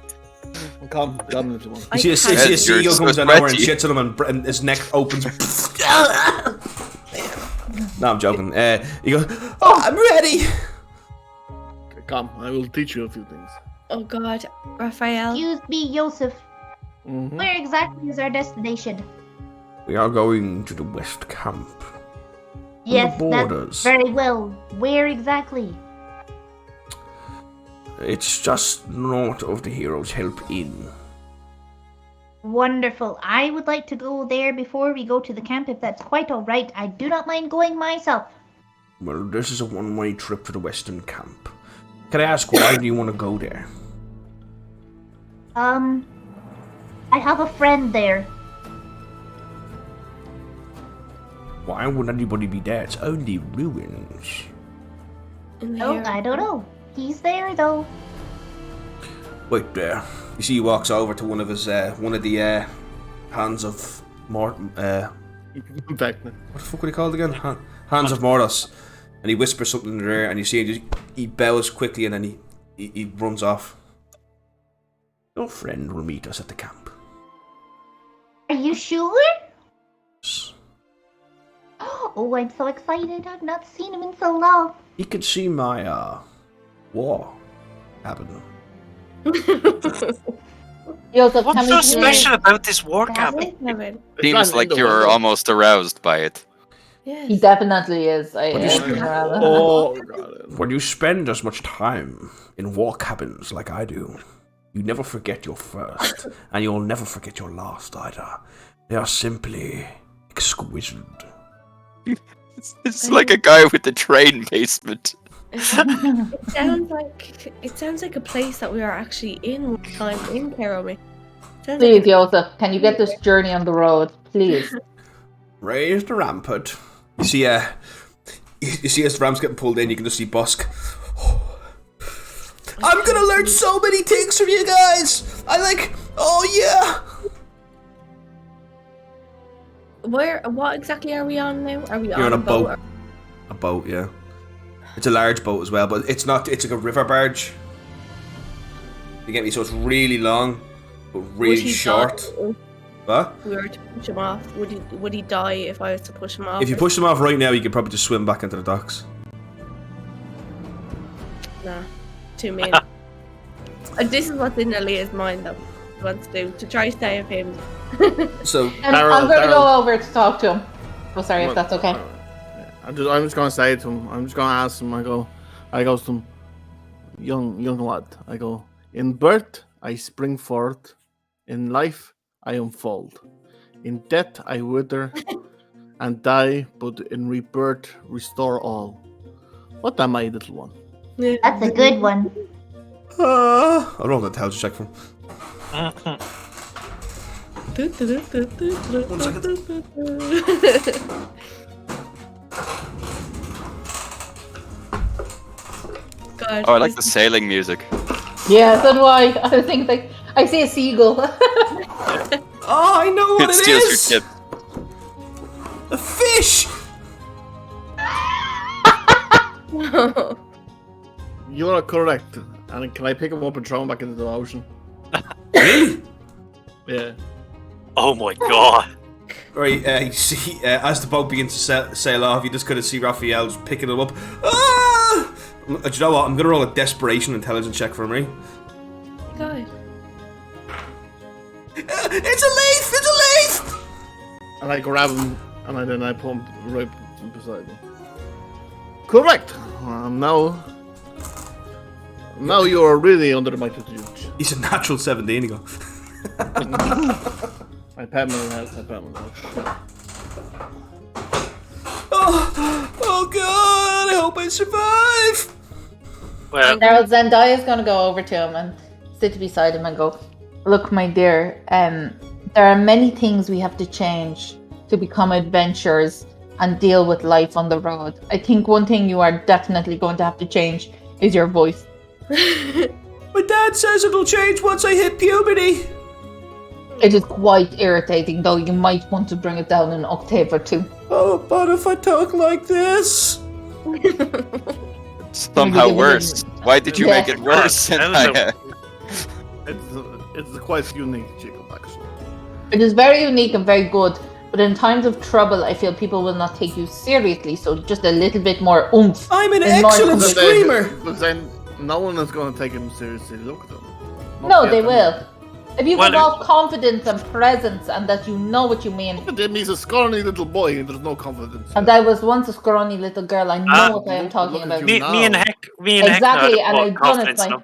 Come if you want. You see a Yes, seagull you're comes so down over and sweaty. shits on him, and his neck opens. No, I'm joking. You go, oh, I'm ready. Come, I will teach you a few things. Oh God, Raphael. Excuse me, Joseph. Mm-hmm. Where exactly is our destination? We are going to the West Camp. Yes, borders. that's very well. Where exactly? It's just north of the Heroes Help Inn. Wonderful. I would like to go there before we go to the camp, if that's quite all right. I do not mind going myself. Well, this is a one-way trip to the Western Camp. Can I ask, why do you want to go there? I have a friend there. Why would anybody be there? It's only ruins. Oh, I don't know. He's there though. Wait there. You see, he walks over to one of the hands of Morton. Back now. What the fuck were they called again? Hands of Mordos. And he whispers something in their ear, and you see he bows quickly, and then he runs off. Your friend will meet us at the camp. Are you sure? Oh, I'm so excited. I've not seen him in so long. He could see my, war happen. Joseph, What's so special about this war camp? Kevin. Seems like you're almost aroused by it. Yes. He definitely is. Oh, God. When you spend as much time in war cabins like I do, you never forget your first, and you'll never forget your last either. They are simply exquisite. It's like a guy with a train basement. It sounds like a place that we are actually in one time in Karomi. Please, Joseph, can you get this journey on the road, please? Raise the rampart. You see, you see as Ram's getting pulled in, you can just see Busk. I'm gonna learn so many things from you guys. Oh yeah. What exactly are we on now? Are we You're on a boat. or- A boat, yeah. It's a large boat as well, but it's not. It's like a river barge. You get me? So it's really long, but Would really he short. die What? if we were to push him off? Would he die if I was to push him off? If you push them off right now, you could probably just swim back into the docks. Nah, too mean. This is what's in Aaliyah's mind though. She wants to try to save him. So I'm going to go over to talk to him. Oh, sorry, if that's okay. I'm just gonna say to him. I'm just gonna ask him. I go to him, young lad. I go, in birth I spring forth, in life I unfold, in death I wither and die, but in rebirth restore all. What am I, little one? That's a good one. I'll roll the intelligence check for him. 1 second. God, Oh, I like the sailing music. Yeah, so do I. I think I see a seagull. Oh, I know what It it steals is. your tip. A fish. You are correct. And can I pick him up and throw him back into the ocean? Really? Yeah. Oh my god. Right, you see, as the boat begins to sail off, you just kind of see Raphael just picking him up. Ah! Do you know what? I'm gonna roll a desperation intelligence check for him, right? God. It's a leaf! It's a leaf! And I grab him and then I put him right beside me. Correct. Now you are really under the tutelage. He's a natural 17. You go. I pat him on the head. Oh god! I hope I survive. Well, Now Zendaya's gonna go over to him and sit beside him and go, "Look, my dear, there are many things we have to change to become adventurers and deal with life on the road. I think one thing you are definitely going to have to change is your voice." My dad says it'll change once I hit puberty. It is quite irritating, though. You might want to bring it down an octave or two. Oh, but if I talk like this, somehow Maybe worse. Why did you Yeah. make it worse? That was a- It's quite unique, Jacob, actually. It is very unique and very good, but in times of trouble, I feel people will not take you seriously. So just a little bit more oomph. I'm an and more excellent conviction. screamer. Because then no one is going to take him seriously. Look at them. Not No, yet, they I mean. will. If you Well, give off confidence and presence, and that you know what you mean. Look at him, he's a scrawny little boy and there's no confidence. And I was once a scrawny little girl. I know what I am look talking at about. you. Me and Heck Exactly, had and more I've done it. confidence in Like,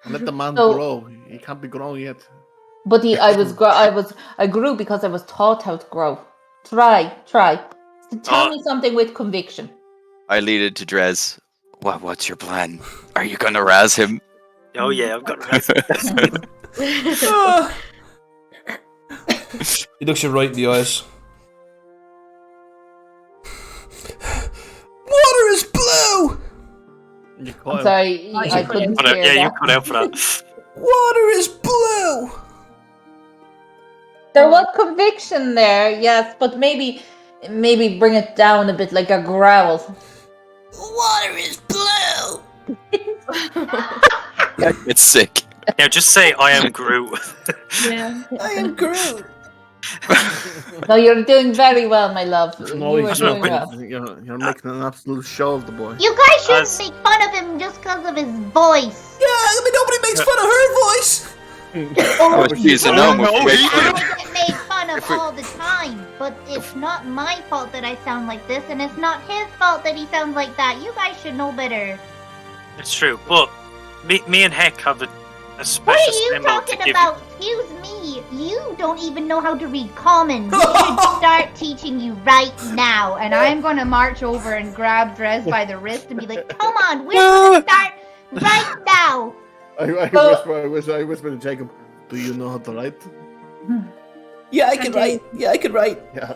him. Let the man So- grow. He can't be grown yet. but I grew because I was taught how to grow. Try. So tell me something with conviction. I lead it to Drez. What's your plan? Are you gonna razz him? Oh yeah, I've got Ah. He looks you right in the eyes. Water is blue! You I'm caught him. sorry, I you couldn't Cut out- hear yeah, you that. cut out for that. Water is blue! There was conviction there, yes, but maybe bring it down a bit, like a growl. Water is blue! It's sick. Yeah, just say I am Groot. Yeah. I am Groot. No, you're doing very well, my love. No, You are he's doing not. well. You're making an absolute show of the boy. You guys shouldn't Us. make fun of him just because of his voice. Yeah, I mean, nobody makes fun of her voice. Oh, she's a gnome. no, Wait, he- I get made fun of If we- all the time, but it's not my fault that I sound like this, and it's not his fault that he sounds like that. You guys should know better. It's true, but me and Heck have a What special are you symbol to talking give about? Excuse me. You don't even know how to read common. We should start teaching you right now. And I'm gonna march over and grab Drez by the wrist and be like, Come on, we're gonna start right now. I whisper to Jacob, do you know how to write? Yeah, I can write. Yeah, I can write. Yeah.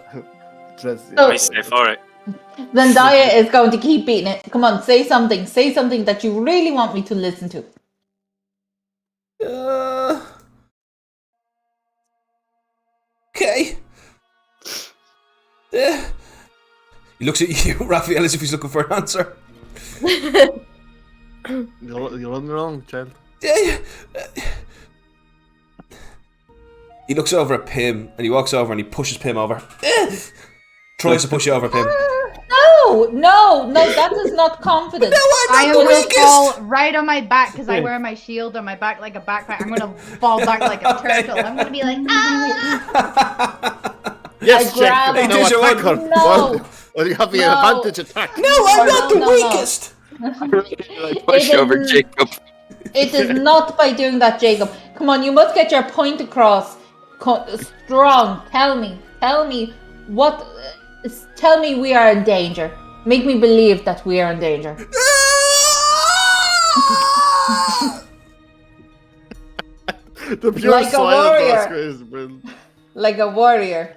Dress, Oh. I say for it. Zendaya is going to keep beating it. Come on, say something. Say something that you really want me to listen to. Okay. He looks at you, Raphael, as if he's looking for an answer. You're on the wrong, child. Yeah. He looks over at Pim, and he walks over and he pushes Pim over. Tries to push you over, Pim. No, that is not confidence. No, I I'm am not the gonna weakest. fall right on my back because I wear my shield on my back like a backpack. I'm gonna fall back like a turtle. I'm gonna be like, ah! Yes, I grab Jacob. him. Now Hey, attack her. No. Well, you have the No. advantage attack. No, I'm not the no. weakest. Push It over is- Jacob. It is not by doing that, Jacob. Come on, you must get your point across. Strong. Tell me what. Tell me we are in danger. Make me believe that we are in danger. The pure Like a silence warrior. Oscar is brilliant. Like a warrior.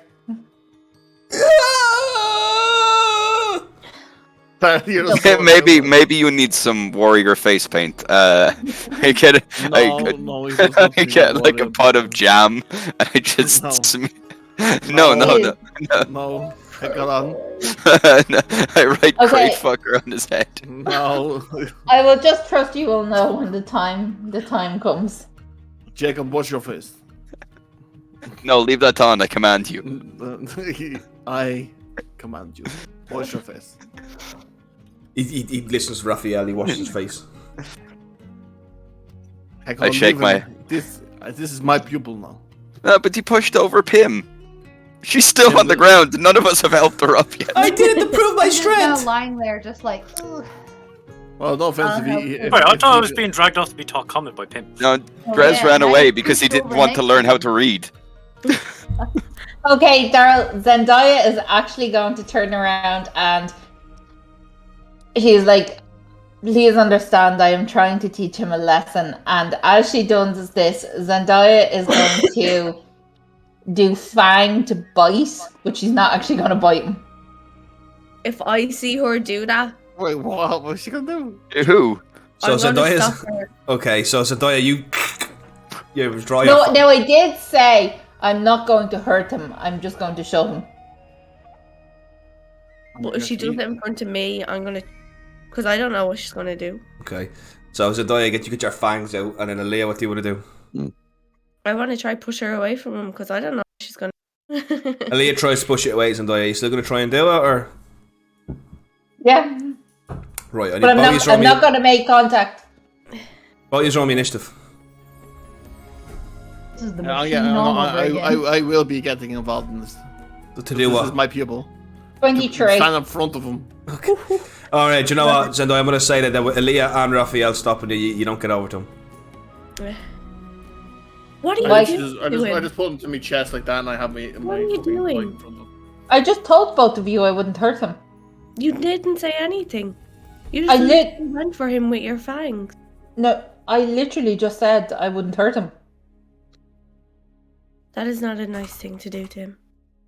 You're so- Maybe you need some warrior face paint. I get No, he does not I need get like a warrior. pot of jam. I just no. No, I got on. I write Okay. great fucker on his head. No, I will just trust you will know when the time comes. Jacob, watch your face. No, leave that on. I command you. I command you. Wash your face. He listens to Raphael, he washes his face. Heck, I I'm shake leaving. my- This is my pupil now. No, but he pushed over Pim. She's still on the ground. None of us have helped her up yet. I did it to prove my He's now strength. lying there just like, ugh. Well, no offense. I'll If Wait, I thought I you- was being dragged off to be taught common by Pim. No, Drez yeah, ran now away you because he pushed didn't over want to next learn to how him. to read. Okay, Daryl, Zendaya is actually going to turn around and he's like, please understand, I am trying to teach him a lesson. And as she does this, Zendaya is going to do Fang to bite, but she's not actually going to bite him. If I see her do that, Wait, what? What's she gonna do? Who? So I'm gonna Zendaya's stop her. okay. So Zendaya, you draw No, your. no, I did say I'm not going to hurt him. I'm just going to show him. But if she does it in front of me, I'm gonna because I don't know what she's gonna do. Okay. So Zendaya, you get your fangs out, and then Aaliyah, what do you want to do? I want to try push her away from him because I don't know what she's gonna. Aaliyah tries to push it away, Zendaya. Are you still going to try and do it, or? Yeah. Right, I need But I'm not going to make contact. Both you roll me initiative. This is the Yeah, machine all over again. I will be getting involved in this. To do This what? is my pupil. 23. Stand in front of him. Alright, do you know what, Zendaya? I'm going to say that with Aaliyah and Raphael stopping you don't get over to him. What are you I doing? just put him to my chest like that, and I have my. What are you doing? in front of him. I just told both of you I wouldn't hurt him. You didn't say anything. You I just lit- went for him with your fangs. No, I literally just said I wouldn't hurt him. That is not a nice thing to do to him.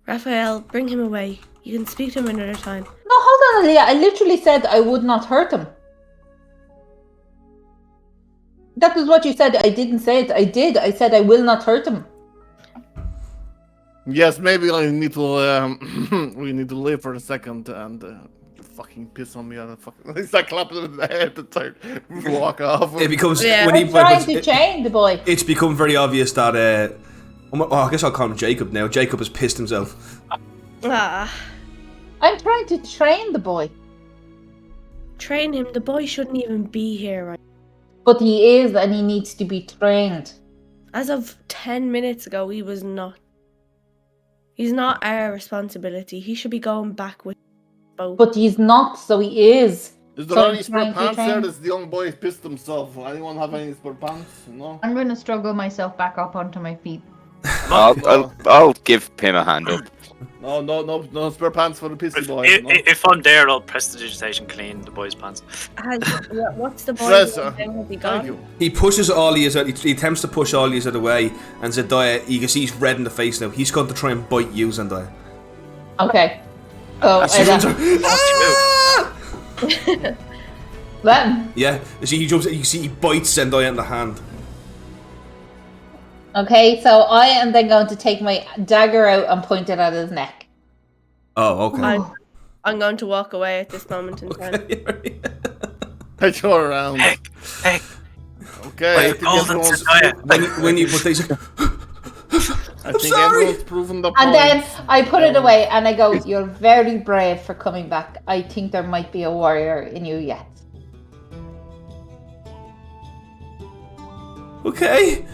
Raphael, bring him away. You can speak to him another time. No, hold on, Aaliyah. I literally said I would not hurt him. That was what you said. I didn't say it. I did. I said I will not hurt him. Yes, maybe I need to. We need to live for a second and fucking piss on me and fucking start clapping him in the head and start walk off. It becomes Yeah. when he I'm trying to chain the boy. it's become very obvious that I guess I'll call him Jacob now. Jacob has pissed himself. Ah, I'm trying to train the boy. train him. The boy shouldn't even be here right. But he is, and he needs to be trained. As of 10 minutes ago, he was not. He's not our responsibility. He should be going back with both. But he's not, so he is. Is there So any I'm spare trying to pants there? train. This young boy pissed himself. Anyone have any spare pants? No. I'm going to struggle myself back up onto my feet. I'll give him a hand up. No spare pants for the pissy boy. No. If I'm there, I'll prestidigitation clean the boy's pants. What's the boy Dresser. doing? Has he Thank gone? you. He pushes all these out. He attempts to push all these out of the way, and Zendaya, you can see he's red in the face now. He's going to try and bite you, Zendaya. Okay. So She runs her. Then. Yeah, you see he jumps. You see he bites Zendaya in the hand. Okay, so I am then going to take my dagger out and point it at his neck. Oh, okay. I'm going to walk away at this moment in time. I go around. Hey, Okay, I Wait, think hold on, everyone's, Zendaya. when you put these. I think sorry. everyone's proven the point. And then I put it away and I go, "You're very brave for coming back. I think there might be a warrior in you yet." Okay,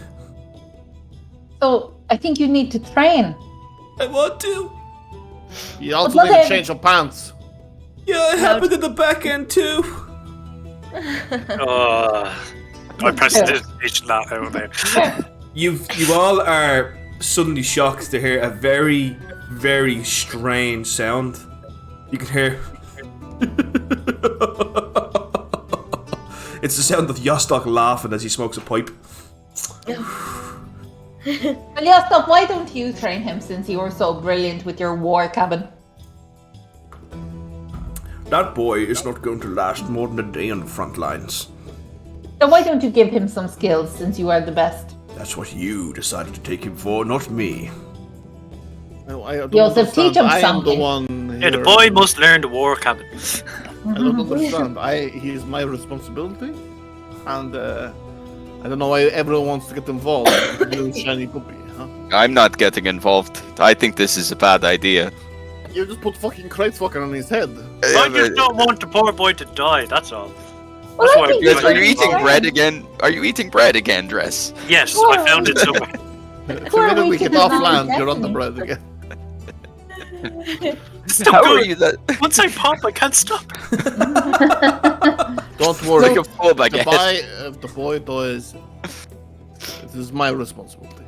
So I think you need to train. I want to. You also But need to then- change your pants. Yeah, it happened at the back end too. I prestidigitation that out there. You all are suddenly shocked to hear a very, very strange sound. You can hear. It's the sound of Yostok laughing as he smokes a pipe. Well, yeah, stop. Why don't you train him since you were so brilliant with your war cabin? That boy is not going to last more than a day on the front lines. So why don't you give him some skills since you are the best? That's what you decided to take him for, not me. No, I don't Joseph, teach him understand. I am the something. one. Yeah, the here. boy must learn the war cabin. I don't understand. He is my responsibility, and I don't know why everyone wants to get involved. You shiny puppy, huh? I'm not getting involved. I think this is a bad idea. You just put fucking Kreuzfucker on his head. I just don't want the poor boy to die, that's all. Well, That's I why think Dress, you are you should eating train. bread again? Are you eating bread again, Dress? Yes, I found it somewhere. The minute we weeks get is off not land, his you're on the destiny. bread again. It's so How good. are you that? Once I pop, I can't stop. Don't worry. Like a full baguette. If the boy dies, it is my responsibility.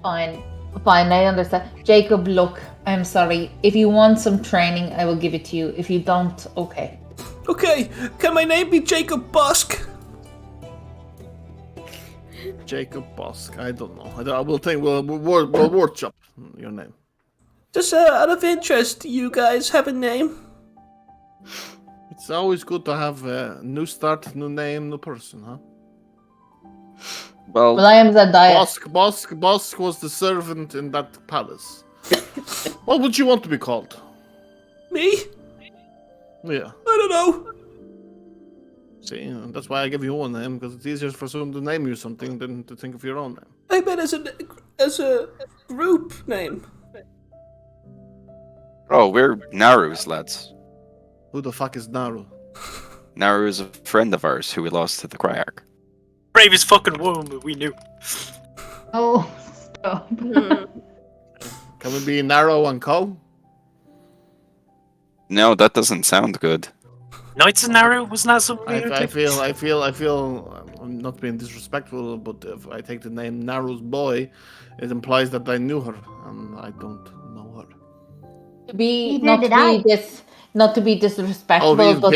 Fine, I understand. Jacob, look, I'm sorry. If you want some training, I will give it to you. If you don't, okay. Okay, can my name be Jacob Busk? Jacob Bosk. I don't know. I will think. We'll workshop your name. Just out of interest, do you guys have a name? It's always good to have a new start, new name, new person, huh? Well, Well, I am Zendaya. Bosk was the servant in that palace. What would you want to be called? Me? Yeah. I don't know. See, that's why I give you one name, because it's easier for someone to name you something than to think of your own name. I meant as a group name. Oh, we're Naru's lads. Who the fuck is Naru? Naru is a friend of ours who we lost to the Criarch. Bravest fucking woman we knew. Oh, stop. Can we be Naru and Co? No, that doesn't sound good. Knights of Naru? Wasn't that something? I feel. I'm not being disrespectful, but if I take the name Naru's boy, it implies that I knew her, and I don't know her. To be Neither did I. not to be disrespectful, Oh, but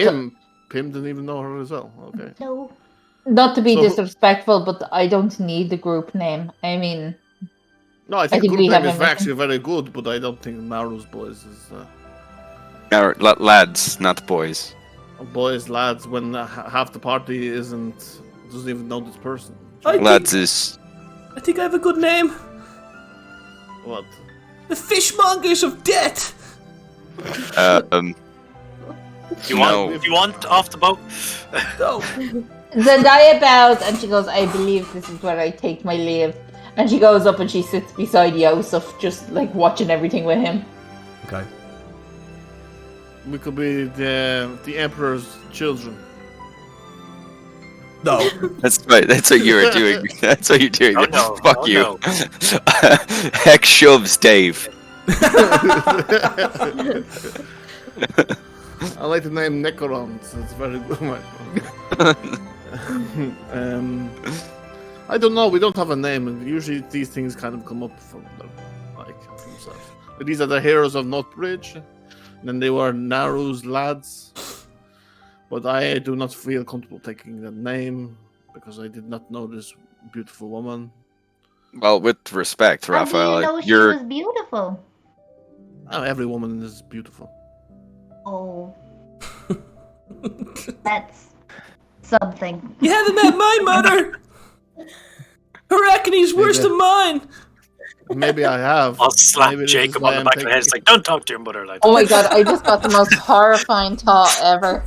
Pim didn't even know her as well. Okay. No. not to be So- disrespectful, but I don't need the group name. I mean, No, I think think group we name have is everything. actually very good, but I don't think Naru's boys is Lads, not boys. boys, lads. When half the party doesn't even know this person. Lads is I think I have a good name. What? The Fishmongers of Death. You want off the boat? No. Zendaya bows and she goes, I believe this is where I take my leave. And she goes up and she sits beside Yosef, just like watching everything with him. Okay. We could be the Emperor's children. No. That's right. That's what you were doing. That's what you're doing. Oh, no. Fuck Oh, you. no. Heck shoves Dave. I like the name Necron, so it's very good. I don't know. We don't have a name, and usually these things kind of come up from themselves. But these are the heroes of Northbridge. And then they were Naru's lads. But I do not feel comfortable taking the name because I did not know this beautiful woman. Well, with respect, How do you Raphael, know she you're was beautiful? Oh, every woman is beautiful. Oh. That's something. You haven't met my mother. Her acne's worse than mine. Maybe I have. I'll slap Maybe this is Jacob why on the I'm back of the head. taking- It's like, don't talk to your mother like Oh that. my god, I just got the most horrifying thought ever.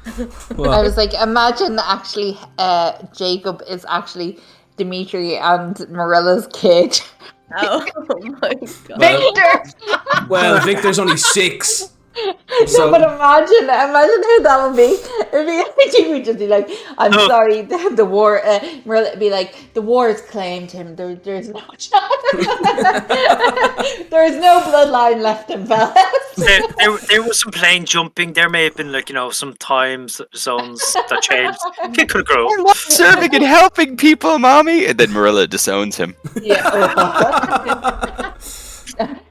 I was like, imagine actually Jacob is actually Dimitri and Marilla's kid. Oh my god. Victor! Well, Victor's only 6. No, but imagine who that would be. I think we'd just be like, I'm Oh. sorry, the war, Marilla would be like, the war has claimed him, there's no chance. There's no bloodline left in Belfast. There was some plane jumping. There may have been, like, some time zones that changed. Kid could grow. serving and helping people, mommy. And then Marilla disowns him. Yeah.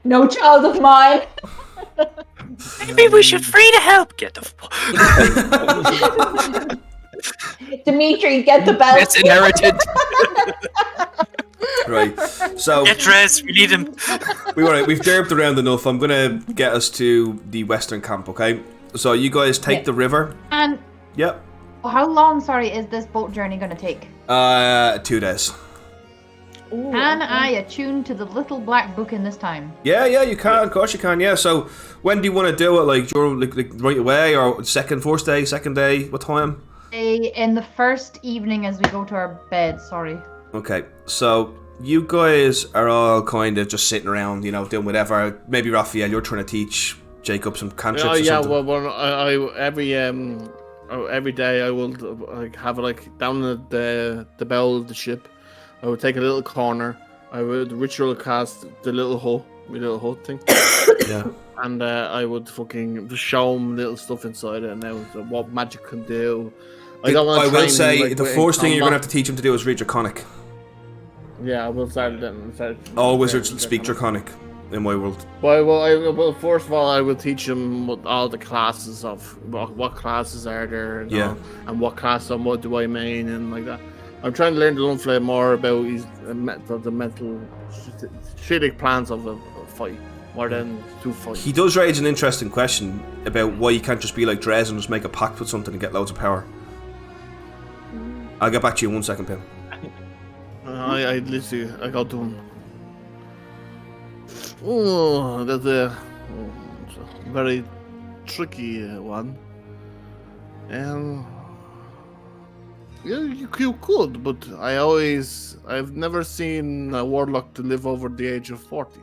No child of mine. Maybe we should free to help. Get the fuck. Dimitri, get the belt. It's inherited. Right. So Get dressed. We need him. we've derped around enough. I'm gonna get us to the western camp. Okay. So you guys take the river. And Yep. how long, sorry, is this boat journey going to take? 2 days. Can I attune to the little black book in this time? Yeah, you can. Of course you can. Yeah. So when do you want to do it? Like during, like right away, or first day, second day? What time? In the first evening as we go to our bed, sorry. Okay. So you guys are all kind of just sitting around, doing whatever. Maybe Raphael, you're trying to teach Jacob some cantrips or something. Well, I every day I will have down at the bow of the ship. I would take a little corner. I would ritual cast the little hut thing. Yeah. And I would fucking show him little stuff inside it and what magic can do. I will say the first thing you're going to have to teach him to do is read Draconic. Yeah, I will start then. All wizards speak Draconic in my world. Well, first of all, I will teach him what all the classes of what classes are there, and what class and what do I mean, and like that. I'm trying to learn the Lunflay more about the mental strategic plans of a fight, more than to fight. He does raise an interesting question about why you can't just be like Drez and just make a pact with something and get loads of power. I'll get back to you in 1 second, Pim. I literally I got to him. Oh, that's a very tricky one. Yeah, you could, but I've never seen a warlock to live over the age of 40.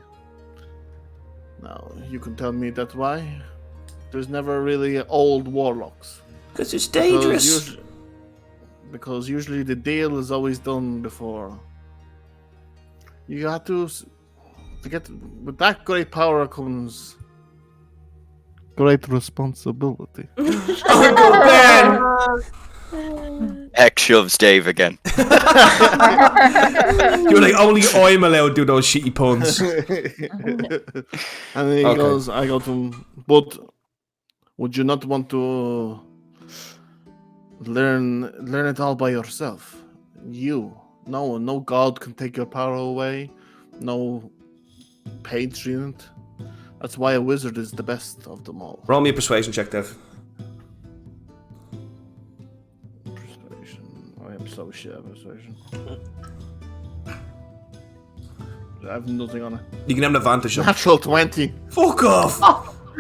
Now, you can tell me that's why? There's never really old warlocks. Because it's dangerous. Because usually the deal is always done before. You have to get with that great power comes great responsibility. Uncle Ben! Heck shoves Dave again. You're like, only I'm allowed to do those shitty puns. And then he goes, I go to him, but would you not want to learn it all by yourself? No god can take your power away. No patron. That's why a wizard is the best of them all. Roll me a persuasion check, Dev. Persuasion. I am so shit at persuasion. I have nothing on it. You can have an advantage. Natural 20. Fuck off!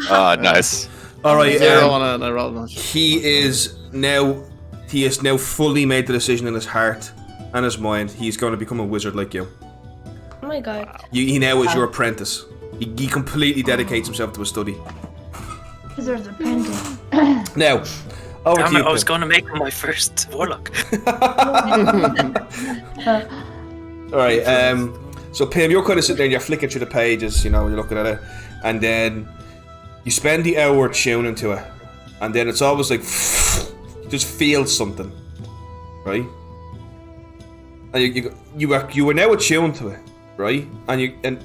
Ah, nice. Alright, Zero on it, and I rolled on it. he has now fully made the decision in his heart and his mind. He's going to become a wizard like you. Oh my god. He now is your apprentice. He completely dedicates himself to his study. Wizard's apprentice. Now, over Damn to you, it, I was Pim. going to make him my first warlock. Alright, so Pim, you're kind of sitting there and you're flicking through the pages, you're looking at it, and then you spend the hour tuning to it, and then it's always like, you just feel something, right? And you are now attuned to it, right? And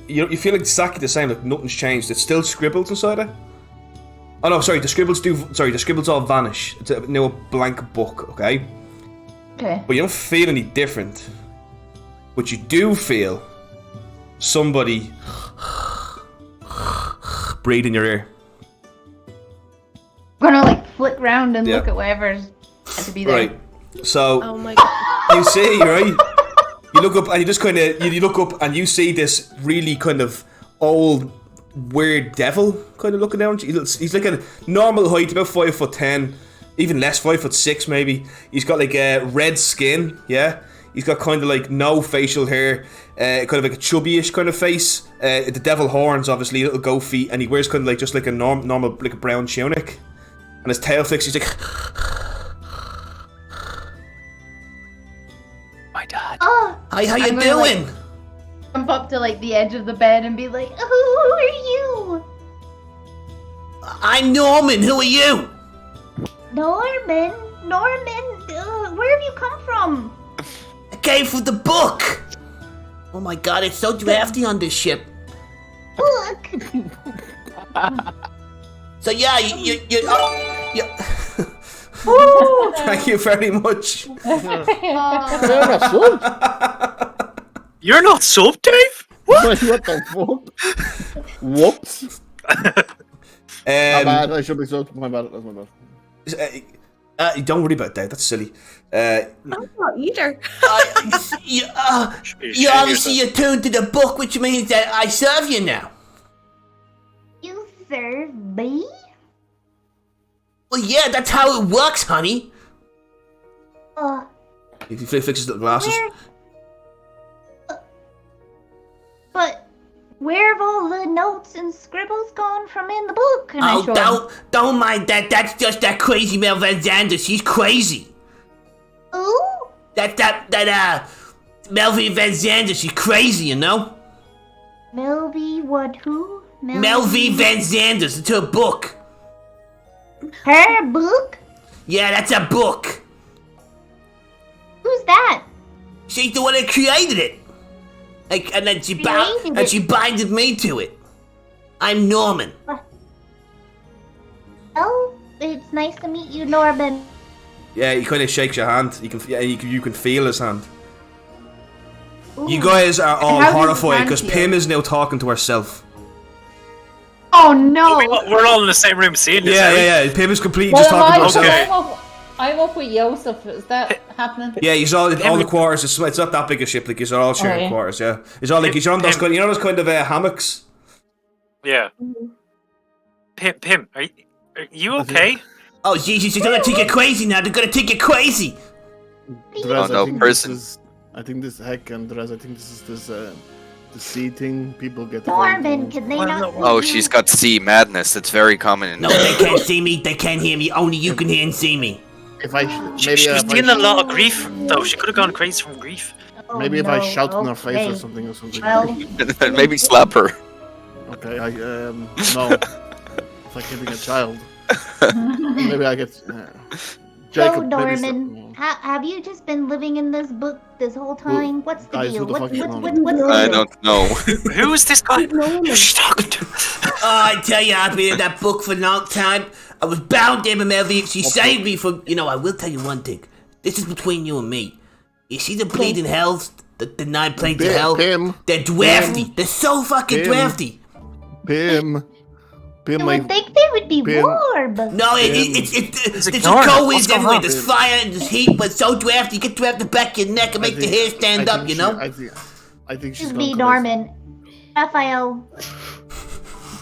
you feel exactly the same, like nothing's changed. It's still scribbles inside it. Oh no, sorry, the scribbles all vanish. It's now a blank book, okay? Okay. But you don't feel any different. But you do feel somebody breathe in your ear. I'm gonna flick round and Yeah. look at whatever's had to be there. Right. So Oh my god. you see, right? You look up and you just kind of you look up and you see this really kind of old, weird devil kind of looking down. He's like a normal height, about 5'10", even less, 5'6" maybe. He's got like red skin, yeah. He's got kind of like no facial hair, kind of like a chubbyish kind of face. The devil horns, obviously, little goat feet, and he wears kind of like just like a normal like a brown tunic. And his tail flicks. He's like, My dad. Oh, Hi, how you I'm gonna, doing? jump up to the edge of the bed and be like, "Who are you?" I'm Norman. Who are you? Norman, where have you come from? I came from the book. Oh my god, it's so drafty on this ship. Look. So yeah, you thank you very much. You're not soap, Dave? What the fuck? Whoops. My bad, I should be so. My bad, that's my bad. Don't worry about that. That's silly. I'm not either. you obviously attuned to the book, which means that I serve you now. You serve me? Well, yeah, that's how it works, honey. He fixes his little glasses. But where have all the notes and scribbles gone from in the book? And I show him. Don't mind that. That's just that crazy Mel Van Zander. She's crazy. Who? That Melvin Van Zander. She's crazy, you know. Melvie, what? Who? Melvin Van Zanders. It's her book. Her book? Yeah, that's a book. Who's that? She's the one that created it. And then she binded me to it. I'm Norman. Oh, it's nice to meet you, Norman. Yeah, he kind of shakes your hand. You can feel his hand. Ooh. You guys are all How does his horrified hand because feel? Pim is now talking to herself. Oh no! We're all in the same room seeing this. Yeah. Pim is completely just Well, talking to herself. Okay. I'm up with Yosef. Is that happening? Yeah, he's all the quarters. It's not that big a ship. Like you're all sharing yeah. quarters. Yeah, it's all like you're on those kind. You know those kind of hammocks. Yeah. Pim, are you okay? Oh Jesus, they're gonna think you're crazy now. They're gonna think you're crazy. Drez, no, person. I think this heck and Drez, I think this is this the C thing. People get. Norman, can they not? Oh, she's got C madness. It's very common in No, they can't see me. They can't hear me. Only you can hear and see me. If I She maybe was if in a I, lot of grief, though. She could have gone crazy from grief. Oh, maybe if I no, shout in her face or okay. something. Well, Maybe slap her. Okay, no. It's like hitting a child. Maybe I get. Jacob, so maybe Norman, have you just been living in this book this whole time? What's the guys, deal? who the fuck is What's Norman? the I deal? don't know. Who is this guy? Who's she talking to? Oh, I tell you, I've been in that book for a long time. I was bound to MLV. She saved me from. You know, I will tell you one thing. This is between you and me. You see the bleeding hells, the 9 planes of hell? Pim, They're drafty. They're so fucking Pim. drafty. Pim, You my would think they would be Pim. warm. No, there's ignoring cold it. winds What's going everywhere. on? There's fire and there's heat, but it's so drafty. You get drafted back your neck and make the hair stand up, you know? I think she's This is gone me, crazy. Norman. Raphael,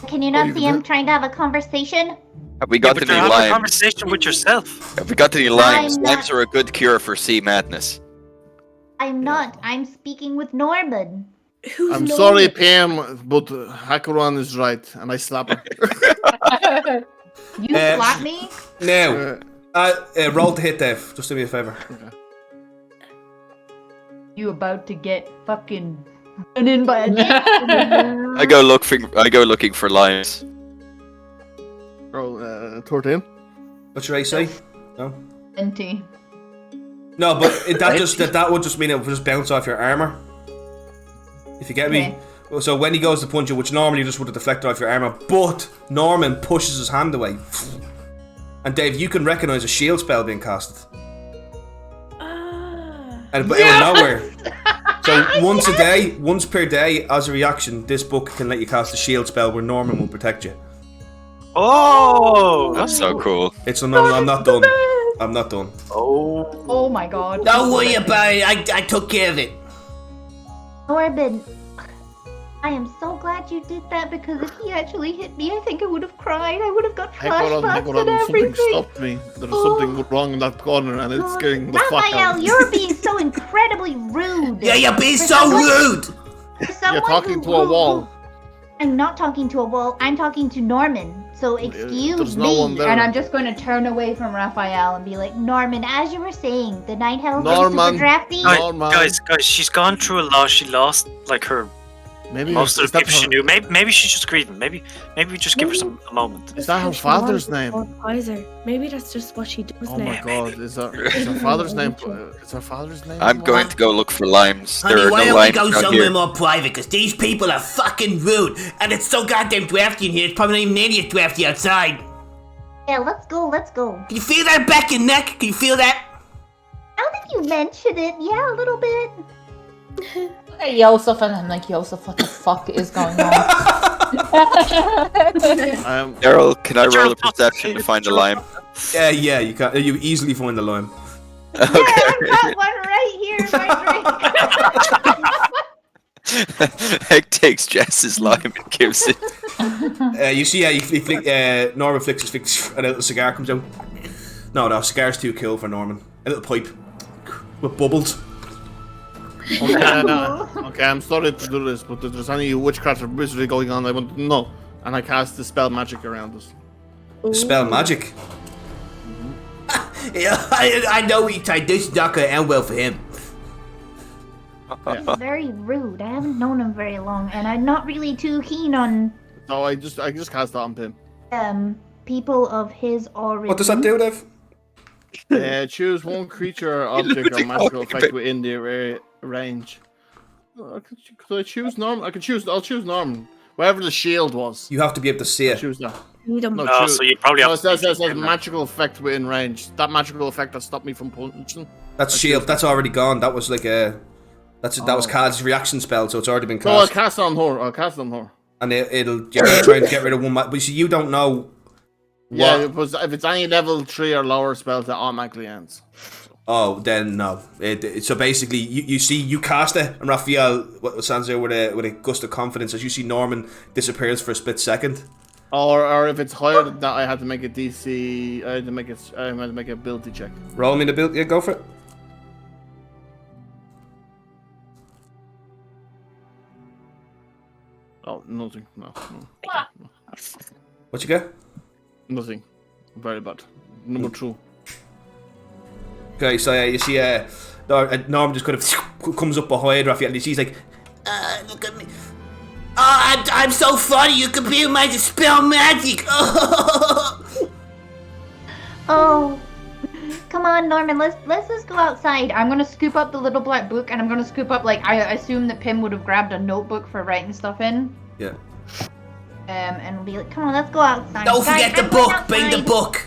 can you not you see can- him trying to have a conversation? Have we Yeah, got but any you're having a limes? conversation with yourself. Have we got any limes? I'm not- Limes are a good cure for C madness. I'm not. I'm speaking with Norman. Who's I'm Norman? sorry, Pam, but Hakuran is right, and I slap her. You slap me? Now, roll to hit, Dave. Just do me a favor. You about to get fucking run in by a dick? I go looking for limes. Roll 13. What should I say? No. 20. No, but that would just mean it would just bounce off your armor. If you get me. Okay. So when he goes to punch you, which normally just would have deflected off your armor, but Norman pushes his hand away. And Dave, you can recognize a shield spell being casted. And but out of nowhere. So once per day, as a reaction, this book can let you cast a shield spell where Norman will protect you. Oh, That's so cool. I'm not done. I'm not done. Oh my god. Don't worry about it. I took care of it. Norman, I am so glad you did that because if he actually hit me, I think I would have cried. I would have got flashbacks and Something everything. stopped me. There's something wrong in that corner, and it's scaring the fuck out Raphael, of me. you're being so incredibly rude. Yeah, you're being For so someone- rude. for someone You're talking who- to a who- wall. I'm not talking to a wall. I'm talking to Norman. So excuse There's me. no one there. And I'm just going to turn away from Raphael and be like, Norman, as you were saying, the night hell was Norman. super drafty. Guys, Guys, guys, she's gone through a lot. She lost like her Maybe most of is the that people she her, knew. Maybe she's just grieving. Maybe we just give her a moment. is that her father's name? Advisor. Maybe that's just what she does Oh now. my god, is her father's name? Is her father's name? I'm going to go look for limes. There Honey, are why no don't we limes go down somewhere here. more private? Because these people are fucking rude. And it's so goddamn drafty in here. It's probably not even nearly as drafty outside. Yeah, let's go, let's go. Can you feel that back your neck? Can you feel that? Now that you mention it, yeah, a little bit. Hey, Yosef, and I'm like, Yosef, what the fuck is going on? Daryl, can I Put your roll a thoughts- perception to find a lime? Yeah, you can. You easily find the lime. Yeah, I've got one right here in my drink. Heck takes Jess's lime and gives it. You see, he flick, Norman flicks his fix, and a little cigar comes out. No, cigar's too cool for Norman. A little pipe with bubbles. Okay, I'm sorry to do this, but if there's any witchcraft or wizardry going on, I want to know. And I cast the spell magic around us. Spell magic. Yeah, I know he tried this not gonna end well for him. He's very rude. I haven't known him very long, and I'm not really too keen on So I just cast that on Pim. people of his origin. What does that do, Dev? Choose one creature or object or magical effect within the range. Could I choose Norman? I'll choose Norman. Wherever the shield was. You have to be able to see it. Choose that. Need 'em. No, Oh, choose. so you probably No, have it says to. magical effect within range. That magical effect that stopped me from punching. That's shield. That's already gone. That was like a. That was Kad's reaction spell, so it's already been So I'll cast. cast on her. And it'll try and get rid of one. But you see, you don't know. Yeah, if it's any level 3 or lower spells, that automatically ends. Oh, then no. So basically, you see, you cast it, and Raphael stands there with a gust of confidence as you see Norman disappears for a split second. Or if it's higher than that, I had to make a DC. I had to make a ability check. Roll me the build. Yeah, go for it. Oh, nothing. No. What you get? Nothing. Very bad. Number 2. Okay, so you see Norm just kind of comes up behind Raphael and she's like, Look at me. Oh, I'm so funny. You computer might spell magic. Oh, come on, Norman. Let's just go outside. I'm gonna scoop up the little black book, and I'm gonna scoop up, like, I assume that Pim would have grabbed a notebook for writing stuff in. yeah. And we'll be like, come on, let's go outside. Don't Guys, forget the I'm going book. Bring the outside. book.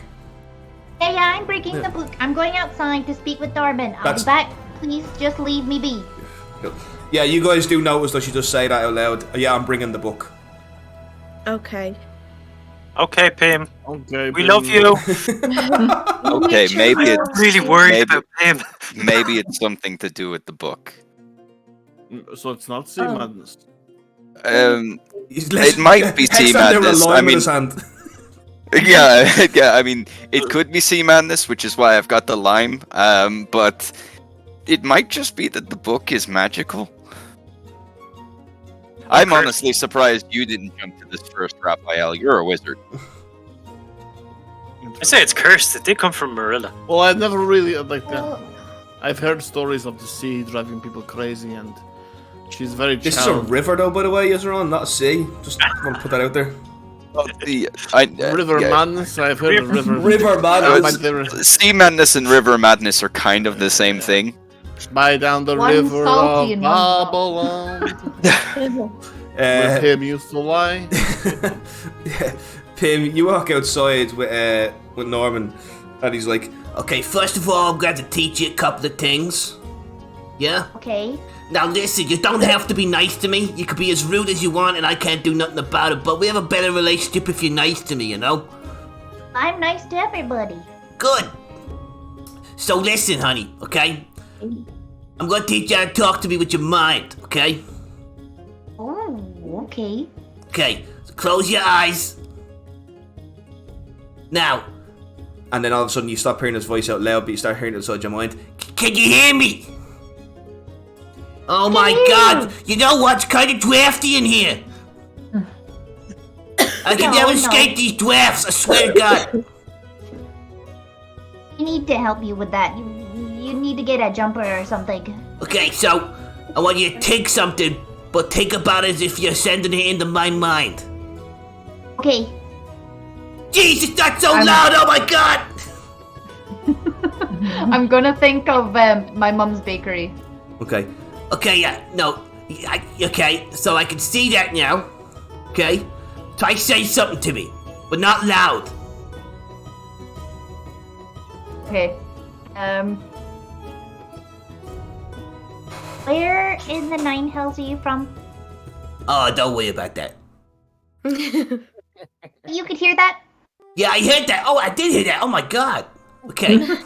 Yeah, I'm breaking the book. I'm going outside to speak with Norman. I'll That's- be back. Please just leave me be. Yeah, you guys do notice that she does say that out loud. Yeah, I'm bringing the book. Okay. Okay, Pim. Okay. We love you. Okay, maybe I'm it's really worried maybe- about Pim. maybe it's something to do with the book. So it's not Sea Madness. It might be Sea Madness. I mean, his hand. yeah. I mean, it could be Sea Madness, which is why I've got the lime. But it might just be that the book is magical. I'm honestly surprised you didn't jump to this first, Raphael. You're a wizard. I say it's cursed. It did come from Marilla. Well, I've never really I've heard stories of the sea driving people crazy, and she's very. This is a river, though, by the way, Yuzron, not a sea. Just want to put that out there. River Madness. I've heard of River. River Madness. Sea Madness and River Madness are kind of the same thing. By down the One's river salty of and one's not. Babylon. Where Pim used to lie. Yeah. Pim, you walk outside with Norman, and he's like, Okay, first of all, I'm going to teach you a couple of things. Yeah? Okay. Now listen, you don't have to be nice to me. You could be as rude as you want and I can't do nothing about it, but we have a better relationship if you're nice to me, you know? I'm nice to everybody. Good. So listen, honey, okay? I'm gonna teach you how to talk to me with your mind, okay? Oh, okay. Okay, so close your eyes. Now, and then all of a sudden you stop hearing his voice out loud, but you start hearing it inside your mind. can you hear me? Oh my god, you know what's kind of drafty in here? I can never escape these drafts, I swear to god. I need to help you with that. You need to get a jumper or something. Okay, so I want you to take something, but think about it as if you're sending it into my mind. Okay. Jesus, that's so loud, oh my god! I'm gonna think of my mum's bakery. Okay. Okay, yeah, no. Okay, so I can see that now. Okay? Try say something to me, but not loud. Okay. Where in the Nine Hells are you from? Oh, don't worry about that. You could hear that? Yeah, I heard that. Oh, I did hear that. Oh my god. Okay.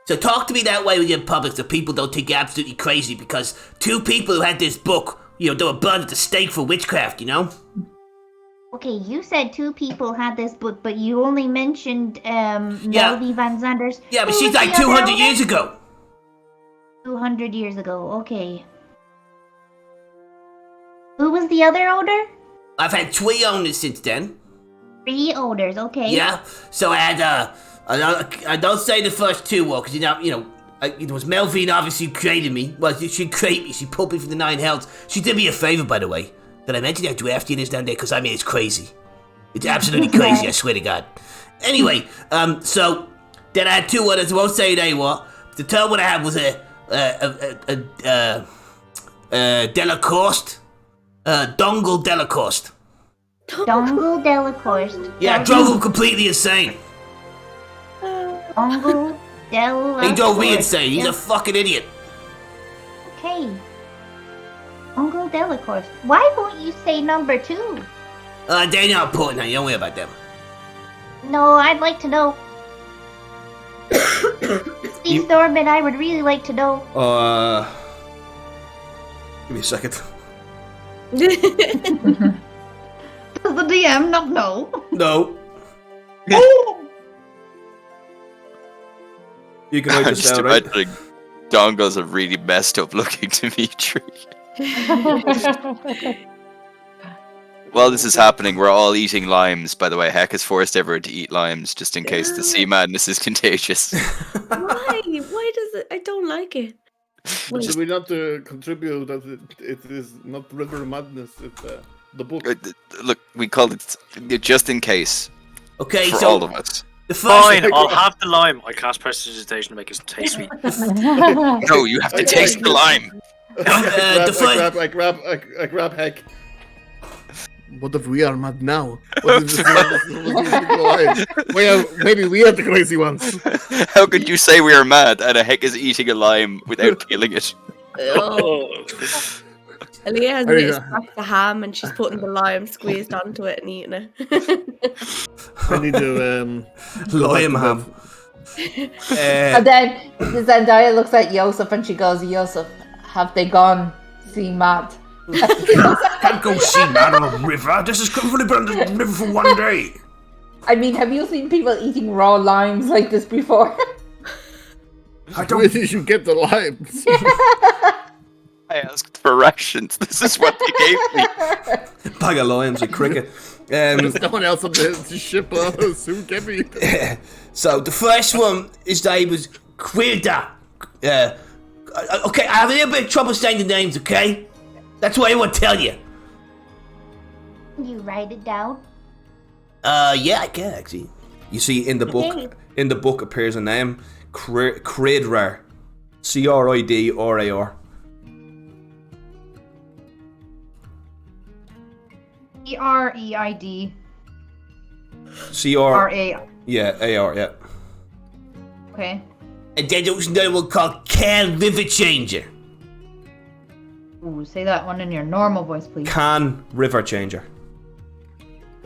So talk to me that way when you're in public so people don't think you're absolutely crazy because 2 people who had this book, they were burned at the stake for witchcraft, you know? Okay, you said 2 people had this book, but you only mentioned Melody Van Zanders. Yeah, but Who she's was like the other 200 years ago. 200 years ago, okay. Who was the other owner? I've had 3 owners since then. 3 owners, okay. Yeah, so I had, I don't say the first 2 were, because, it was Melvine obviously who created me. Well, she created me, she pulled me from the 9 hells. She did me a favor, by the way. Did I mention how drafty it is down there? Because, I mean, it's crazy. It's absolutely crazy, I swear to God. Anyway, so, then I had 2 others, I won't say who they were. The third one I had was Delacoste. Dongle Delacoste. Dongle Delacoste. Yeah, I drove him completely insane. Dongle Delacoste. He drove me insane. He's a fucking idiot. Okay. Dongle Delacoste. Why won't you say number 2? They're not important, honey. Don't worry about them. No, I'd like to know. Steve Thorman, I would really like to know. Give me a second. Does the DM not know? No. You can write I'm this just down, right? imagining Dongo's a really messed up looking Dimitri. While this is happening, we're all eating limes. By the way, Heck has forced everyone to eat limes just in case the sea madness is contagious. Why? Why does it? I don't like it. But do we not contribute that it is not river madness? It's the book. Look, we called it just in case. Okay, for so all of us. the first Fine, I'll have the lime. I cast prestidigitation to make it taste sweet. No, you have to taste the lime. I grab Heck. What if we are mad now? What if this maybe we are the crazy ones. How could you say we are mad and a Heck is eating a lime without peeling it? Oh. Aaliyah has scratched the ham and she's putting the lime squeezed onto it and eating it. I need to Lime ham. And then Zendaya looks at Yosef and she goes, Yosef, have they gone see Matt? Can't go see man on a river. This has only been on the river for one day. I mean, have you seen people eating raw limes like this before? Where did you get the limes? I asked for rations. This is what they gave me. Bag of limes, a cricket. There's no one else on the ship. Soon get me. So the first one, his name was Quilda. Okay, I have a little bit of trouble saying the names, okay? That's what I want to tell you. You write it down. Yeah, I can actually. You see in the book appears a name, Criarch. Cridrar. Creid. CRA. Yeah, AR, yeah. Okay. And then there was another one called Can River Changer. Ooh, say that one in your normal voice, please. Can River Changer.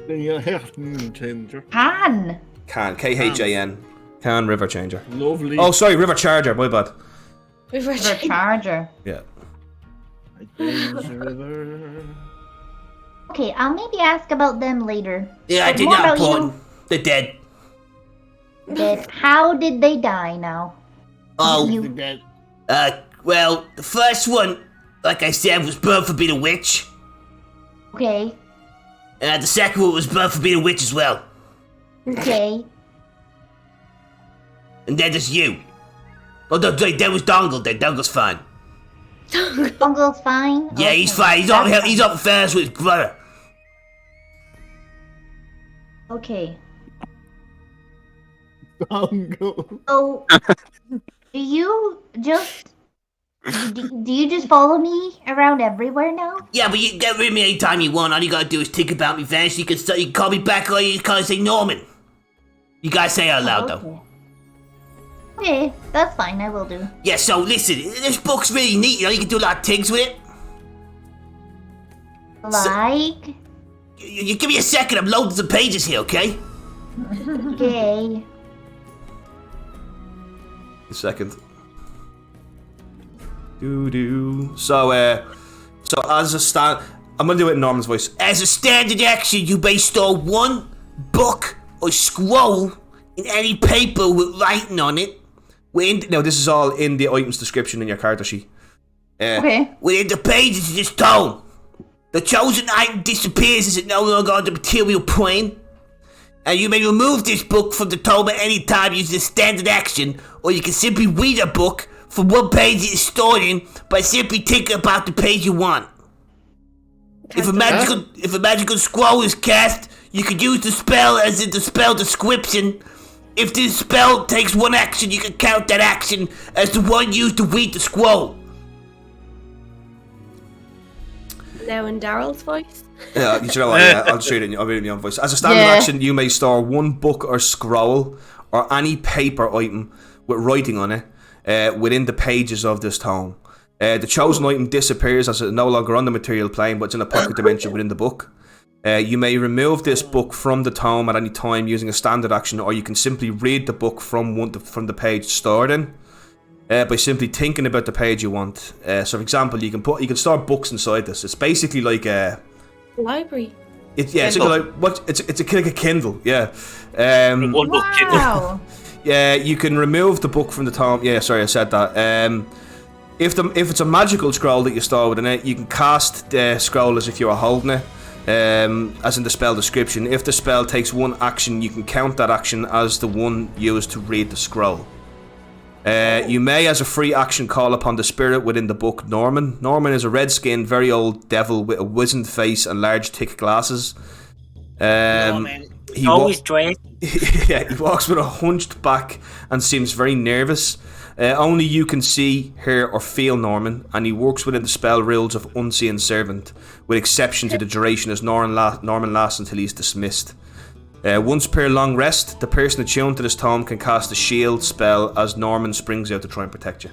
Changer. Can. Can. KHAN. Can River Changer. Lovely. Oh, sorry, River Charger. My bad. River Charger. Yeah. Okay, I'll maybe ask about them later. Yeah, But they're more not about important. They're dead. That how did they die now? Oh, You- well, the first one, like I said, was burned for being a witch. Okay, The second one was burned for being a witch as well. okay. And then there's you. Oh, no, there was Dongle then. Dongle's fine. Uncle's fine? Yeah, Okay. he's fine. He's up in Ferris with his brother. Okay. Dongle. So, do you just... Do you just follow me around everywhere now? Yeah, but you can get rid of me anytime you want. All you gotta do is think about me, Vance. You can call me back or you can say Norman. You gotta say it out loud, though. Okay, that's fine, I will do. Yeah, so listen, this book's really neat, you know, you can do a lot of things with it. Like? You give me a second, I'm loading some pages here, okay? Okay. A second. So as a stand, I'm gonna do it in Norman's voice. As a standard action, you may store one book or scroll in any paper with writing on it. Now this is all in the item's description in your character sheet. Okay. Within the pages of this tome. The chosen item disappears as it no longer on the material plane. And you may remove this book from the tome at any time using a standard action, or you can simply read a book from one page it is stored in by simply thinking about the page you want. If a magical scroll is cast, you can use the spell as in the spell description. If this spell takes one action, you can count that action as the one used to read the scroll. Now in Daryl's voice. Yeah, you know what? Yeah, I'll read it in your own voice. As a standard action, you may store one book or scroll or any paper item with writing on it within the pages of this tome. The chosen item disappears as it's no longer on the material plane, but it's in a pocket dimension within the book. You may remove this book from the tome at any time using a standard action, or you can simply read the book from the page stored in by simply thinking about the page you want. So, for example, you can store books inside this. It's basically like a library. It's like a Kindle. Yeah. One book Kindle. Wow. Yeah, you can remove the book from the tome. Yeah, sorry, I said that. If it's a magical scroll that you store within it, you can cast the scroll as if you were holding it. as in the spell description. If the spell takes one action, you can count that action as the one used to read the scroll. You may, as a free action, call upon the spirit within the book Norman. Norman is a red-skinned, very old devil with a wizened face and large, thick glasses. He always dressed. Yeah, he walks with a hunched back and seems very nervous. Only you can see, hear, or feel Norman, and he works within the spell rules of Unseen Servant, with exception to the duration as Norman lasts until he's dismissed. Once per long rest, the person attuned to this tome can cast a shield spell as Norman springs out to try and protect you.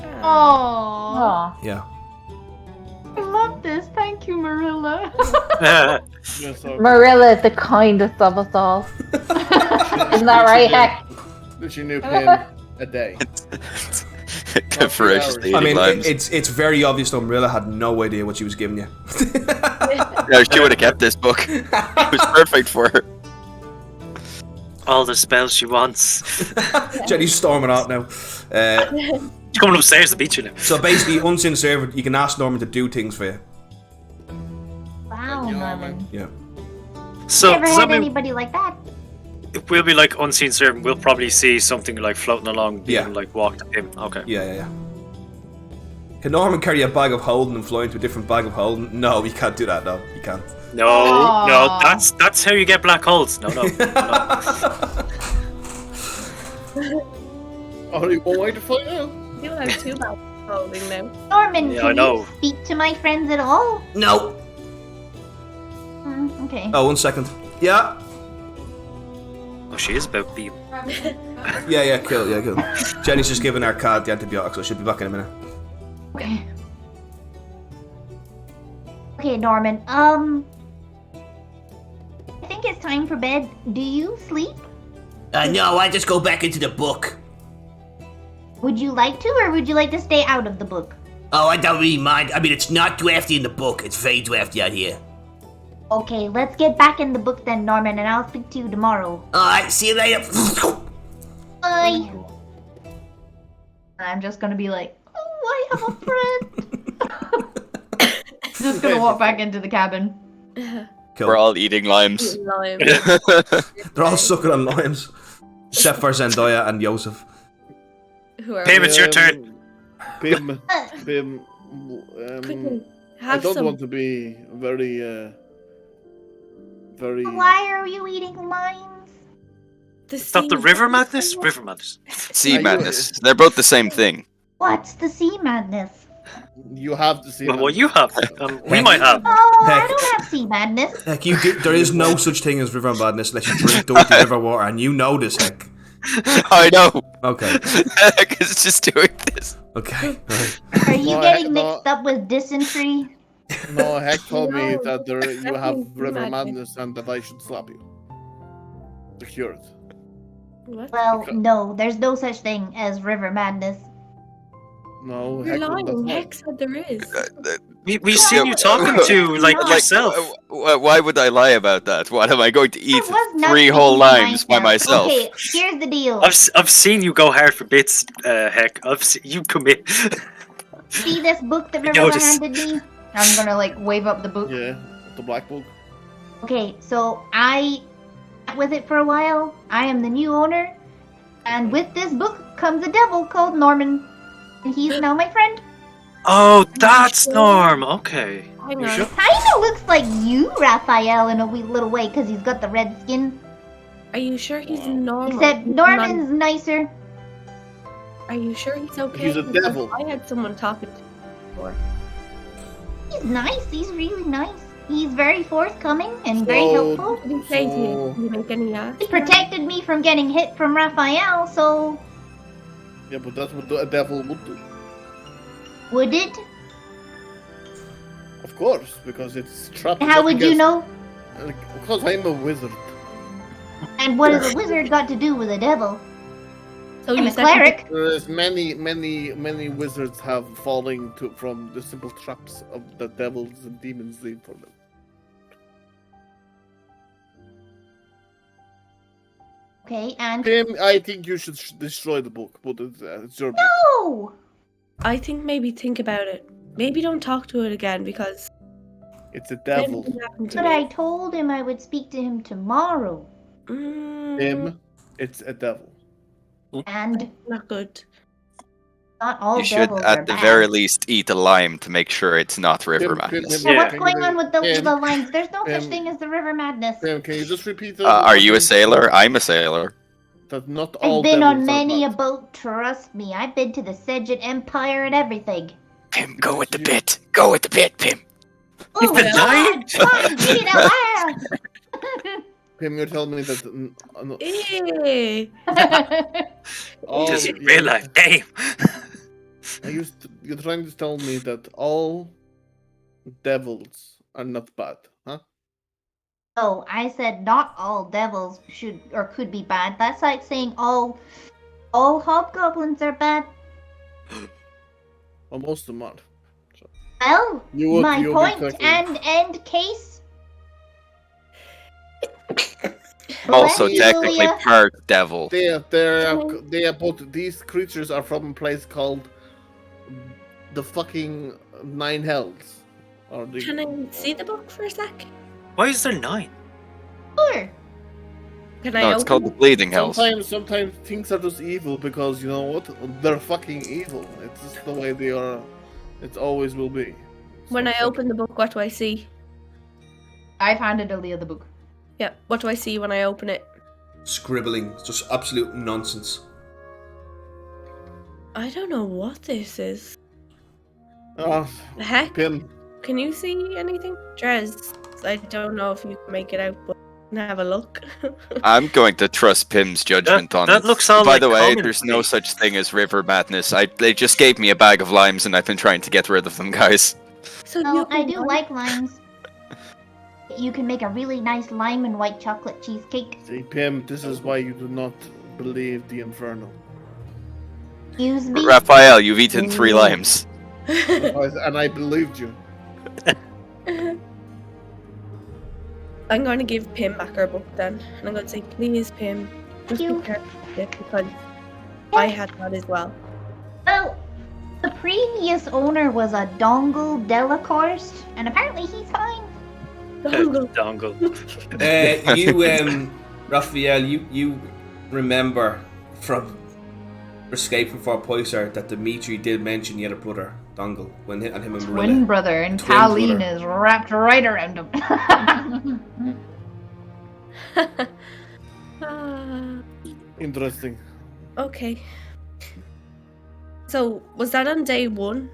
Aww. Yeah. I love this. Thank you, Marilla. Marilla is the kindest of us all. Isn't that right, Heck? She knew him a day. Ferociously I eating mean, limes. it's very obvious though Marilla had no idea what she was giving you. No, she would have kept this book. It was perfect for her. All the spells she wants. Jenny's storming out now. She's coming upstairs to beat you now. So basically, Unseen Servant, you can ask Norman to do things for you. Wow, Norman. Yeah. So Never does had that mean anybody like that. if we'll be like Unseen Servant, we'll probably see something like floating along, Yeah. like walk to him. Okay. Yeah. Can Norman carry a bag of holding and fly into a different bag of holding? No, you can't do that. No, you can't. No, Aww. that's how you get black holes. No. Oh, you want to find out? You have 2 bags holding now. Norman, Yeah, I can know. you speak to my friends at all? No. Okay. Oh, 1 second. Yeah. Oh, she is about beam. Yeah, cool. Jenny's just giving our cat the antibiotics, so she'll be back in a minute. Okay. Okay, Norman. I think it's time for bed. Do you sleep? No, I just go back into the book. Would you like to, or would you like to stay out of the book? Oh, I don't really mind. I mean, it's not drafty in the book. It's very drafty out here. Okay, let's get back in the book then, Norman, and I'll speak to you tomorrow. Alright, see you later. Bye. I'm just gonna be like, oh, I have a friend. Just gonna walk back into the cabin. Cool. We're all eating limes. Lime. They're all sucking on limes. Except for Zendaya and Joseph. Who are Pim, it's your turn. Bim. Quickly, I have don't some. want to be very. Why are you eating limes? Stop the river madness? River madness. Sea madness. They're both the same thing. What's the sea madness? You have to see. Well, you have. We might have. Oh, I Heck. don't have sea madness. Heck, there is no such thing as river madness unless you drink dirty river water, and you know this, Heck. I know. Okay. It's just doing this. Okay. Alright. Are you No, getting no. mixed up with dysentery? No, Heck told me No, that you definitely have sea river madness. madness and that I should slap you. To cure it. What? Well, no, there's no such thing as river madness. No, You're Heck, that's lying. not. Heck said there is. We've seen you talking to like yourself. Why would I lie about that? What am I going to eat? That was 3 nothing whole to limes by myself? Okay, here's the deal. I've seen you go hard for bits. Heck, I've seen you commit. See this book that I Marilla noticed. handed me? I'm gonna like wave up the book. Yeah, the black book. Okay, so I sat with it for a while. I am the new owner. And with this book comes a devil called Norman. And he's now my friend. Oh, that's Norm. Okay. Hang You on. sure? Kinda looks like you, Raphael, in a wee little way, because he's got the red skin. Are you sure he's normal? Except He's Norman's nicer. not- Are you sure he's okay? He's a Because devil. I had someone talking to him before. He's nice. He's really nice. He's very forthcoming and very So- helpful. What did he say to you? So- Did he make any ass? He protected me from getting hit from Raphael, so Yeah, but that's what a devil would do. would it? Of course, because it's trapped. How would you know? Because I'm a wizard. And what has a wizard got to do with a devil? So I'm you a said cleric. Whereas many wizards have fallen from the simple traps of the devils and demons leave for them. Okay, and Tim, I think you should destroy the book, but it's your book. no. I think maybe think about it. Maybe don't talk to it again because It's a devil. But I told him I would speak to him tomorrow. Him, it's a devil. And Not good. not all You should, devils are at the bad. very least, eat a lime to make sure it's not river madness. Yeah, what's Yeah. going on with the Pim, lines? There's no such Pim. thing as the river madness. Pim, can you just repeat that? Are you a sailor? I'm a sailor. That not all I've been devils on are many a bad. boat, trust me. I've been to the Sedget Empire and everything. Pim, go with the bit. Go with the bit, Pim. Oh been lying? God! Fine, read it out loud! Pim, you're telling me that Eh. all Just in real life, damn. you're trying to tell me that all devils are not bad, huh? Oh, I said not all devils should or could be bad. That's like saying all hobgoblins are bad. Well, most of them are. Well, You my would be point correct. and end case. Also, Bless you, technically Leah. part devil. They are both. These creatures are from a place called the fucking Nine Hells. Or the, Can I see the book for a sec? Why is there 9? Sure. Can I No, open it's called the it? Bleeding Hells. Sometimes things are just evil because you know what? They're fucking evil. It's just the way they are. It always will be. When I open the book, what do I see? I've handed Aaliyah the book. Yeah, what do I see when I open it? Scribbling. It's just absolute nonsense. I don't know what this is. Ah, The heck? Pim, Can you see anything? Drez, I don't know if you can make it out, but can I have a look? I'm going to trust Pim's judgment on that this. looks all By like the way, common there's to no me. such thing as river madness. They just gave me a bag of limes and I've been trying to get rid of them, guys. So Well, you I can do like limes. You can make a really nice lime and white chocolate cheesecake. see, Pim, this is why you do not believe the Inferno. Excuse me. Raphael, you've eaten 3 limes. And I believed you. I'm going to give Pim back her book then, and I'm going to say, please, Pim, just You. be careful with it because I had that as well. Well, the previous owner was a Dongle Delacourse, and apparently he's fine. Dongle. Raphael, you remember from Escape from Fort Poiser that Dimitri did mention he had a brother, Dongle, when him and Twin Marilla. brother, and Twin Colleen brother. is wrapped right around him. Ah, Interesting. okay. So, was that on day 1?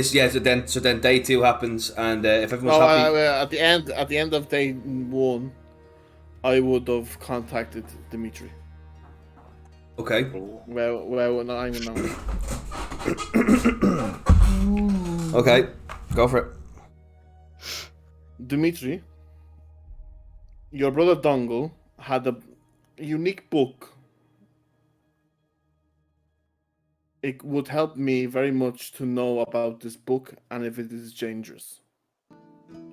So then day 2 happens, and if everyone's No, happy, at the end of day 1, I would have contacted Dimitri. okay. Well, no, I don't know. Okay, go for it. Dimitri, your brother Dongle had a unique book. It would help me very much to know about this book and if it is dangerous.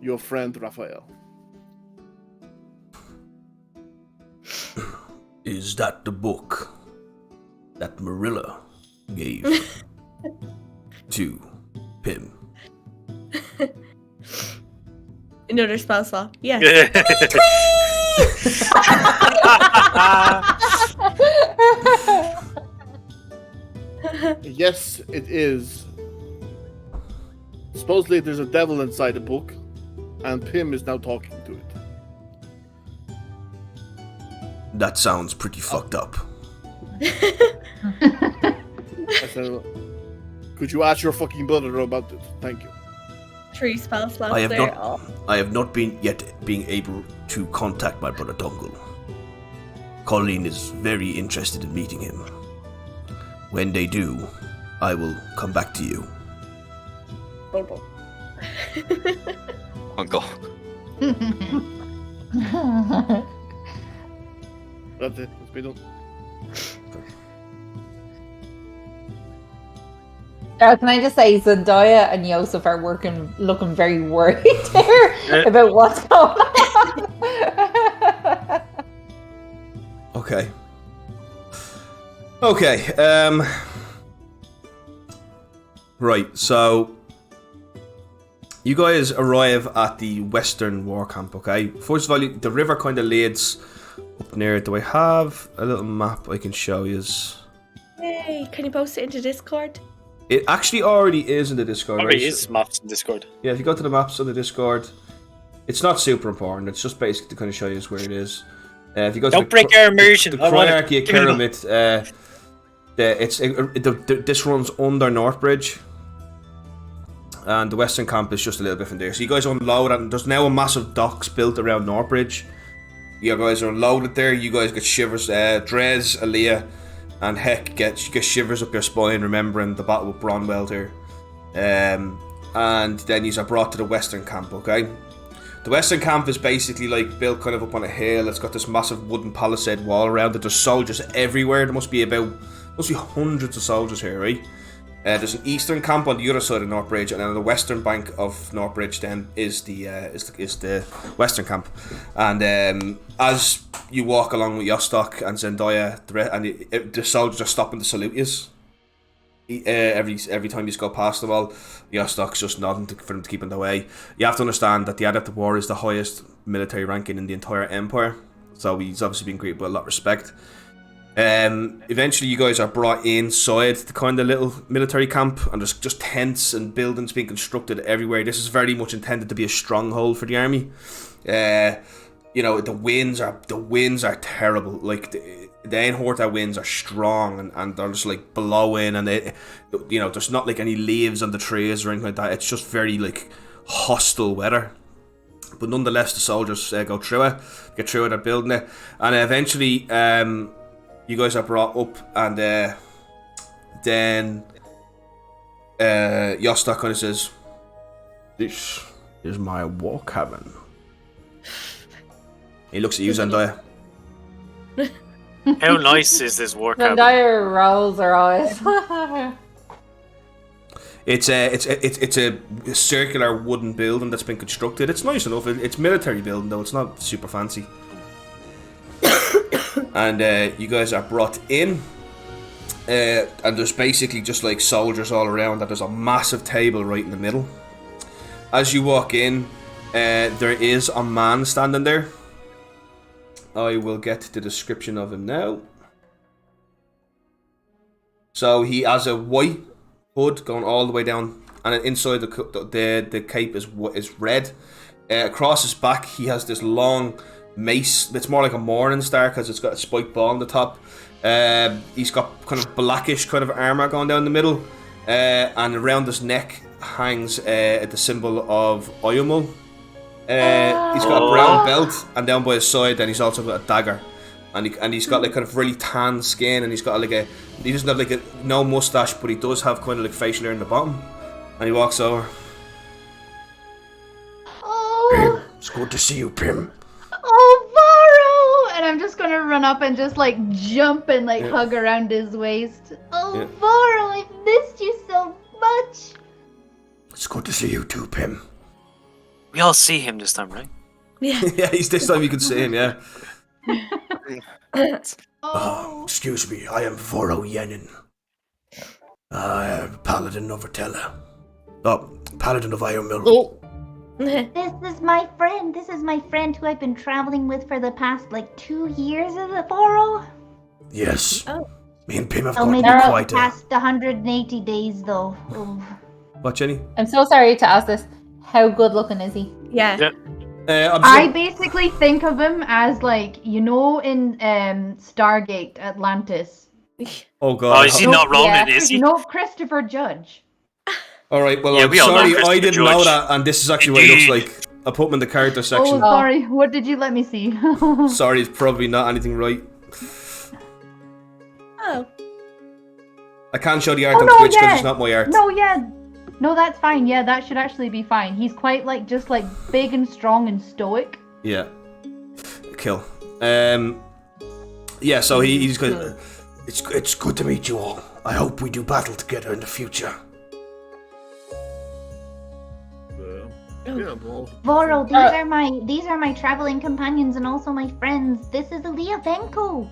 Your friend Raphael. Is that the book that Marilla gave to Pim? Another spell slot. Yes. Yes, it is. Supposedly there's a devil inside the book, and Pim is now talking to it. That sounds pretty fucked up. I said, could you ask your fucking brother about it? Thank you. 3 spell slots I have there. not. Oh. I have not been able to contact my brother Dongle. Colleen is very interested in meeting him. When they do, I will come back to you. Uncle. That's it. Let's be done. Can I just say, Zendaya and Yosef are looking very worried there about what's going on. Okay. Okay. Right. So You guys arrive at the Western War Camp, okay? First of all, the river kind of leads up near it. Do I have a little map I can show you? Yay! Can you post it into Discord? It actually already is in the Discord. Already right? is maps in Discord. Yeah, if you go to the maps on the Discord, it's not super important. It's just basically to kind of show you where it is. If you go to Don't break our immersion. the I want Criarch it. Keramit, this runs under Northbridge, and the Western Camp is just a little bit from there. So you guys unload, and there's now a massive docks built around Northbridge. You guys are unloaded there. You guys get shivers. Drez, Aaliyah, and Heck get shivers up your spine, remembering the battle with Bronwell here. And then you are brought to the Western Camp. Okay. The Western Camp is basically like built kind of up on a hill. It's got this massive wooden palisade wall around it. There's soldiers everywhere. There must be hundreds of soldiers here, right? There's an eastern camp on the other side of Northbridge, and then on the western bank of Northbridge then is the Western Camp. And as you walk along with Yostok and Zendaya, the soldiers are stopping to salute you. Every time you go past them all, Yostok's just nodding for them to keep in the way. You have to understand that the Adept of War is the highest military ranking in the entire empire, so he's obviously been greeted with a lot of respect. Eventually you guys are brought inside the kind of little military camp, and there's just tents and buildings being constructed everywhere. This is very much intended to be a stronghold for the army. You know, the winds are terrible. Like the Einhorta winds are strong, and they're just like blowing, and there's not like any leaves on the trees or anything like that. It's just very like hostile weather. But nonetheless, the soldiers go through it, get through it, they're building it, and eventually you guys are brought up, and then Yostok kind of says, "This is my war cabin." He looks at you, Zendaya. How nice is this war cabin? Zendaya rolls her eyes. It's a circular wooden building that's been constructed. It's nice enough. It's military building though. It's not super fancy. And you guys are brought in, and there's basically just like soldiers all around. And there's a massive table right in the middle. As you walk in, there is a man standing there. I will get the description of him now. So he has a white hood going all the way down, and then inside the cape is red. Across his back, he has this long mace. It's more like a morning star because it's got a spiked ball on the top. He's got kind of blackish kind of armor going down the middle, and around his neck hangs the symbol of Oyumul. He's got a brown belt, and down by his side, then he's also got a dagger, and he's got like kind of really tan skin, and he doesn't have no mustache, but he does have kind of like facial hair in the bottom, and he walks over. Oh, It's good to see you, Pim. Oh, Varo! And I'm just gonna run up and just like jump and like hug around his waist. oh, Varo, I've missed you so much. It's good to see you too, Pim. We all see him this time, right? Yeah. Yeah, he's this time you can see him. Yeah. Excuse me, I am Voro Yenin. Paladin of Vertella. Paladin of Iomil. This is my friend. This is my friend who I've been traveling with for the past 2 years, is it, Voro? Yes. Oh. Me and Pim have Oh, got maybe quite a... past 180 days, though. Oh. What, Jenny? I'm so sorry to ask this. How good looking is he? Yeah. I basically think of him as in Stargate Atlantis. Oh god. Oh, is he not Ronan, is he? No, Christopher Judge. Alright, well, Yeah, I'm we all know sorry, Christopher I didn't know Judge. that, and this is actually what he looks like. I put him in the character Oh, section. sorry. What did you let me see? Sorry, it's probably not anything right. Oh. I can't show the art on no, Twitch because yeah. it's not my art. No, that's fine. Yeah, that should actually be fine. He's quite just big and strong and stoic. Yeah. Kill. Yeah, so he's good. It's good to meet you all. I hope we do battle together in the future. Voro, these are my traveling companions and also my friends. This is Aaliyah Venko.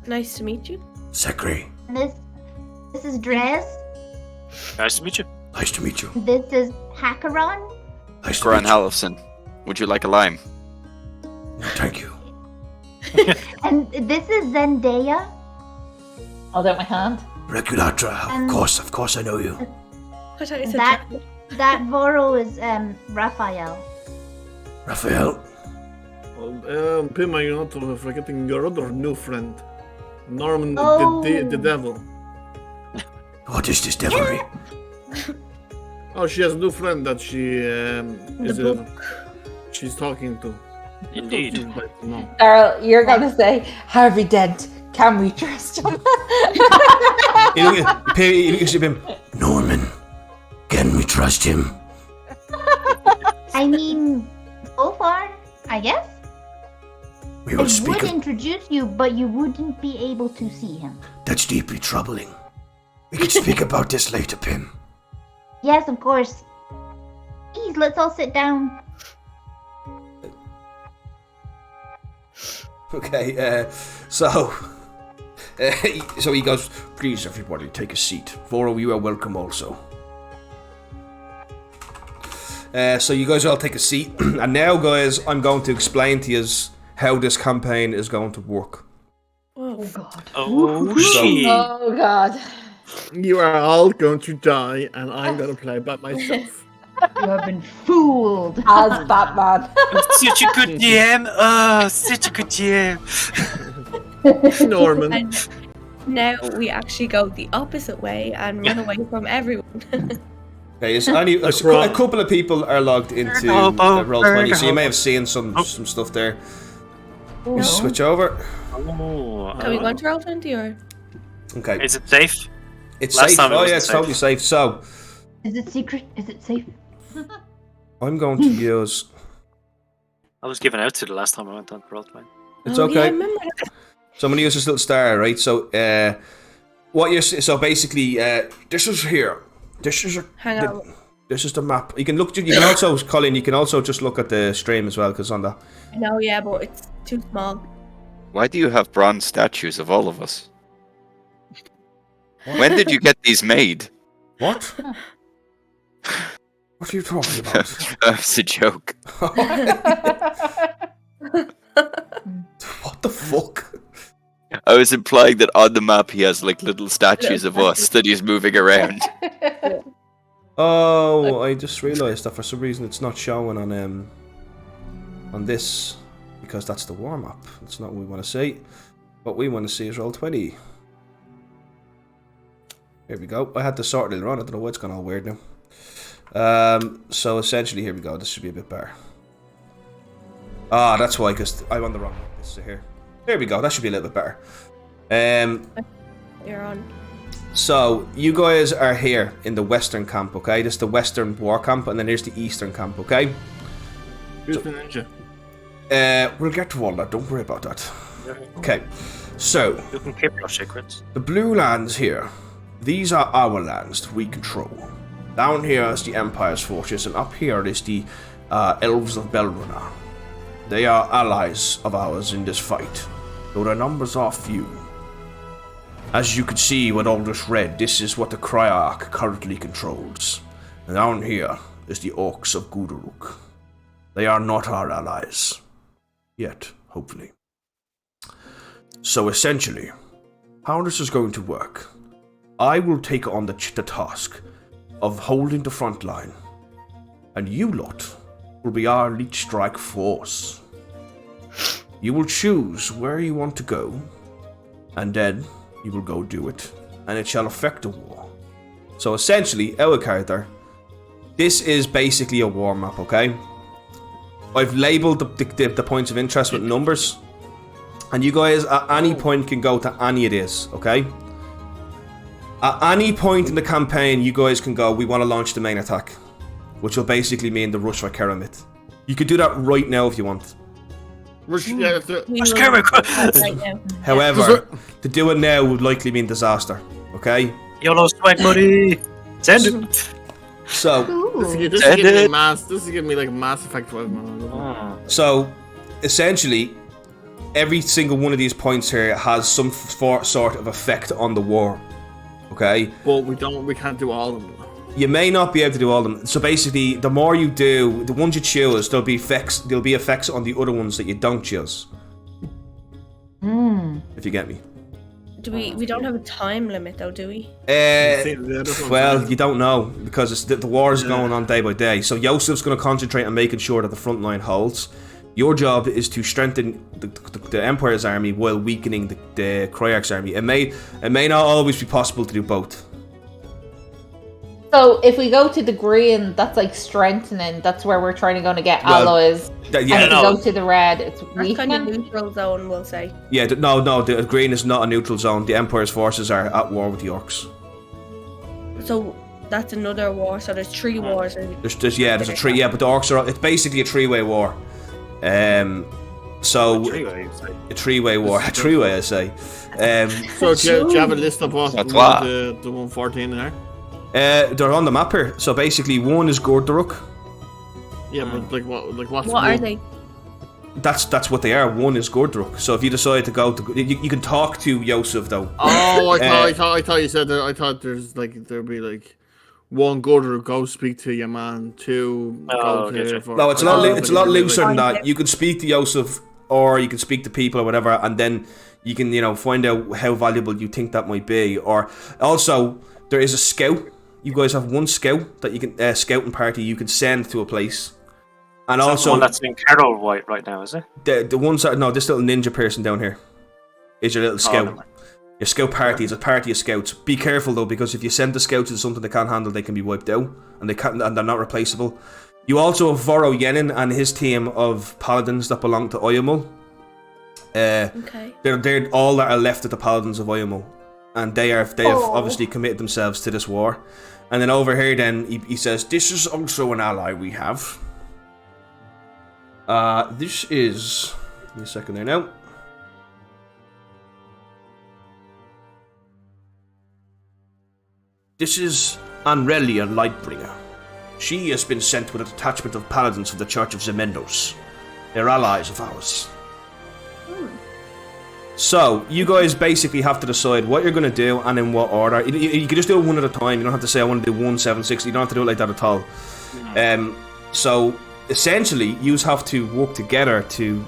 Nice to meet you. Sekri, And this is Drez. Nice to meet you. nice to meet you. This is Hackaron. Nice to Goran meet you. Hallefson, would you like a lime? No, thank you. And this is Zendaya. Hold out my hand. Regulatra, of course I know you. I thought you said That chocolate. that Voro is Raphael. Raphael, Pim, are you not forgetting your other new friend, Norman Oh. the devil? what is this devilry? Oh, she has a new friend that she is book. she's talking to. Indeed. No. Daryl, you're gonna say Harvey Dent. Can we trust him? You look at him. Norman, can we trust him? I mean, so far, I guess. We I will speak would of... introduce you, but you wouldn't be able to see him. That's deeply troubling. We can speak about this later, Pim. Yes, of course. Please, let's all sit down. Okay, so he goes, please everybody take a seat. Voro, you are welcome also. So you guys all take a seat. And now, guys, I'm going to explain to you how this campaign is going to work. Oh God. Oh, shit. Oh God. You are all going to die, and I'm gonna play by myself. You have been fooled. As Batman. Such a good DM. Oh, such a good DM. Norman. And now we actually go the opposite way and run away from everyone. Okay, a couple of people are logged into Roll20, so you may have seen some stuff there. No. Switch over. Oh, Can we go into Roll20 or? Okay. is it safe? It's Last safe. time it Oh wasn't yeah, it's safe. totally safe. So Is it secret? Is it safe? I'm going to use. I was given out to the last time I went on Roll20. It's Oh, okay. Yeah, I remember that. So I'm gonna use this little star, right? So basically this is here. This is Hang on. this is the map. You can look. You can also, Colin. You can also just look at the stream as well, because on that. No, yeah, but it's too small. Why do you have bronze statues of all of us? When did you get these made? What? What are you talking about? That's a joke. What the fuck? I was implying that on the map he has like little statues of us that he's moving around. Oh, I just realised that for some reason it's not showing on this, because that's the warm up. That's not what we want to see. What we want to see is Roll20. Here we go. I had to sort it around. I don't know what's gone all weird now. So essentially, here we go. This should be a bit better. Ah, that's why, because I'm on the wrong one. This is here. There we go. That should be a little bit better. You're on. So you guys are here in the western camp, okay? This is the western war camp, and then here's the eastern camp, okay? Who's the ninja? We'll get to all that. Don't worry about that. Okay. So You can keep your secrets. the blue lands here, these are our lands that we control. Down here is the Empire's fortress, and up here is the Elves of Belruna. They are allies of ours in this fight, though their numbers are few. As you can see with all this red, this is what the Criarch currently controls. And down here is the Orcs of Guduruk. They are not our allies. Yet, hopefully. So essentially, how this is going to work, I will take on the task of holding the front line, and you lot will be our Leech Strike force. You will choose where you want to go, and then you will go do it, and it shall affect the war. So essentially, our character, this is basically a war map, okay? I've labelled the points of interest with numbers, and you guys at any point can go to any of this, okay? At any point in the campaign, you guys can go, we want to launch the main attack, which will basically mean the rush for Keramit. You could do that right now if you want. Yeah, What's camera? Right now. However, to do it now would likely mean disaster, okay? YOLO swag, buddy. Send it. So, this is giving me mass. This is giving me like Mass Effect 12, man. So, essentially, every single one of these points here has some sort of effect on the war. Okay? But we can't do all of them. You may not be able to do all of them. So basically, the more you do, the ones you choose, there'll be effects on the other ones that you don't choose. If you get me. Do we don't have a time limit though, do we? Well, you don't know because the war is going on day by day. So Yosef's going to concentrate on making sure that the front line holds. Your job is to strengthen the Empire's army while weakening the Criarch's army. It may not always be possible to do both. So if we go to the green, that's like strengthening. That's where we're trying to get alloys. And if we go to the red, it's weakening. That's kind of neutral zone, we'll say. Yeah, no, the green is not a neutral zone. The Empire's forces are at war with the Orcs. So that's another war. So there's 3 wars. There's a 3. Yeah, but the Orcs are. It's basically a 3-way war. So a 3-way war. A 3-way, I say. So do you have a list of what the 114 are? They're on the map here. So basically, one is Gorduruk. Yeah, but what's what are they? That's what they are. One is Gorduruk. So if you decide to go to, you can talk to Yosef though. Oh, I thought you said that. I thought there'd be like one Gorduruk, go speak to your man. 2 go to. No, it's a lot looser than that. You can speak to Yosef, or you can speak to people or whatever, and then you can find out how valuable you think that might be. Or also there is a scout. You guys have one scout that you can scouting party you can send to a place, and also the one that's in Carol White right now, is it? The ones that this little ninja person down here is your little scout. Your scout party is a party of scouts. Be careful though, because if you send the scouts to something they can't handle, they can be wiped out, and they're not replaceable. You also have Voro Yenin and his team of paladins that belong to Oyamul. They're all that are left of the paladins of Oyamul. And they have obviously committed themselves to this war. And then over here then he says, this is also an ally we have. This is, give me a second there now. This is Anrelia Lightbringer. She has been sent with a detachment of paladins of the Church of Zemendos. They're allies of ours. So, you guys basically have to decide what you're going to do and in what order. You can just do it one at a time. You don't have to say, I want to do 1, 7, 6. You don't have to do it like that at all. So, essentially, you have to work together to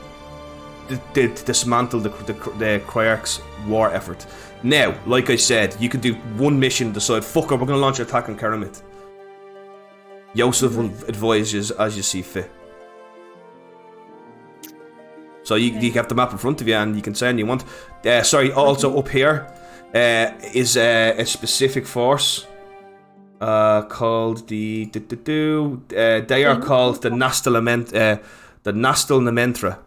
dismantle the Criarch's war effort. Now, like I said, you can do one mission, decide, fuck it, we're going to launch an attack on Karamith. Yosef will advise you as you see fit. So you have the map in front of you and you can say anything you want. Also up here is a specific force called they are called the Nastal Namentra.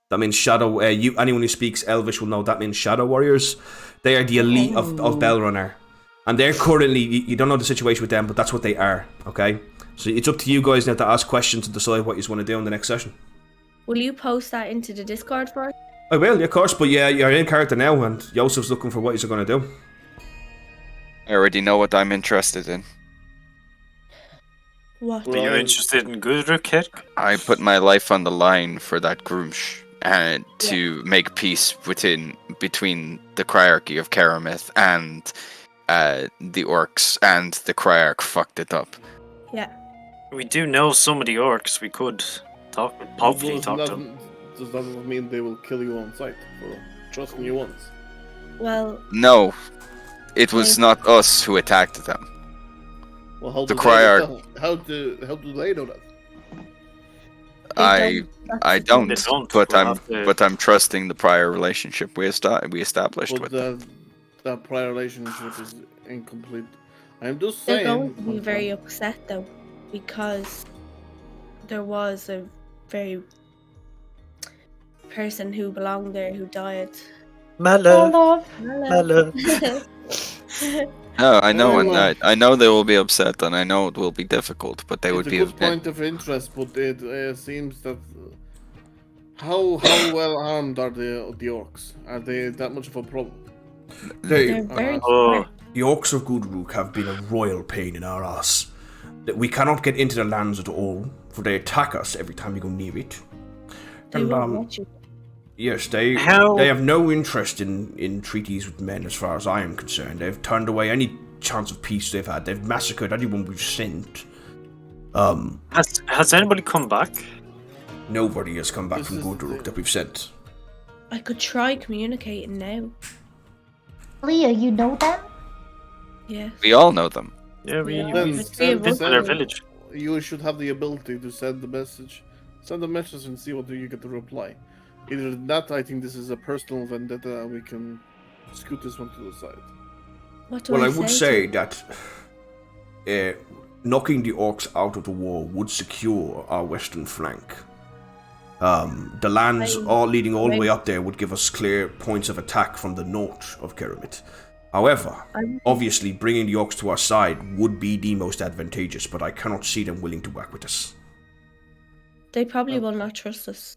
That means shadow. Anyone who speaks Elvish will know that means shadow warriors. They are the elite of Belrunner, and they're currently, you don't know the situation with them, but that's what they are. Okay, so it's up to you guys now to ask questions and decide what you want to do in the next session. Will you post that into the Discord for us? I will, yeah, of course, but yeah, you're in character now, and Yosef's looking for what he's going to do. I already know what I'm interested in. What? Are you interested in Gudruk, kid? I put my life on the line for that Grumsh to make peace between the Criarchy of Karamith and the Orcs, and the Criarch fucked it up. Yeah. We do know some of the Orcs. We could hopefully talk to them. Does that mean they will kill you on sight for trusting you once? Well... No. It was not us who attacked them. Well, how the Criarch... How do they know that? I don't, but I'm trusting the prior relationship we established with them. That prior relationship is incomplete. I'm just They're saying... going to be very upset though, because there was a very person who belonged there who died. My love. No, I know, and I know they will be upset, and I know it will be difficult, but they would be. It's a good point of interest, but it seems that how well armed are the Orcs? Are they that much of a problem? They're very The Orcs of Gudruk have been a royal pain in our ass. We cannot get into the lands at all, for they attack us every time we go near it. And yes, they have no interest in treaties with men as far as I am concerned. They've turned away any chance of peace they've had. They've massacred anyone we've sent. Has anybody come back? Nobody has come back This from is Gudruk that we've sent. I could try communicating now. Leah, you know them? Yes. We all know them. Yeah, we Yeah. Then But send, see, send- their village. You should have the ability to send the message. Send a message and see what you get to reply. Either that, I think this is a personal vendetta, and we can scoot this one to the side. What do Well, I I would to say them? that knocking the orcs out of the war would secure our western flank. The lands all leading all the way up there would give us clear points of attack from the north of Keramit. However, obviously bringing the orcs to our side would be the most advantageous, but I cannot see them willing to work with us. They probably will not trust us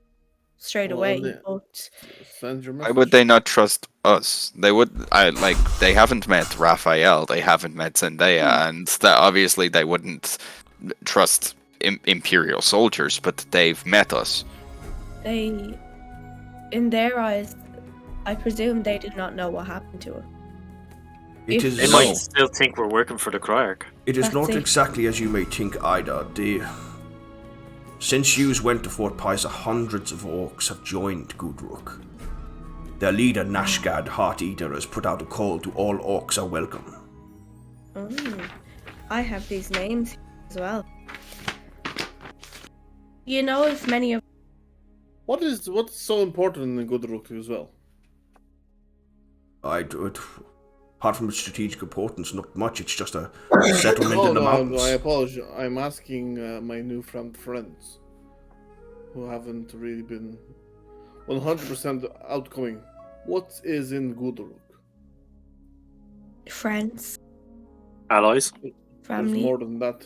straight Well, away, they- but Send your Why message. would they not trust us? They would. They haven't met Raphael. They haven't met Zendaya, and that obviously they wouldn't trust Imperial soldiers. But they've met us. they, in their eyes, I presume they did not know what happened to her. It If- is They might still think we're working for the Criarch. It is That's not it. exactly as you may think either. Since yous went to Fort Pisa, hundreds of orcs have joined Gudruk. Their leader, Nashgad Heart-Eater, has put out a call to all orcs are welcome. I have these names as well. You know, if many of What's so important in Gudruk as well? Apart from its strategic importance, not much. It's just a settlement in the No, mountains. I apologize. I'm asking my newfound friends who haven't really been 100% outgoing. What is in Gudruk? friends, Allies. There's family, more than that.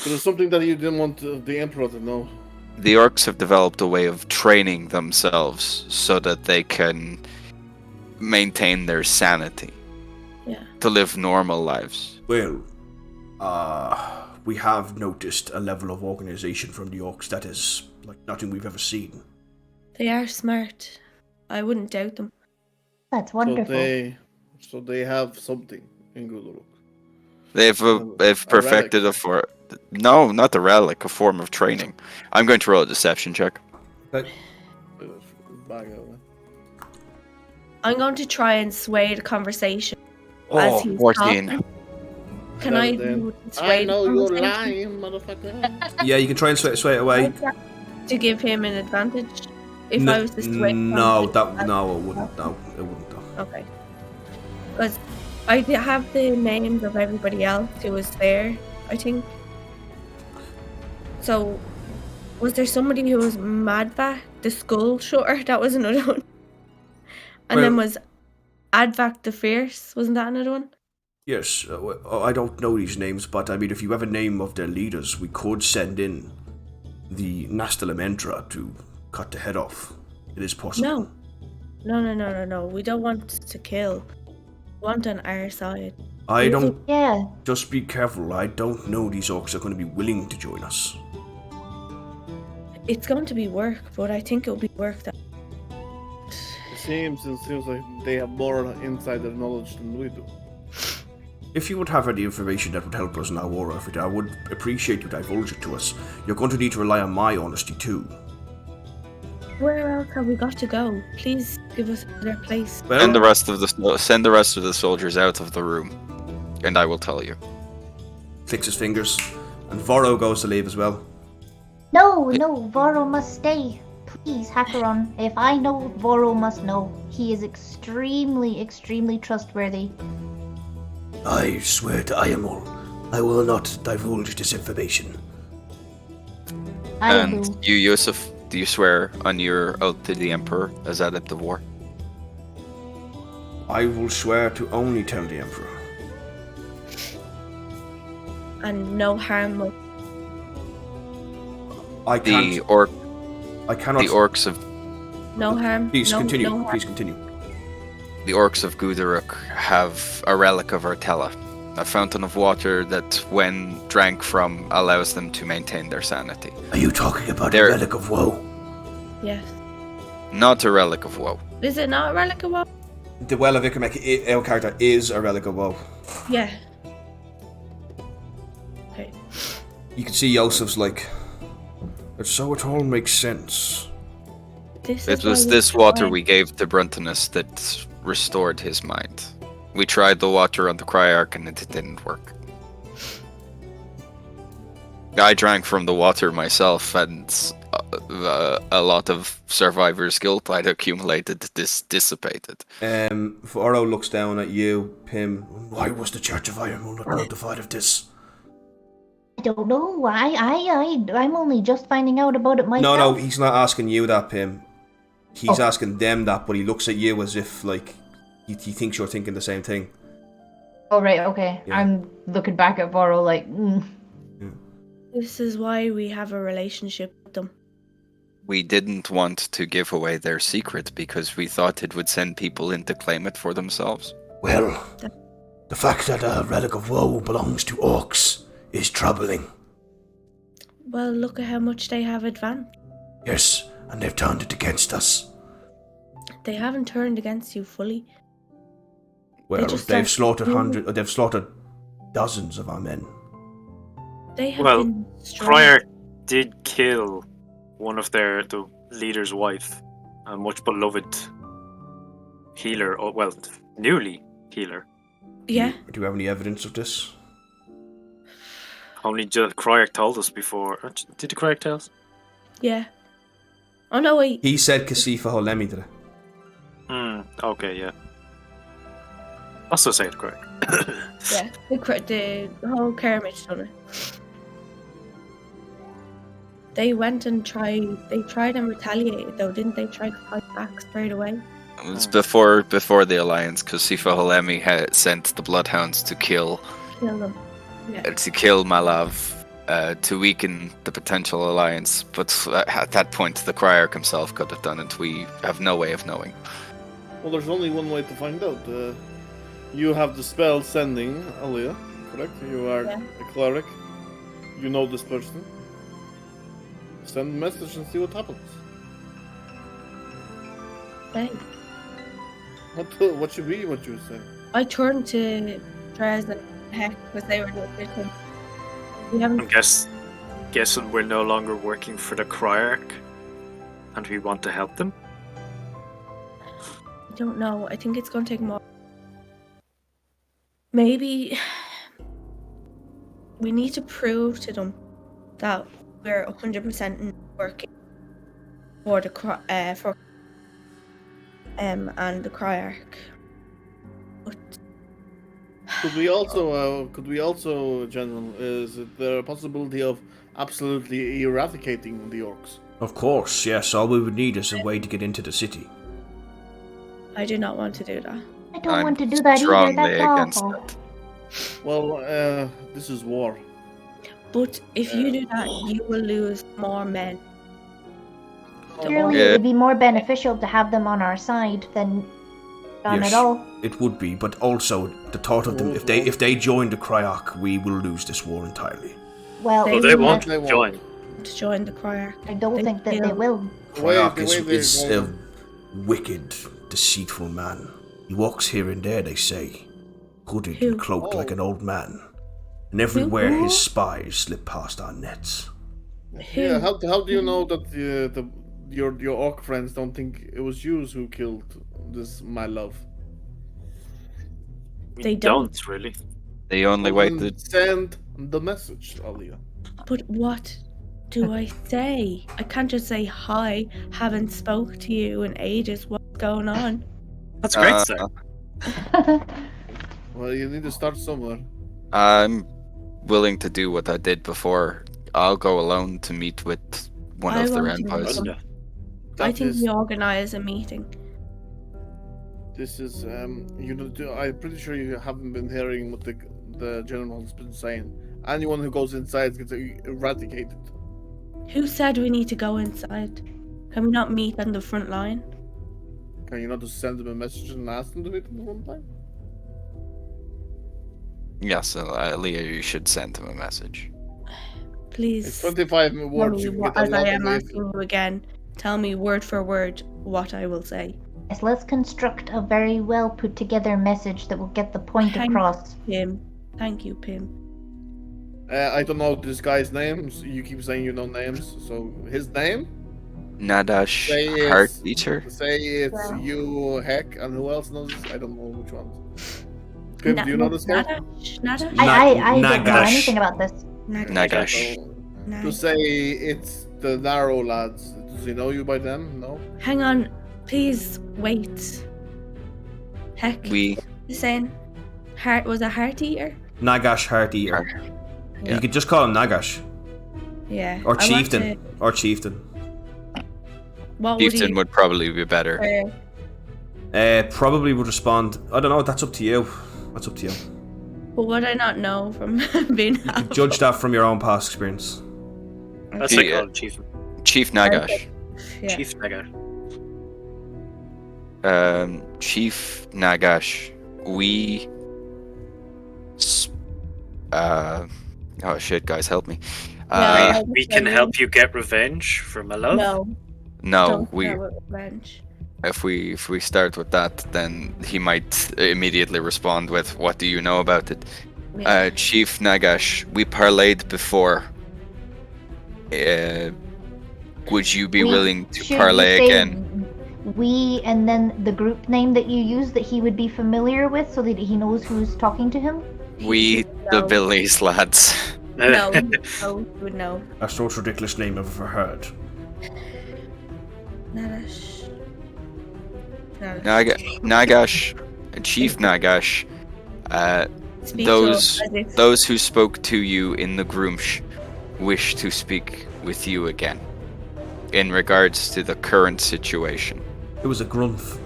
There's something that you didn't want the Emperor to know. The orcs have developed a way of training themselves so that they can maintain their sanity yeah. to live normal lives. Well, we have noticed a level of organization from the orcs that is like nothing we've ever seen. They are smart. I wouldn't doubt them. That's wonderful. So they have something in Gudruk. They've perfected a form. No, not the relic, a form of training. I'm going to roll a deception check. I'm going to try and sway the conversation Oh, as he's 14. talking. Can I do sway I know the you're conversation? lying, motherfucker. Yeah, you can try and sway it away. To give him an advantage? If I was to sway the no, conversation? no, it wouldn't. No, it wouldn't. No. Okay. Because I have the names of everybody else who was there, I think. So, was there somebody who was Madvac, the skull shutter? That was another one. And then Well- was Advac the Fierce, wasn't that another one? Yes, I don't know these names, but I mean, if you have a name of their leaders, we could send in the Nastalamentra to cut the head off. It is possible. No. We don't want to kill. We want on our side. I don't. Yeah. Just be careful. I don't know these orcs are going to be willing to join us. It's going to be work, but I think it'll be work that. It seems like they have more insider knowledge than we do. If you would have any information that would help us in our war effort, I would appreciate you divulge it to us. You're going to need to rely on my honesty too. Where else have we got to go? Please give us their place. Well, Send the rest of the soldiers out of the room, and I will tell you. clicks his fingers, and Voro goes to leave as well. No, Voro must stay. Please, Hackeron. If I know, Voro must know. He is extremely, extremely trustworthy. I swear to Ayamul, I will not divulge this information. I And will. you, Yusuf, do you swear on your oath to the Emperor as at the war? I will swear to only tell the Emperor. And no harm will. I The can't. I cannot. the orcs of No harm. Please no, continue. No harm. Please continue. the orcs of Guduruk have a relic of Artella, a fountain of water that, when drank from, allows them to maintain their sanity. Are you talking about There- a relic of woe? Yes. Not a relic of woe. Is it not a relic of what? The Well of Ikamek, our character, is a relic of woe. Yeah. Okay. You can see Yosef's like, so it all makes sense. It was this water we gave to Bruntonus that restored his mind. We tried the water on the Criarch and it didn't work. I drank from the water myself, and a lot of survivors' guilt I'd accumulated dissipated. Foro looks down at you, Pim. Why was the Church of Ironmoon not notified of this? I don't know. I'm only just finding out about it myself. No, he's not asking you that, Pim. He's asking them that, but he looks at you as if, like, he thinks you're thinking the same thing. Oh, right, okay. Yeah. I'm looking back at Voro like, This is why we have a relationship with them. We didn't want to give away their secret because we thought it would send people in to claim it for themselves. Well, the fact that a relic of woe belongs to orcs is troubling. Well, look at how much they have advanced. Yes, and they've turned it against us. They haven't turned against you fully. Well, They've slaughtered dozens of our men. They have Well, been strong. Criarch did kill one of the leader's wife, a much beloved healer, newly healer. Yeah. Do you have any evidence of this? Only Criarch told us before. Did the Criarch tell us? Yeah. Oh no, wait. He said Kasifa Holemi did it. Okay, yeah. I'll still say it correct. Yeah. The whole Kermit done it. They went and tried and retaliated though, didn't they? Try to fight back straight away. It was before the alliance, because Sifa Holemi had sent the Bloodhounds to kill Them. Yeah. to kill Malav, to weaken the potential alliance. But at that point, the Criarch himself could have done it. We have no way of knowing. Well, there's only one way to find out. You have the spell sending, Alia, correct? You are a cleric. You know this person. Send a message and see what happens. Thanks. What should be what you say? I turned to Trez and Heck because they were the victim. We haven't. I'm guessing we're no longer working for the Criarch, and we want to help them. I don't know. I think it's going to take more. Maybe we need to prove to them that we're 100% working for the and the Criarch. But Could we also, General, is there a possibility of absolutely eradicating the orcs? Of course, yes. All we would need is a way to get into the city. I do not want to do that. I don't want to do that either. That's awful. Well, this is war. But if you do that, you will lose more men. Surely it would be more beneficial to have them on our side than none at all. It would be, but also the thought of them, if they join the Criarch, we will lose this war entirely. Well, They won't join. To join the Criarch. I don't think that they will. Criarch is a wicked, deceitful man. He walks here and there, they say, hooded and cloaked like an old man. And everywhere his spies slip past our nets. Yeah, how do you know that your orc friends don't think it was you who killed this my love? They don't really. The only way to send the message, Alia. But what do I say? I can't just say hi. Haven't spoke to you in ages. What's going on? That's great, sir. Well, you need to start somewhere. I'm willing to do what I did before. I'll go alone to meet with one of their empires. I think we organize a meeting. This is I'm pretty sure you haven't been hearing what the general has been saying. Anyone who goes inside gets eradicated. Who said we need to go inside? Can we not meet on the front line? Can you not just send them a message and ask them to meet on the front line? Yes, Leah, you should send him a message. Please. It's 25 words. As I am asking you again, tell me word for word what I will say. Yes, let's construct a very well put together message that will get the point across. Pim. Thank you, Pim. I don't know this guy's name. You keep saying you know names. So his name? Nadash Say Heart it's, Eater. say it's you, Heck, and who else knows? I don't know which ones. Pim, do you know this guy? Nadash? I don't know Nagash. anything about this. Nagash. So, to say it's the Narrow lads. Does he know you by them? No? Hang on. Please wait. Heck. We Saying heart was a heart eater? Nagash Heart Eater. Yeah. You could just call him Nagash. Yeah. Or I want Chieftain. to- Or Chieftain. What would Chieftain he would probably be better. Probably would respond. I don't know. That's up to you. That's up to you. But would I not know from being out? Judge that from your own past experience. That's like Yeah. called Chief. Chief Nagash. Yeah. Chief Nagger. Chief Nagash. We. Oh shit, guys, help me. Yeah. We can help you get revenge for my love. No, Don't we. start with revenge. If we start with that, then he might immediately respond with, "What do you know about it?" Yeah. Chief Nagash, we parlayed before. Would you be willing to Should parlay we say again? We and then the group name that you use that he would be familiar with so that he knows who's talking to him? We, the No. Billies lads. No, no, you would know. That's the most ridiculous name I've ever heard. Nadash. Nagash, Chief Nagash, Speak to us as if- those who spoke to you in the Groomsh wish to speak with you again in regards to the current situation. It was a grumph.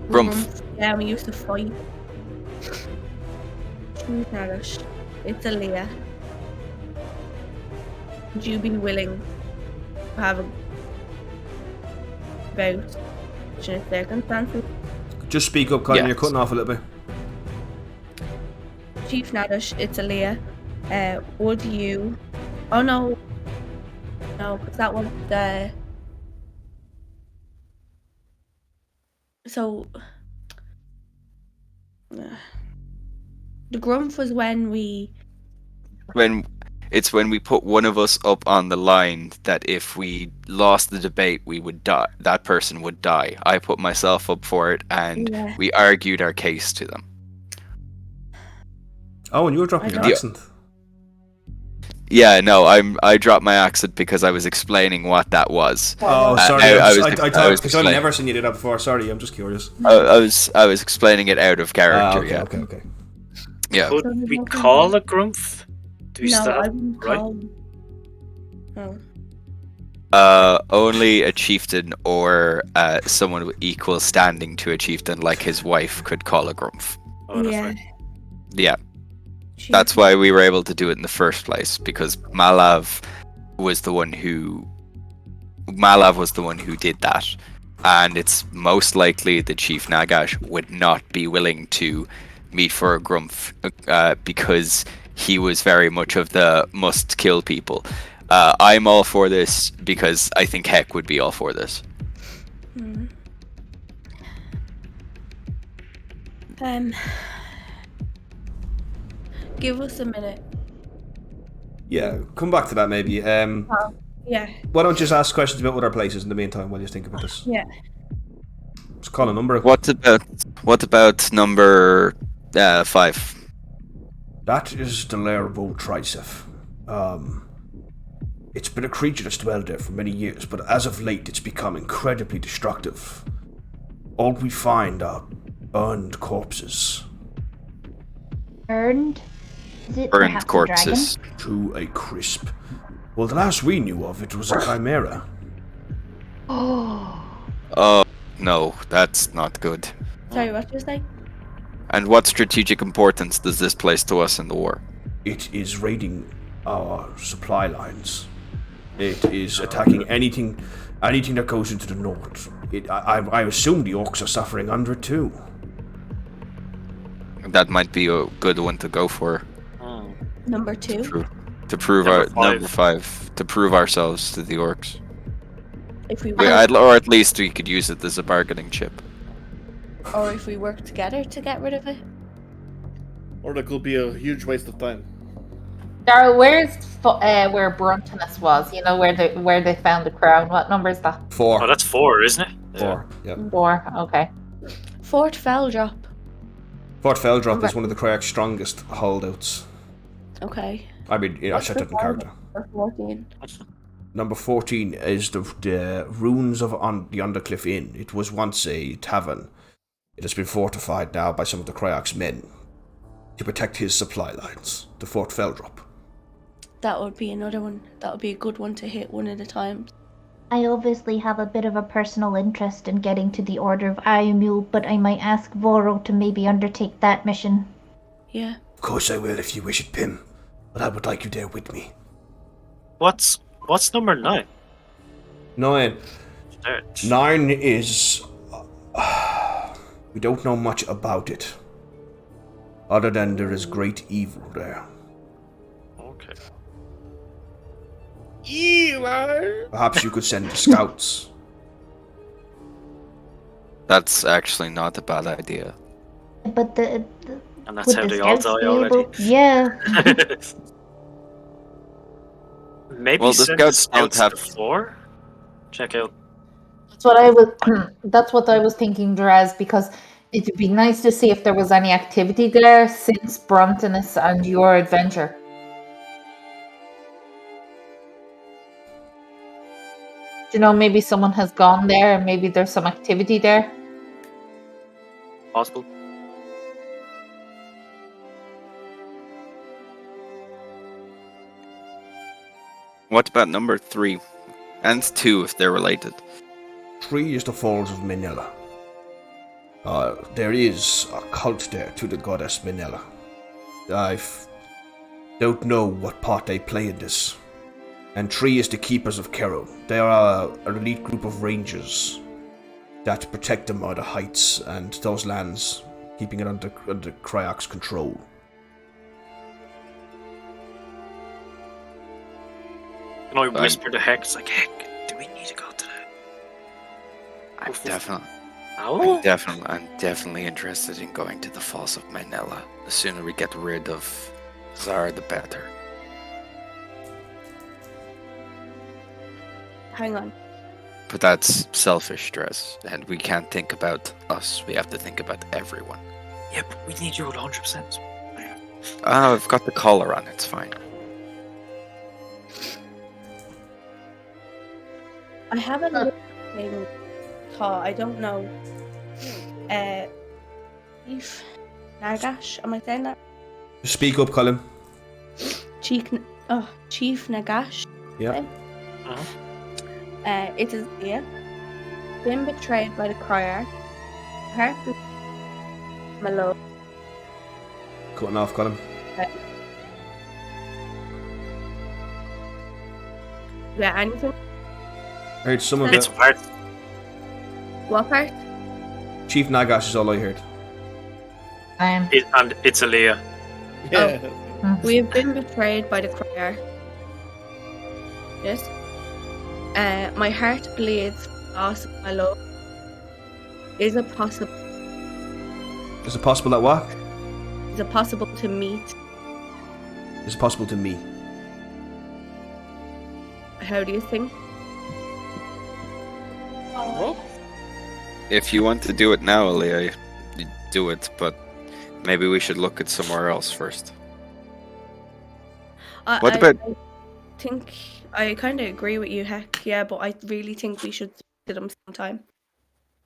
Grumph. Yeah, we used to fight. Nadash. It's Aaliyah. Would you be willing to have a about circumstances? Just speak up, Colin. Yes. You're cutting off a little bit. Chief Nadash, it's Aaliyah. Would you? Oh no, because that was the. So. The grumph was when we. When we put one of us up on the line that if we lost the debate we would die, that person would die. I put myself up for it and Yeah. we argued our case to them. Oh, and you were dropping I your don't- accent. Yeah, no, I dropped my accent because I was explaining what that was. Oh, sorry. I I was thought because I've explaining- never seen you do that before. Sorry, I'm just curious. I was explaining it out of character. Okay, yeah. okay. Yeah. Could we call a grumph? Do we No, still I have wouldn't right? call. No. Only a chieftain or someone with equal standing to a chieftain, like his wife, could call a grumph. Oh, that's Yeah. right. Yeah, that's why we were able to do it in the first place, because Malav was the one who did that, and it's most likely that Chief Nagash would not be willing to meet for a grumph because he was very much of the must kill people. I'm all for this because I think Heck would be all for this. Give us a minute. Yeah, come back to that maybe. Yeah. Why don't you just ask questions about other places in the meantime while you think about this? Yeah. Just call a number. What about number 5? That is the lair of old Trisef. It's been a creature that's dwelled there for many years, but as of late it's become incredibly destructive. All we find are burned corpses. Burned? Is it Burned perhaps corpses. To a crisp. Well, the last we knew of it was a chimera. a dragon? Oh no, that's not good. Sorry, what did you say? And what strategic importance does this place to us in the war? It is raiding our supply lines. It is attacking anything that goes into the north. I assume the orcs are suffering under it too. That might be a good one to go for. Number 2. To prove Number our five. number 5, to prove ourselves to the orcs. If we Or at least we could use it as a bargaining chip. or if we work together to get rid of it. Or that could be a huge waste of time. Daryl, where Bruntonus was? You know where they found the crown. What number is that? 4. Oh, that's 4, isn't it? Yeah. 4. Yeah. 4. Okay. Fort Felldrop. Fort Felldrop is one of the Criarch's strongest holdouts. Okay. I mean, I said that in character. Or 14. Number 14 is the ruins of the Undercliff Inn. It was once a tavern. It has been fortified now by some of the Criarch's men to protect his supply lines, the Fort Felldrop. That would be another one. That would be a good one to hit one at a time. I obviously have a bit of a personal interest in getting to the Order of Iron Mule, but I might ask Voro to maybe undertake that mission. Yeah. Of course I will if you wish it, Pim. But I would like you there with me. What's number 9? 9. Search. 9 is... we don't know much about it. Other than there is great evil there. Okay. Perhaps you could send scouts. That's actually not a bad idea. But the And that's would how the they all scouts die be already. able- Yeah. Maybe Well, the send scouts don't to have- the floor. Check out. That's what I was. That's what I was thinking, Draz, because it'd be nice to see if there was any activity there since Bruntonus and your adventure. You know, maybe someone has gone there and maybe there's some activity there. Possible. What about number 3? And 2 if they're related. 3 is the Falls of Manila. There is a cult there to the goddess Manila. I don't know what part they play in this. And 3 is the Keepers of Kero. They are an elite group of rangers that protect them on the heights and those lands, keeping it under Criarch's control. And I whisper to Heck, it's like, Heck, do we need to go to that? I'm Oh? definitely interested in going to the Falls of Manila. The sooner we get rid of Zara, the better. Hang on. But that's selfish, Dress, and we can't think about us. We have to think about everyone. Yeah, but we need you at 100%. I've got the collar on. It's fine. I have another thing. I don't know. Chief Nagash, am I saying that? Speak up, Colin. Chief Nagash. Yeah. It is here. Been betrayed by the Criarch. Heart my love. Cutting off, Colin. Yeah, anything? Heard some of It's it. part. What part? Chief Nagash is all I heard. And it's Aaliyah. Yeah. We have been betrayed by the Criarch. Yes. My heart bleeds loss of my love. Is it possible? Is it possible that what? Is it possible to meet? Is it possible to me? How do you think? If you want to do it now, Aaliyah, you do it, but maybe we should look at somewhere else first. What about... I kind of agree with you, Heck, yeah, but I really think we should speak to them sometime.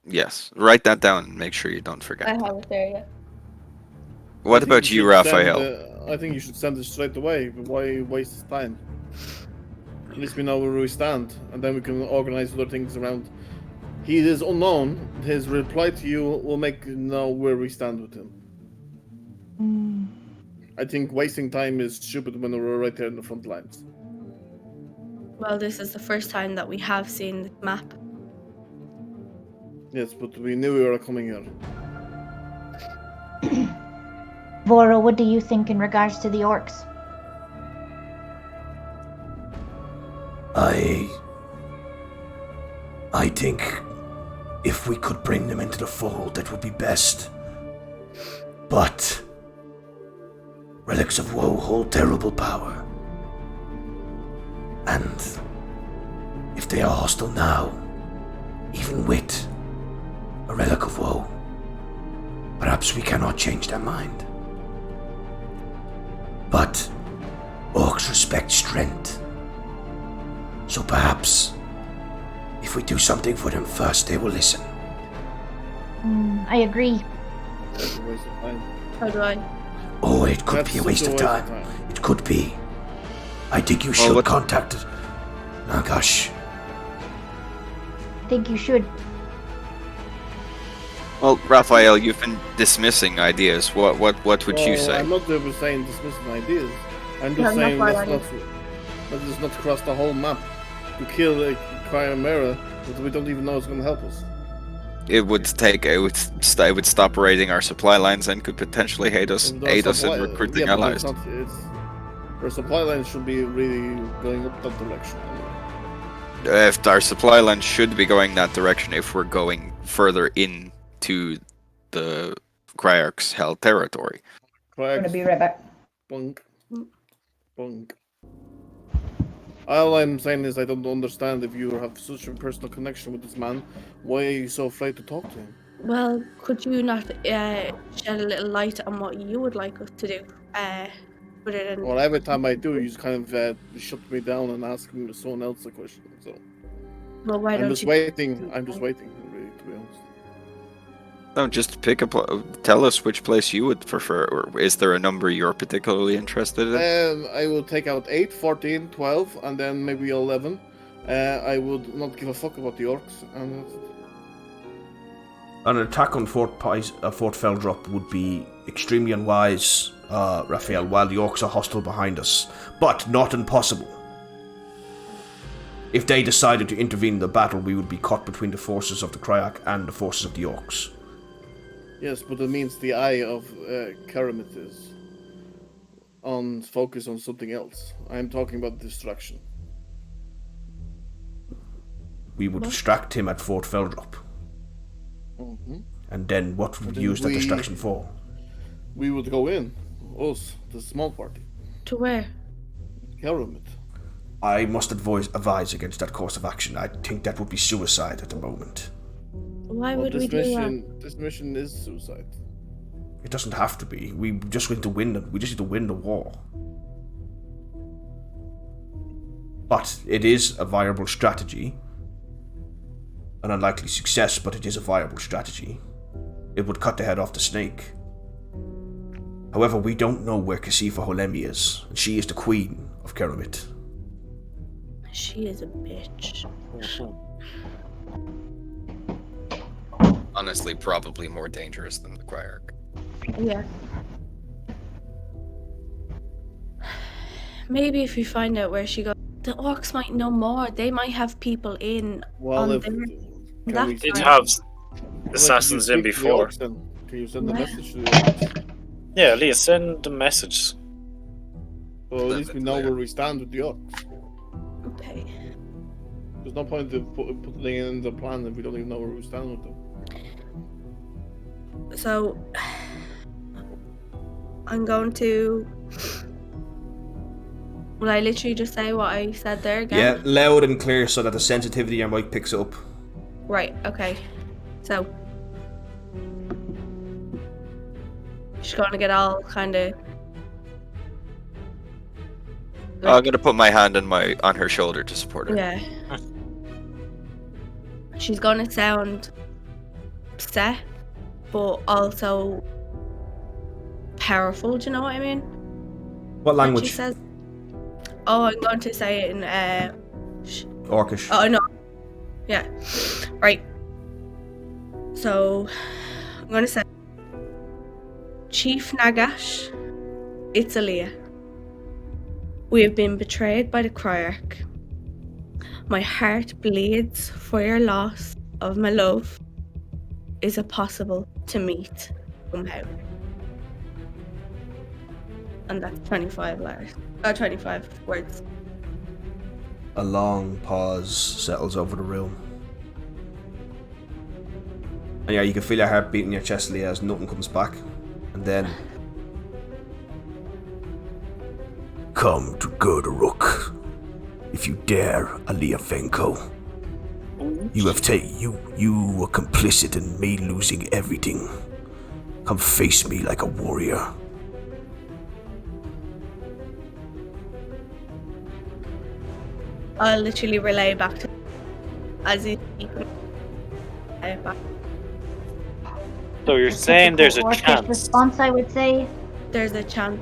Yes, write that down and make sure you don't forget. I have it there, yeah. What about you, Raphael? I think you should send it straight away. But why waste his time? At least we know where we stand, and then we can organize other things around. He is unknown. His reply to you will make you know where we stand with him. I think wasting time is stupid when we're right there in the front lines. Well, this is the first time that we have seen this map. Yes, but we knew we were coming here. Voro, what do you think in regards to the orcs? I think if we could bring them into the fold, that would be best. But relics of woe hold terrible power. And if they are hostile now, even with a relic of woe, perhaps we cannot change their mind. But orcs respect strength. So perhaps if we do something for them first, they will listen. I agree. That's a waste of time. How do I? Oh, it could That's be a such waste of time. It could be. I think you should contact it. Oh gosh. I think you should. Well, Raphael, you've been dismissing ideas. What would you say? I'm not saying dismissing ideas. I'm No, just saying not let's not cross the whole map to kill a Chimera that we don't even know is going to help us. It would stop raiding our supply lines and could potentially aid us in recruiting allies. Our supply lines should be really going up that direction. If our supply lines should be going that direction, if we're going further into the Criarch's held territory. I'm gonna be right back. Bunk. All I'm saying is I don't understand if you have such a personal connection with this man. Why are you so afraid to talk to him? Well, could you not shed a little light on what you would like us to do? Well, every time I do, you just kind of shut me down and ask me someone else a question. So well, why I'm don't just you? waiting. I'm just waiting, really, to be honest. No, just tell us which place you would prefer, or is there a number you're particularly interested in? I will take out 8, 14, 12, and then maybe 11. I would not give a fuck about the orcs. And An attack on Fort Feldrop would be extremely unwise, Raphael, while the orcs are hostile behind us, but not impossible. If they decided to intervene in the battle, we would be caught between the forces of the Criarch and the forces of the orcs. yes, but it means the eye of Karamith is focus on something else. I'm talking about distraction. We would distract him at Fort Feldrop. Mm-hmm. And then what would we use that distraction for? We would go in, us, the small party. To where? Karamith. I must advise against that course of action. I think that would be suicide at the moment. Why would we do that? This mission is suicide. It doesn't have to be. We just need to win them. We just need to win the war. But it is a viable strategy. An unlikely success, but it is a viable strategy. It would cut the head off the snake. However, we don't know where Kasifa Holemi is, and she is the queen of Keramit. She is a bitch. Honestly, probably more dangerous than the Criarch. Yeah. Maybe if we find out where she goes, the orcs might know more. They might have people in. Well, if we did have assassins in before. Can you send a message to the orcs? Yeah, at least send a message. So at least we know where we stand with the orcs. Okay. There's no point in putting in the plan if we don't even know where we stand with them. So I'm going to. Will I literally just say what I said there again? Yeah, loud and clear so that the sensitivity your mic picks up. Right, okay. So she's gonna get all kind of. I'm gonna put my hand on her shoulder to support her. Yeah. She's gonna sound upset, but also powerful. Do you know what I mean? What When language? she says, "Oh, I'm going to say it in Orcish. Oh no. Yeah. Right. So I'm gonna say, Chief Nagash, it's Aaliyah. We have been betrayed by the Criarch. My heart bleeds for your loss of my love. Is it possible to meet somehow? And that's 25 letters. 25 words. A long pause settles over the room. And yeah, you can feel your heart beating in your chest, Leah, as nothing comes back. And then... Come to Gurdaruk, if you dare, Aliafenko. You were complicit in me losing everything. Come face me like a warrior. I'll literally relay back to as he back. So you're saying there's a Orcish chance? response, I would say. There's a chance.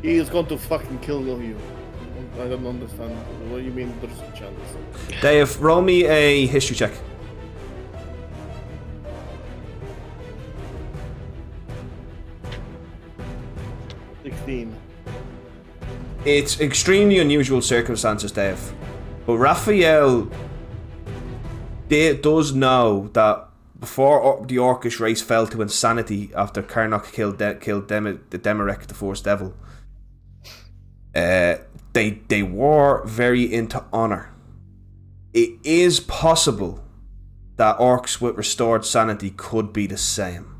He is going to fucking kill you. I don't understand. What do you mean there's a chance? Dave, roll me a history check. It's extremely unusual circumstances, Dave. But Raphael does know that before the Orcish race fell to insanity after Karnak killed the Demarek, the Force Devil, they were very into honor. It is possible that orcs with restored sanity could be the same.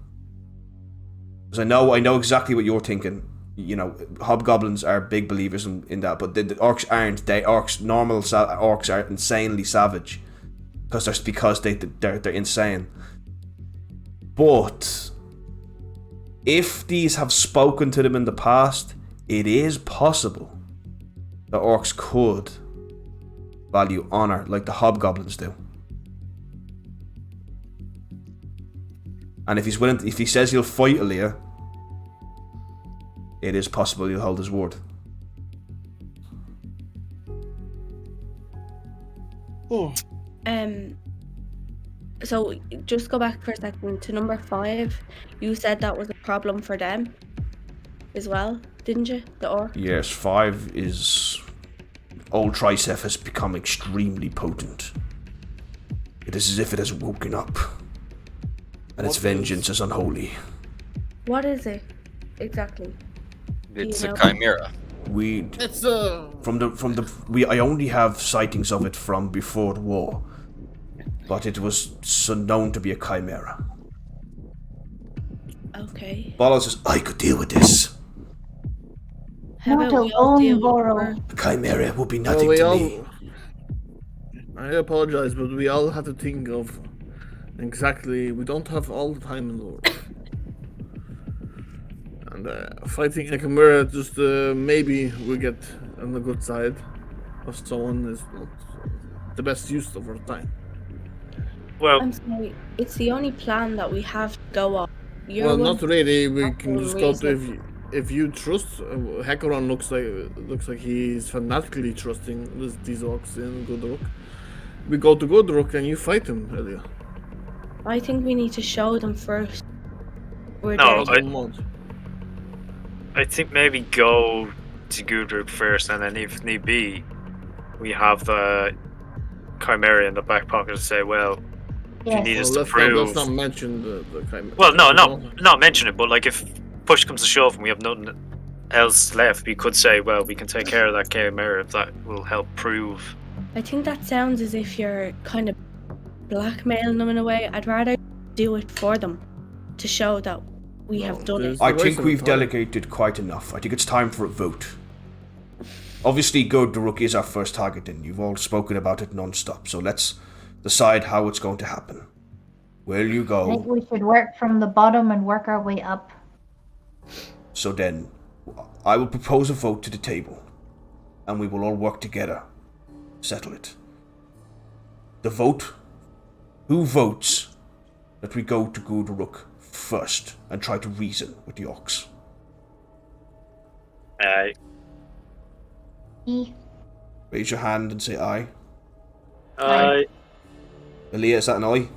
Because I know exactly what you're thinking. You know, hobgoblins are big believers in that, but the orcs aren't. Normal orcs are insanely savage because they're insane. But if these have spoken to them in the past, it is possible that orcs could value honor like the hobgoblins do. And if he says he'll fight Aaliyah, it is possible he'll hold his word. Oh. So just go back for a second to number 5. You said that was a problem for them as well, didn't you? The orc. Yes, 5 is... Old Tricep has become extremely potent. It is as if it has woken up, and its vengeance is unholy. What is it exactly? It's a chimera. It's I only have sightings of it from before the war, but it was known to be a chimera. Okay. Bolo says, I could deal with this. How Not about we all alone, deal with Boro. her? A chimera will be nothing to me. I apologize, but we all have to think of exactly. We don't have all the time in the world. And fighting a chimera, just maybe we get on the good side of someone is not the best use of our time. Well, I'm sorry. It's the only plan that we have to go on. Well, not really. We That's can the just go to reason. if you trust. Hackeron looks like he's fanatically trusting these orcs in Gudruk. We go to Gudruk and you fight him, Elia. I think we need to show them first. We're No, there. I think maybe go to Gudruk first, and then if need be, we have the Chimera in the back pocket to say, well, if you need us to Let's prove. not mention the Chimera. Well, no, not mention it, but like if push comes to shove and we have nothing else left, we could say, well, we can take care of that Chimera if that will help prove. I think that sounds as if you're kind of blackmailing them in a way. I'd rather do it for them to show that we have done it. I think we've delegated quite enough. I think it's time for a vote. Obviously, Gurdaruk is our first target, and you've all spoken about it non-stop, so let's decide how it's going to happen. Where you I think go. we should work from the bottom and work our way up. So then, I will propose a vote to the table, and we will all work together. Settle it. The vote. Who votes that we go to Gurdaruk first and try to reason with the orcs? E. Raise your hand and say aye. Aye. Aaliyah, is that an aye?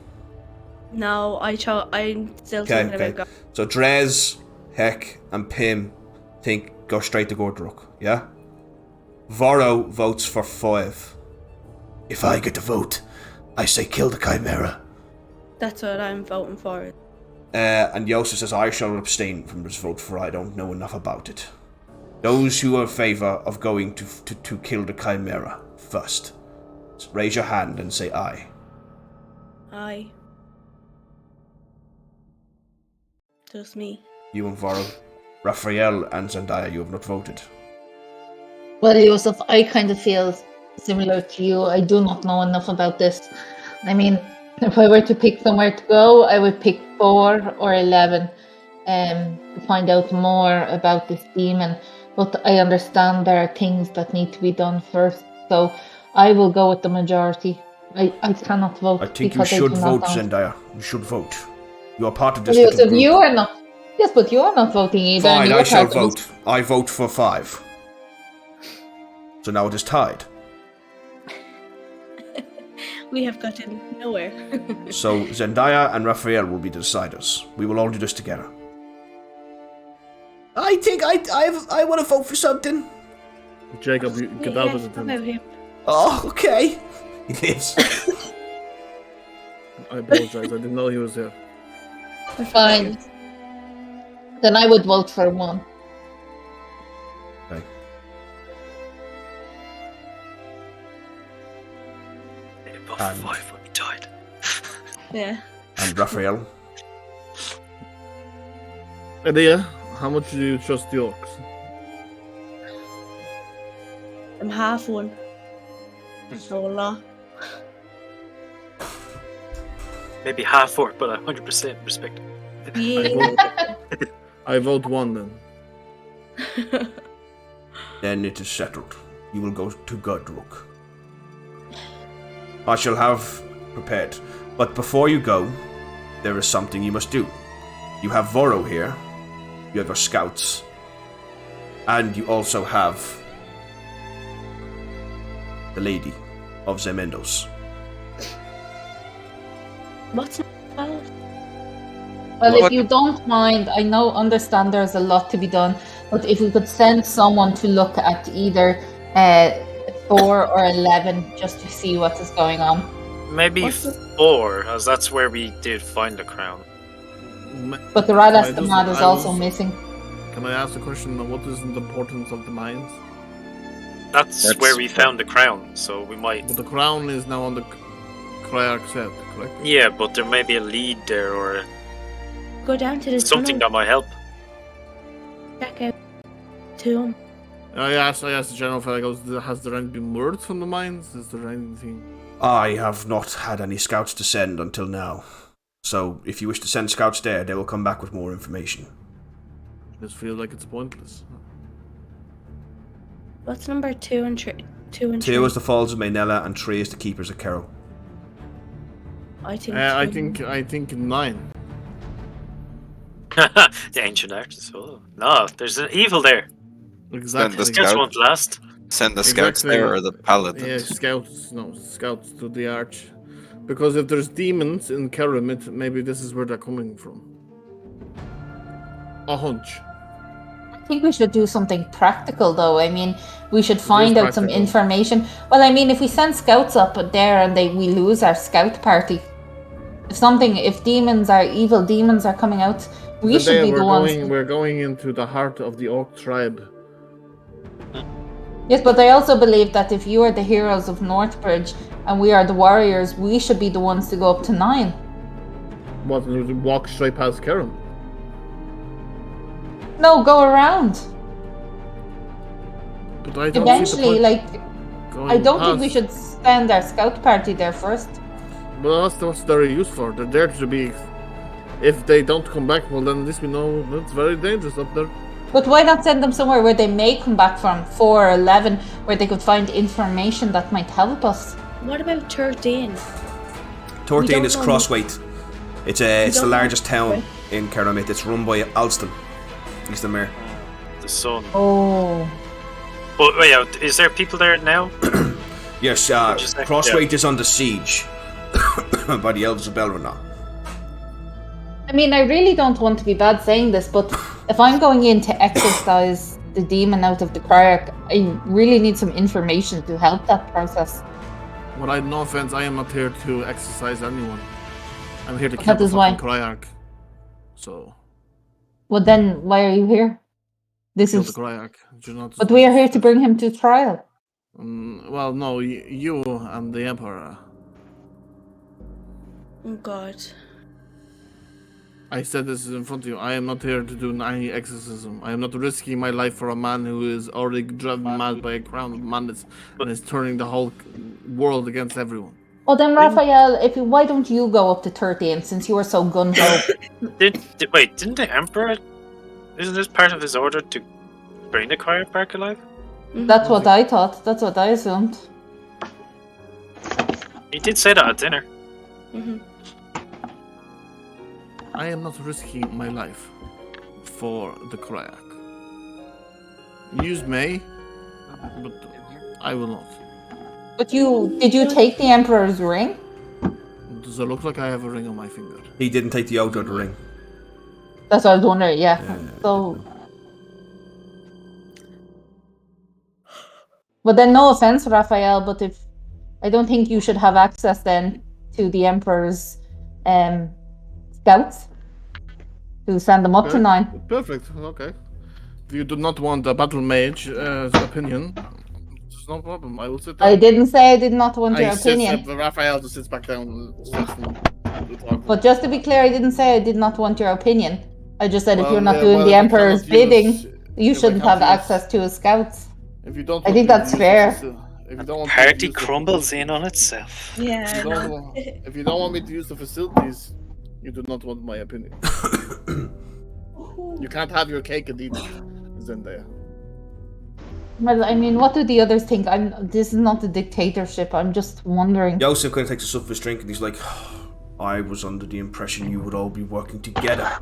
No, I'm still thinking about going. So Drez, Heck, and Pim think go straight to Gurdaruk, yeah? Voro votes for 5. If I get to vote, I say kill the chimera. That's what I'm voting for. And Yosef says, I shall abstain from this vote, for I don't know enough about it. Those who are in favour of going to kill the chimera first, raise your hand and say aye. Aye. Just me. You and Varro. Raphael and Zendaya, you have not voted. Well, Joseph, I kind of feel similar to you. I do not know enough about this. I mean, if I were to pick somewhere to go, I would pick 4 or 11 to find out more about this demon. But I understand there are things that need to be done first. So I will go with the majority. I cannot vote. I think you because should do not vote, know. Zendaya. You should vote. You are part of this Well, little Joseph, group. you are not. Yes, but you are not voting either. and Fine, you I are shall part of vote. this. I vote for 5. So now it is tied. We have gotten nowhere. So Zendaya and Raphael will be the deciders. We will all do this together. I think I want to vote for something. Jacob, you get out of the About tent. him. Oh, okay. He lives. I apologize. I didn't know he was there. Fine. Then I would vote for 1. Okay. Both And- 5 when we died. Yeah. And Raphael. Idea, how much do you trust the orcs? I'm half one. So a lot. Maybe half orc, but 100% respect. Yeah. I vote 1 then. Then it is settled. You will go to Gudruk. I shall have prepared. But before you go, there is something you must do. You have Voro here. You have your scouts. And you also have the Lady of Zemendos. What's Well, What- if you don't mind, I understand there's a lot to be done, but if we could send someone to look at either 4 or 11 just to see what is going on. Maybe What's the- 4, as that's where we did find the crown. But the Can I Radas just- Damad is I also was- missing. Can I ask the question of what is the importance of the mines? That's where we found the crown, so we might. But the crown is now on the Criarch set, correct? Yeah, but there may be a lead there or Go down to the something tunnel. that might help. Check out to him. I asked the general if I goes, has there any been word from the mines? Is there anything? I have not had any scouts to send until now. So if you wish to send scouts there, they will come back with more information. I just feel like it's pointless. What's number 2 and 3? 2 and 3. 2 is the Falls of Maynella and 3 is the Keepers of Kerrow. I think. I think 9. The ancient arts. Oh no, there's an evil there. Exactly. the Just Scout. won't last. Send the scouts Exactly. there or the Yeah, paladins. scouts to the arch. Because if there's demons in Keramit, maybe this is where they're coming from. A hunch. I think we should do something practical, though. I mean, we should find out some practical. information. Well, I mean, if we send scouts up there and we lose our scout party, if demons are evil demons are coming out, we should be the ones. We're going into the heart of the orc tribe. Yes, but I also believe that if you are the heroes of Northbridge and we are the warriors, we should be the ones to go up to 9. What, we walk straight past Keram? No, go around. But I don't Eventually, see the point I don't think past. we should send our scout party there first. Well, that's what they're used for. They're there to be. If they don't come back, well, then at least we know it's very dangerous up there. But why not send them somewhere where they may come back from, 4 or 11, where they could find information that might help us? What about 13? 13 don't is know- Crossweight. It's the don't know- largest town in Keramit. It's run by Alston. He's the mayor. The sun. Oh. But wait, is there people there now? Yes, Just like- Crossweight is under siege by the Elves of Belrunna. I mean, I really don't want to be bad saying this, but if I'm going in to exorcise the demon out of the Criarch, I really need some information to help that process. Well, no offense, I am not here to exercise anyone. I'm here to kill That the is why. fucking Criarch. So, Well, then why are you here? This kill the is. Criarch. Do not. But we are here to bring him to trial. Well, no, you and the Emperor. Oh God. I said this is in front of you. I am not here to do any exorcism. I am not risking my life for a man who is already driven mad by a crown of madness and is turning the whole world against everyone. Well then, Raphael, why don't you go up to 13 since you were so gung-ho? Wait, didn't the Emperor... Isn't this part of his order to bring the Criarch back alive? That's what I thought. That's what I assumed. He did say that at dinner. I am not risking my life for the Criarch. Use may, but I will not. But did you take the Emperor's ring? Does it look like I have a ring on my finger? He didn't take the oath of the ring. That's what I was wondering, yeah. So... But then, no offense, Raphael, but I don't think you should have access then to the Emperor's scouts to send them up to 9. Perfect, okay. If you do not want a battle mage's opinion, there's no problem. I will sit down. I didn't say I did not want your opinion. Raphael just sits back down. But just to be clear, I didn't say I did not want your opinion. I just said if you're not doing the Emperor's bidding, you shouldn't have access to his scouts. If you don't, I think that's fair. If you don't want Party crumbles in on itself. Yeah. If you don't want me to use the facilities, you do not want my opinion. You can't have your cake and eat it, Zendaya. Well, I mean, what do the others think? This is not a dictatorship. I'm just wondering. Yosef kind of takes a sip of his drink and he's like, I was under the impression you would all be working together.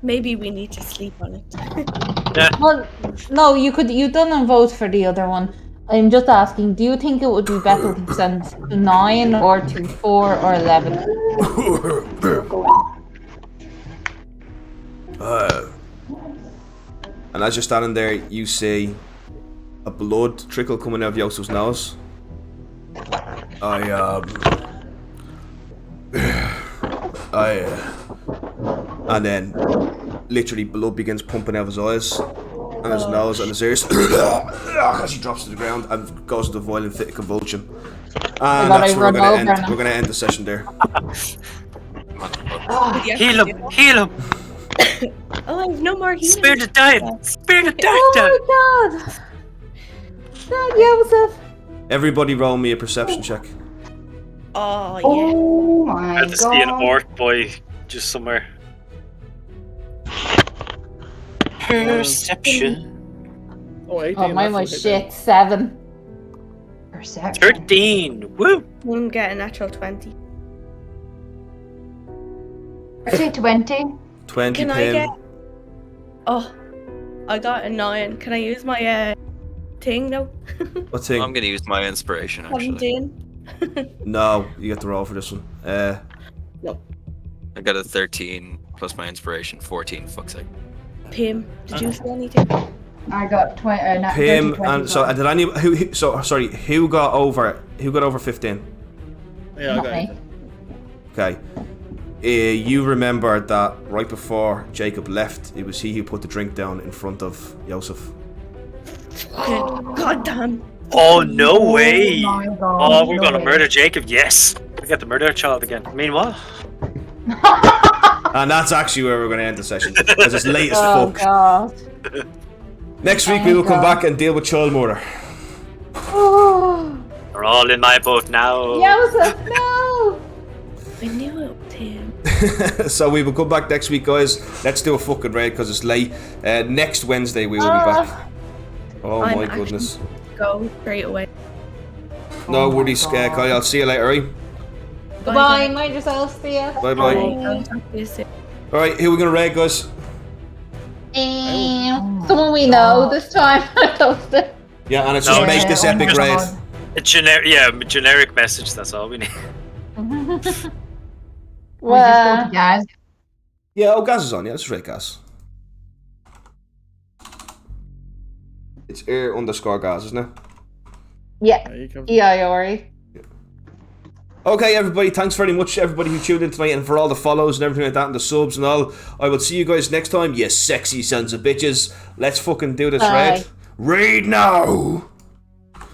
Maybe we need to sleep on it. Well, no, you don't vote for the other one. I'm just asking, do you think it would be better to send to 9 or to 4 or 11? And as you're standing there, you see a blood trickle coming out of Yosef's nose. And then literally blood begins pumping out of his eyes and his nose and his ears as he drops to the ground and goes into a violent fit of convulsion. And that's where we're gonna end the session there. Heal him! Heal him! Oh, I have no more healing. Spare the dying! Spare the dying! Oh my god! God, Joseph! Everybody roll me a perception check. Oh, yeah. Oh my I had to see an orc boy just somewhere. Perception. Oh, 18. Oh, mine was shit. 7. Perception. 13. Woo! I'm getting natural 20. I say 20. 20 Can I Pim. get... Oh, I got a 9. Can I use my thing now? What thing? I'm gonna use my inspiration actually. 17. No, you get the roll for this one. No. I got a 13 plus my inspiration, 14. Fuck's sake. Pim, did you see anything? I got 20. Pim 30, and so did any who got over 15? Yeah, Not okay. me. Okay. You remember that right before Jacob left, it was he who put the drink down in front of Joseph. God damn. Oh, no way! my God, Oh, we're no gonna way. murder Jacob, yes! We get the murder child again. Meanwhile, And that's actually where we're going to end the session, because it's late as Oh fuck. god. Next week we will come back and deal with child murder. Oh, we're all in my boat now. Joseph, no! I knew it was him. So we will come back next week, guys. Let's do a fucking raid because it's late. Next Wednesday we will be back. Oh I'm my actually- goodness. Go straight away. No worries, Kai. I'll see you later, right? Goodbye, mind yourself, see ya. Bye bye. I'll talk to you soon. Alright, who are we going to raid, guys? Someone we know this time. Yeah, and it's just No, make this epic raid. A generic message, that's all we need. Well, Guys. Yeah, oh, Gaz is on. Yeah, let's raid Gaz. It's air_Gaz, isn't it? yeah. EIRE. Okay, everybody, thanks very much to everybody who tuned in tonight and for all the follows and everything like that and the subs and all. I will see you guys next time, you sexy sons of bitches. Let's fucking do this raid. Raid now!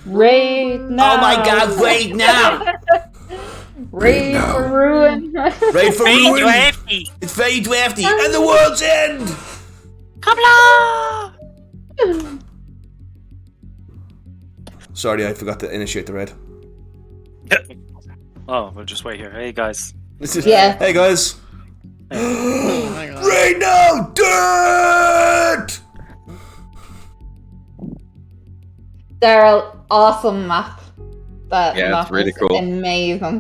Raid now. Oh my god, wait now! Raid for ruin. Raid for Very ruin. drafty. It's very drafty. And the world's end. Come on! Sorry, I forgot to initiate the raid. Oh, we'll just wait here. Hey guys. Yeah. Hey guys. Raid now. Dirt. Daryl, awesome map. That Yeah, map it's really is cool. amazing.